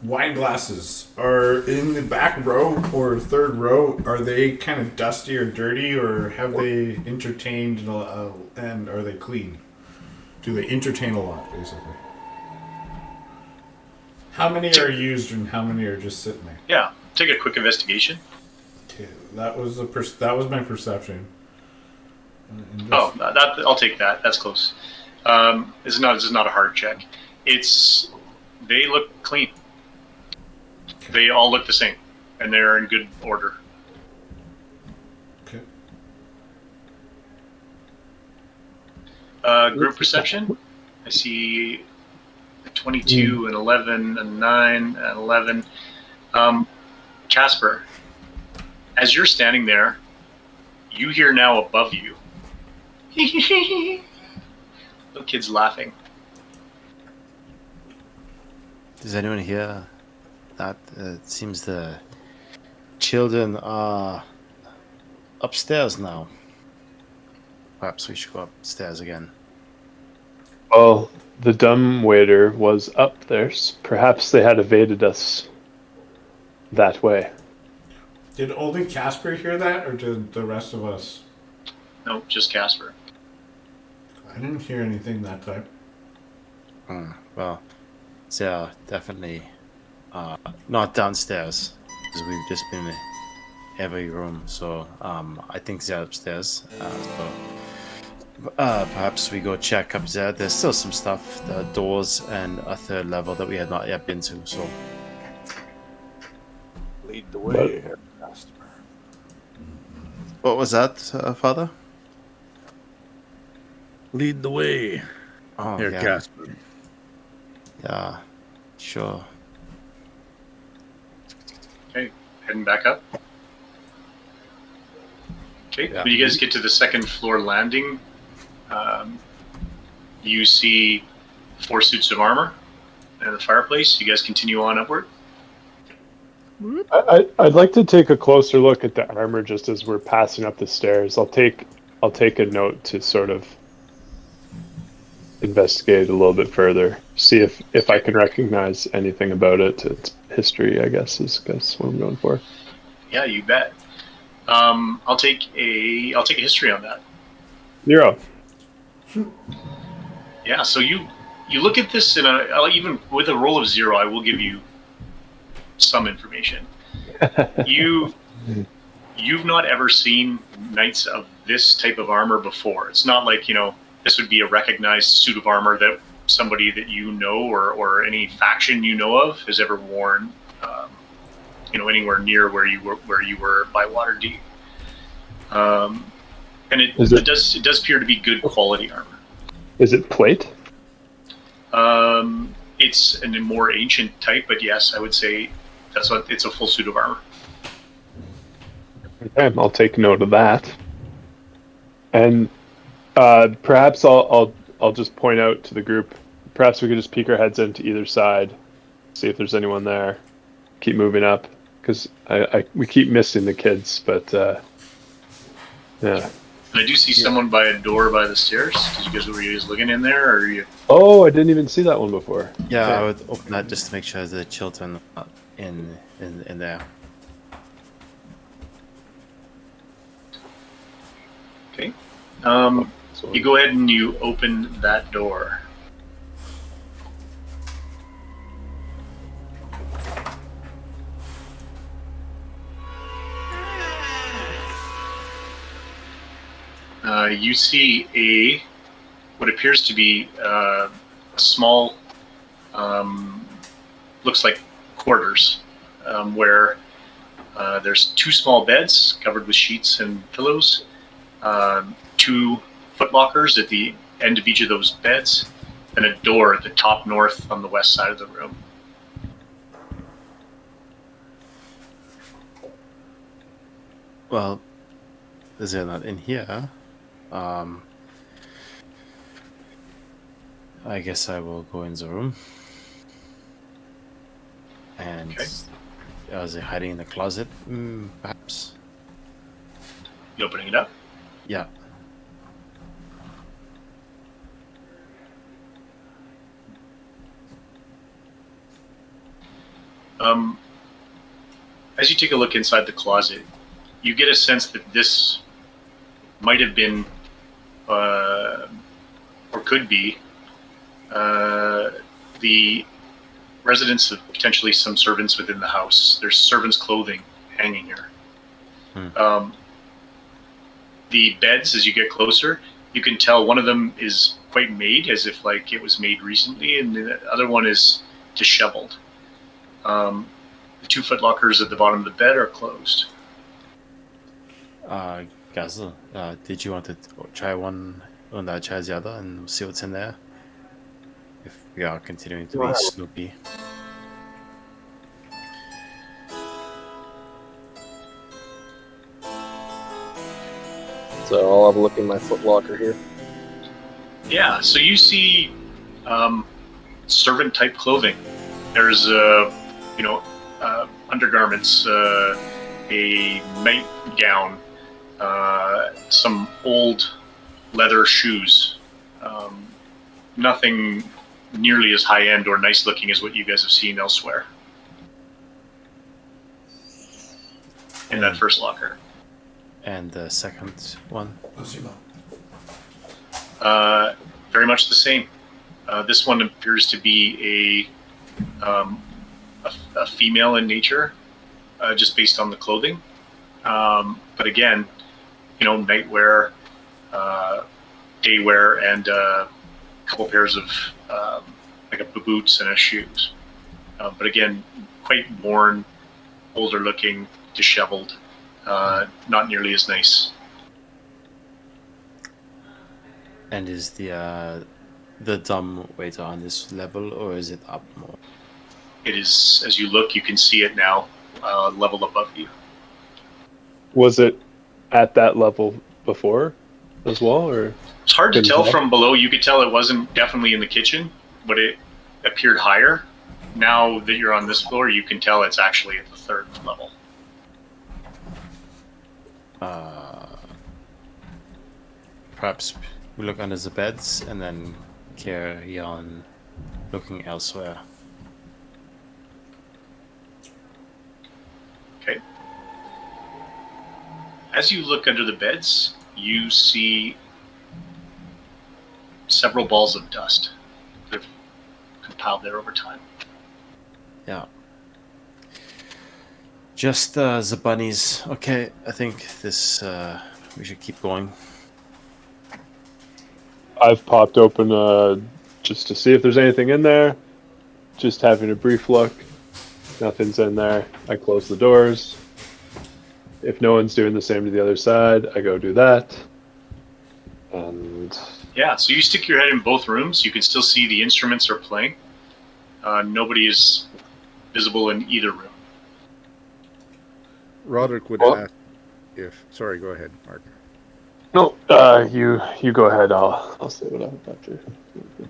wine glasses. Are in the back row or third row, are they kind of dusty or dirty, or have they entertained and are they clean? Do they entertain a lot, basically? How many are used and how many are just sitting there? Yeah, take a quick investigation. Okay, that was my perception. Oh, that I'll take that. That's close. This is not a hard check. They look clean. They all look the same, and they're in good order. Okay. Group perception. I see a 22, an 11, a 9, an 11. Casper, As you're standing there, you hear now above you. Little kids laughing. Does anyone hear that? It seems the children are upstairs now. Perhaps we should go upstairs again. Well, the dumb waiter was up there. Perhaps they had evaded us that way. Did only Casper hear that, or did the rest of us? No, just Casper. I didn't hear anything that time. Well, they're definitely not downstairs because we've just been in every room. So I think they're upstairs. Perhaps we go check up there. There's still some stuff, the doors and a third level that we had not yet been to. So Lead the way, Herr Customer. what was that, Father? Lead the way, Oh, Herr yeah. Casper. Yeah, sure. Okay, heading back up. Okay, Yeah. when you guys get to the second floor landing, you see 4 suits of armor and the fireplace. You guys continue on upward. I'd like to take a closer look at the armor just as we're passing up the stairs. I'll take a note to sort of investigate a little bit further, see if I can recognize anything about it. Its history, I guess what I'm going for. Yeah, you bet. I'll take a history on that. 0. Yeah, so you look at this, and even with a roll of 0, I will give you some information. You've not ever seen knights of this type of armor before. It's not like, this would be a recognized suit of armor that somebody that you know or any faction you know of has ever worn, anywhere near where you were by Waterdeep. And it does appear to be good quality armor. Is it plate? It's a more ancient type, but yes, I would say it's a full suit of armor. Okay, I'll take note of that. And perhaps I'll just point out to the group. Perhaps we could just peek our heads into either side, see if there's anyone there. Keep moving up, because we keep missing the kids. But yeah. And I do see someone by a door by the stairs. Were you guys looking in there, or are you? Oh, I didn't even see that one before. Yeah, Okay. I would open that just to make sure the children are in there. Okay. So- You go ahead and you open that door. You see what appears to be a small, looks like quarters, where there's 2 small beds covered with sheets and pillows, 2 footlockers at the end of each of those beds, and a door at the top north on the west side of the room. Well, they're not in here. I guess I will go in the room. And Okay. are they hiding in the closet? Perhaps. You opening it up? Yeah. As you take a look inside the closet, you get a sense that this might have been, or could be, the residence of potentially some servants within the house. There's servants' clothing hanging here. The beds, as you get closer, you can tell one of them is quite made, as if like it was made recently, and the other one is disheveled. The 2 footlockers at the bottom of the bed are closed. Gazel, did you want to try one and I try the other and see what's in there? If we are continuing to be snoopy. So I'll have a look in my footlocker here. Yeah, so you see servant type clothing. There's undergarments, a nightgown, some old leather shoes. Nothing nearly as high end or nice looking as what you guys have seen elsewhere in that first locker. And the second one? Very much the same. This one appears to be a female in nature, just based on the clothing. But again, nightwear, daywear, and a couple pairs of like a boots and a shoes. But again, quite worn, older looking, disheveled, not nearly as nice. And is the dumb waiter on this level, or is it up more? It is, as you look, you can see it now, level above you. Was it at that level before as well, or? It's hard to Couldn't tell tell? from below. You could tell it wasn't definitely in the kitchen, but it appeared higher. Now that you're on this floor, you can tell it's actually at the third level. Perhaps we look under the beds and then carry on looking elsewhere. Okay. As you look under the beds, you see several balls of dust that have compiled there over time. Yeah. Just the bunnies. Okay, I think this we should keep going. I've popped open just to see if there's anything in there. Just having a brief look. Nothing's in there. I close the doors. If no one's doing the same to the other side, I go do that. And Yeah, so you stick your head in both rooms. You can still see the instruments are playing. Nobody is visible in either room. Roderick would Well- ask if. Sorry, go ahead, Mark. no, you go ahead. I'll say what I have after.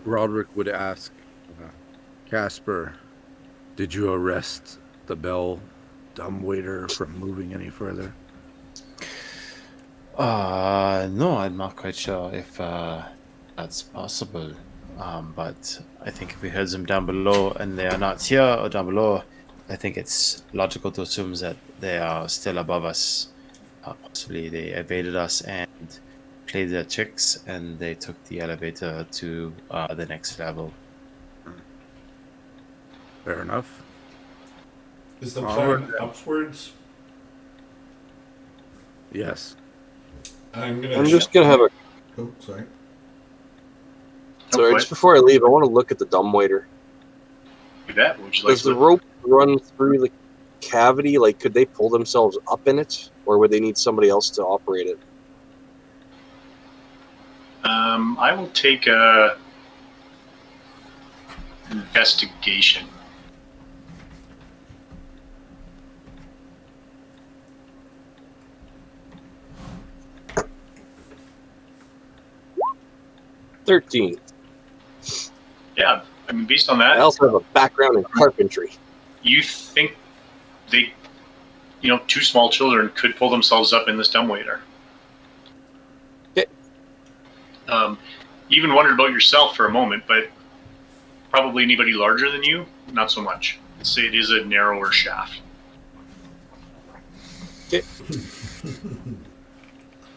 Roderick would ask, Casper, did you arrest the bell dumbwaiter from moving any further? No, I'm not quite sure if that's possible. But I think if we heard them down below and they are not here or down below, I think it's logical to assume that they are still above us. Possibly they evaded us and played their tricks, and they took the elevator to the next level. Fair enough. Is the Onward plan then. upwards? Yes. I'm gonna. I'm just gonna have a. Oh, sorry. Sorry, Okay. just before I leave, I want to look at the dumbwaiter. Do that. Would you like Does to the rope run through the cavity? Like, could they pull themselves up in it, or would they need somebody else to operate it? I will take a investigation. $13. Yeah, I mean, based on I that, also have a background in carpentry. you think they, two small children could pull themselves up in this dumbwaiter. Okay. You even wondered about yourself for a moment, but probably anybody larger than you, not so much. It is a narrower shaft. Okay.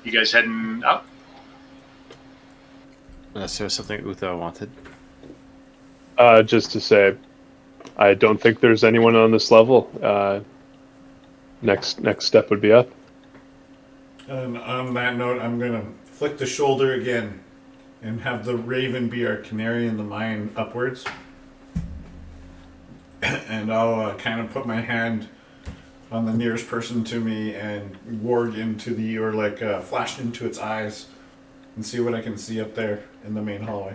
You guys heading up? Unless there was something Uther wanted. Just to say, I don't think there's anyone on this level. Next step would be up. And on that note, I'm gonna flick the shoulder again, and have the raven be our canary in the mine upwards. And I'll kind of put my hand on the nearest person to me and ward into flash into its eyes, and see what I can see up there in the main hallway.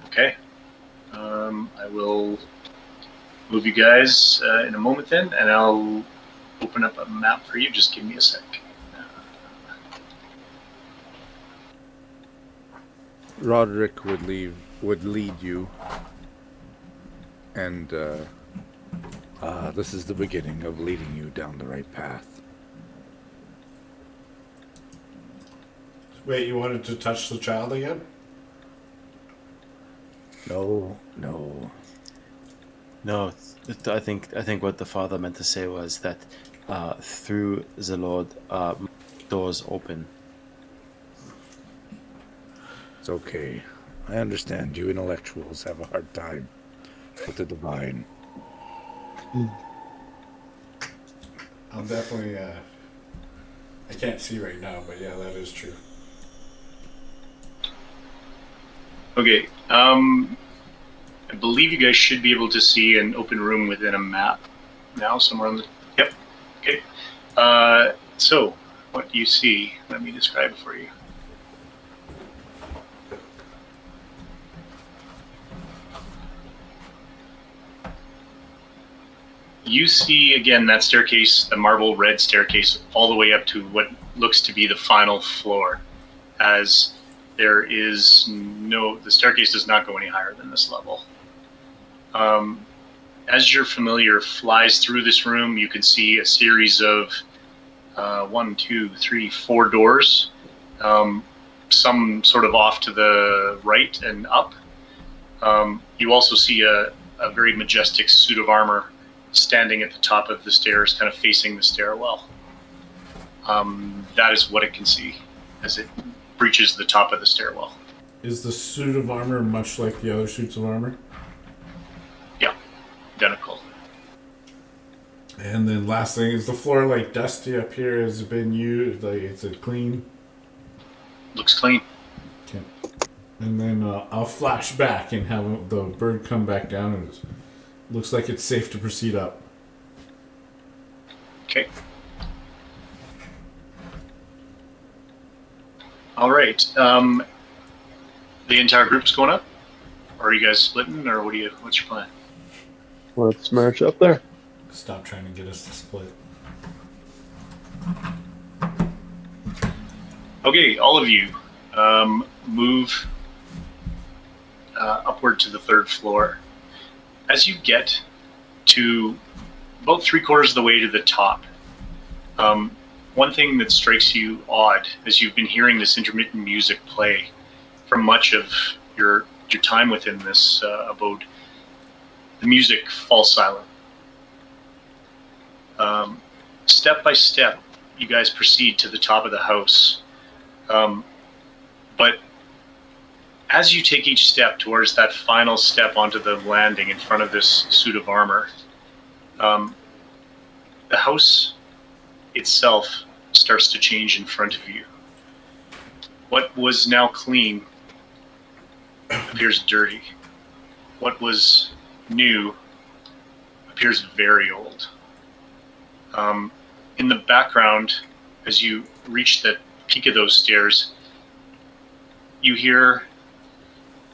Okay. I will move you guys in a moment then, and I'll open up a map for you. Just give me a sec. Roderick would lead you, and this is the beginning of leading you down the right path. Wait, you wanted to touch the child again? No. No, I think what the father meant to say was that through the Lord, doors open. It's okay. I understand you intellectuals have a hard time with the divine. I'll definitely. I can't see right now, but yeah, that is true. Okay. I believe you guys should be able to see an open room within a map now, somewhere on the. Yep. Okay. So, what do you see? Let me describe it for you. You see again that staircase, the marble red staircase, all the way up to what looks to be the final floor, as there is the staircase does not go any higher than this level. As your familiar flies through this room, you can see a series of 1, 2, 3, 4 doors, some sort of off to the right and up. You also see a very majestic suit of armor standing at the top of the stairs, kind of facing the stairwell. That is what it can see as it breaches the top of the stairwell. Is the suit of armor much like the other suits of armor? Yeah, identical. And then last thing, is the floor like dusty up here? Has it been used? Like, is it clean? Looks clean. Okay. And then I'll flash back and have the bird come back down, and it looks like it's safe to proceed up. Okay. All right. The entire group's going up, or are you guys splitting, or what's your plan? Let's march up there. Stop trying to get us to split. Okay, all of you, move upward to the 3rd floor. As you get to about 3/4 of the way to the top, one thing that strikes you odd as you've been hearing this intermittent music play for much of your time within this abode, the music falls silent. Step by step, you guys proceed to the top of the house. But as you take each step towards that final step onto the landing in front of this suit of armor, the house itself starts to change in front of you. What was now clean appears dirty. What was new appears very old. In the background, as you reach the peak of those stairs, you hear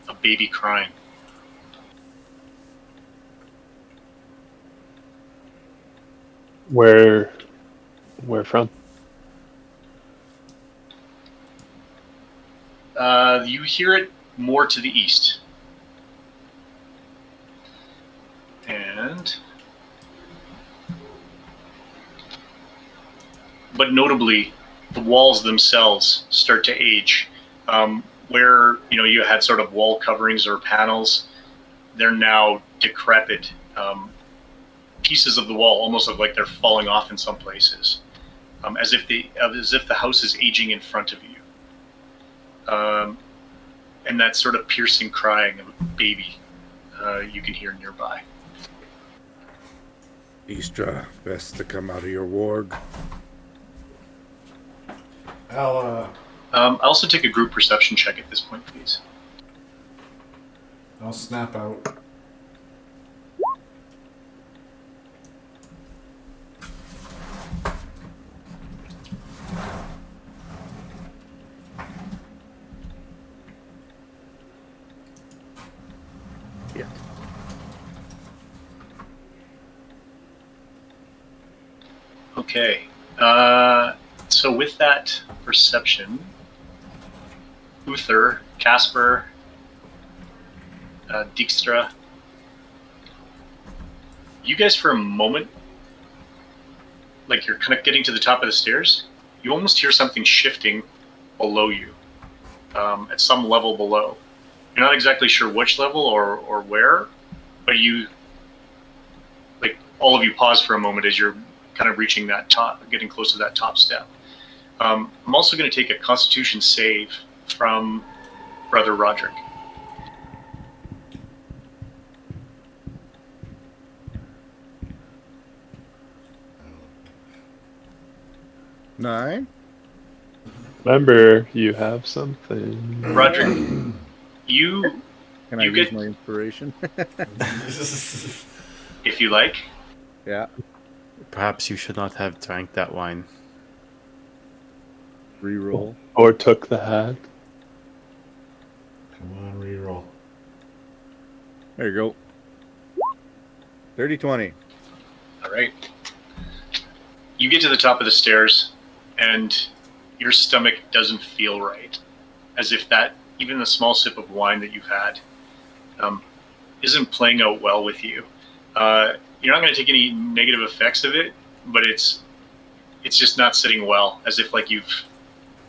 a baby crying. Where from? You hear it more to the east. But notably, the walls themselves start to age. Where you had sort of wall coverings or panels, they're now decrepit. Pieces of the wall almost look like they're falling off in some places, as if the house is aging in front of you. And that sort of piercing crying of a baby you can hear nearby. Istra, best to come out of your warg. I'll also take a group perception check at this point, please. I'll snap out. Yeah. Okay. So with that perception, Uther, Casper, Dijkstra, you guys for a moment, like you're kind of getting to the top of the stairs, you almost hear something shifting below you, at some level below. You're not exactly sure which level or where, but you, like, all of you pause for a moment as you're kind of reaching that top, getting close to that top step. I'm also going to take a Constitution save from Brother Roderick. Nine. Remember, you have something. Roderick, you Can I You use get- my inspiration? if you like. Yeah. Perhaps you should not have drank that wine. Reroll. Or took the hat. Come on, reroll. There you go. 30-20. All right. You get to the top of the stairs, and your stomach doesn't feel right, as if that even a small sip of wine that you've had isn't playing out well with you. You're not going to take any negative effects of it, but it's just not sitting well, as if like you've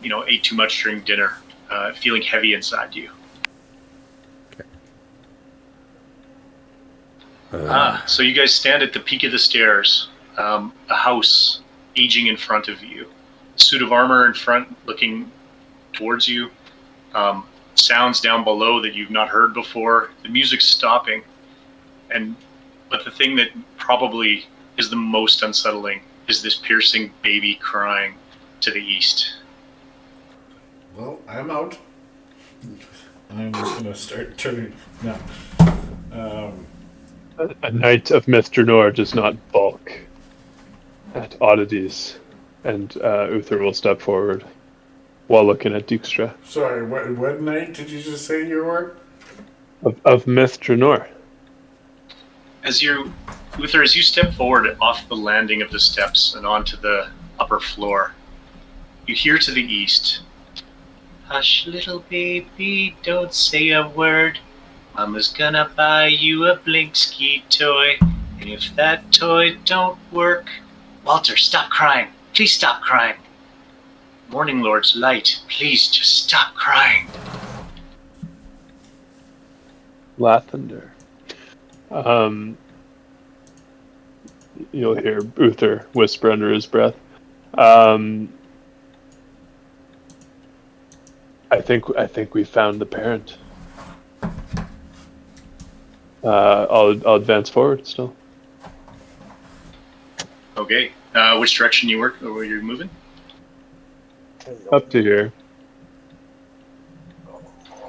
ate too much during dinner, feeling heavy inside you. So you guys stand at the peak of the stairs, a house aging in front of you, suit of armor in front looking towards you, sounds down below that you've not heard before, the music's stopping, but the thing that probably is the most unsettling is this piercing baby crying to the east. Well, I'm out. And I'm just gonna start turning. No. A knight of Mithranor does not balk at oddities, and Uther will step forward while looking at Dijkstra. Sorry, what night did you just say you were? Of Mithranor. Uther, as you step forward off the landing of the steps and onto the upper floor, you hear to the east, "Hush, little baby, don't say a word. Mama's gonna buy you a Blinkski toy. And if that toy don't work, Walter, stop crying. Please stop crying. Morning Lord's light, please just stop crying." Lathander. You'll hear Uther whisper under his breath. I think we found the parent. I'll advance forward still. Okay. Which direction you work, or where you're moving? Up to here.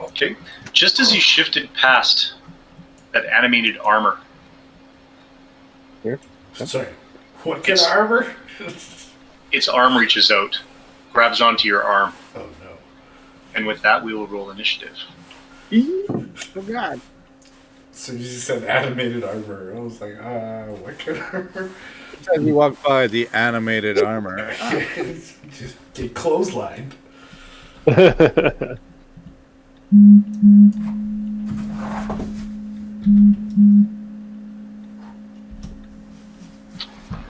Okay. Just as you shifted past that animated armor, Sorry. What kind of armor? its arm reaches out, grabs onto your arm, Oh no. and with that, we will roll initiative. Oh, God. So you just said animated armor. I was like, what kind of armor? As we walk by the animated armor. Just get clotheslined.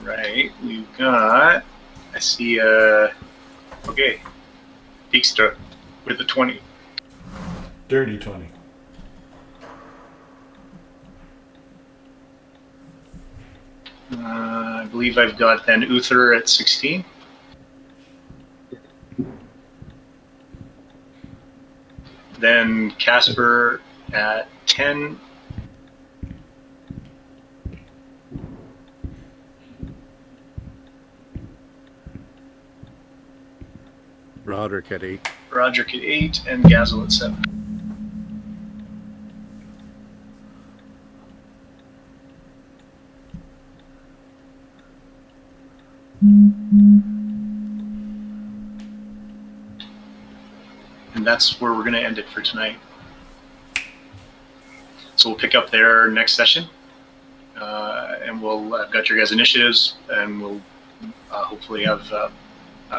Right, we've got, I see, okay, Dijkstra with a 20. Dirty 20. I believe I've got then Uther at 16. Then Casper at 10. Roderick at 8. Roderick at 8, and Gazel at 7. And that's where we're going to end it for tonight. So we'll pick up there next session, and I've got your guys' initiatives, and we'll hopefully have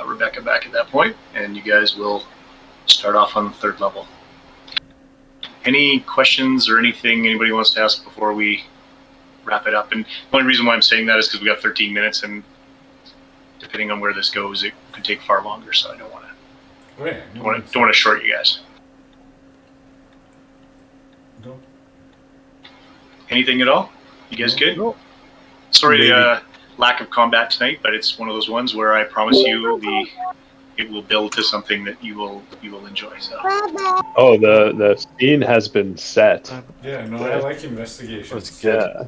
Rebecca back at that point, and you guys will start off on the 3rd level. Any questions or anything anybody wants to ask before we wrap it up? And the only reason why I'm saying that is because we got 13 minutes, and depending on where this goes, it could take far longer. So I don't want to short you guys. No. Anything at all? You guys good? No. Sorry, lack of combat tonight, but it's one of those ones where I promise you it will build to something that you will enjoy. So. Oh, the scene has been set. Yeah, no, I like investigations. That's good. Yeah.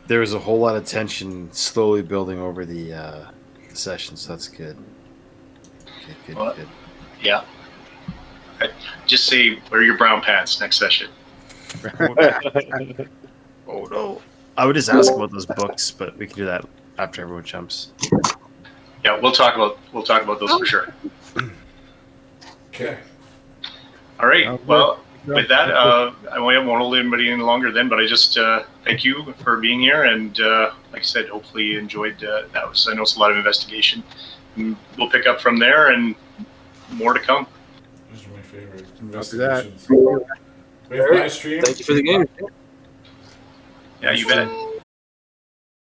There was a whole lot of tension slowly building over the session, so that's good. Good. Well, yeah. Just say, wear your brown pants next session. Oh no! I would just ask about those books, but we can do that after everyone jumps. Yeah, we'll talk about those for sure. Okay. All right. Well, with that, I won't hold anybody any longer then, but I just thank you for being here, and like I said, hopefully you enjoyed that. I know it's a lot of investigation. And we'll pick up from there, and more to come. Those are my favorite After that. investigations. Wait, bye, stream. Thank you for the game. Yeah, you bet.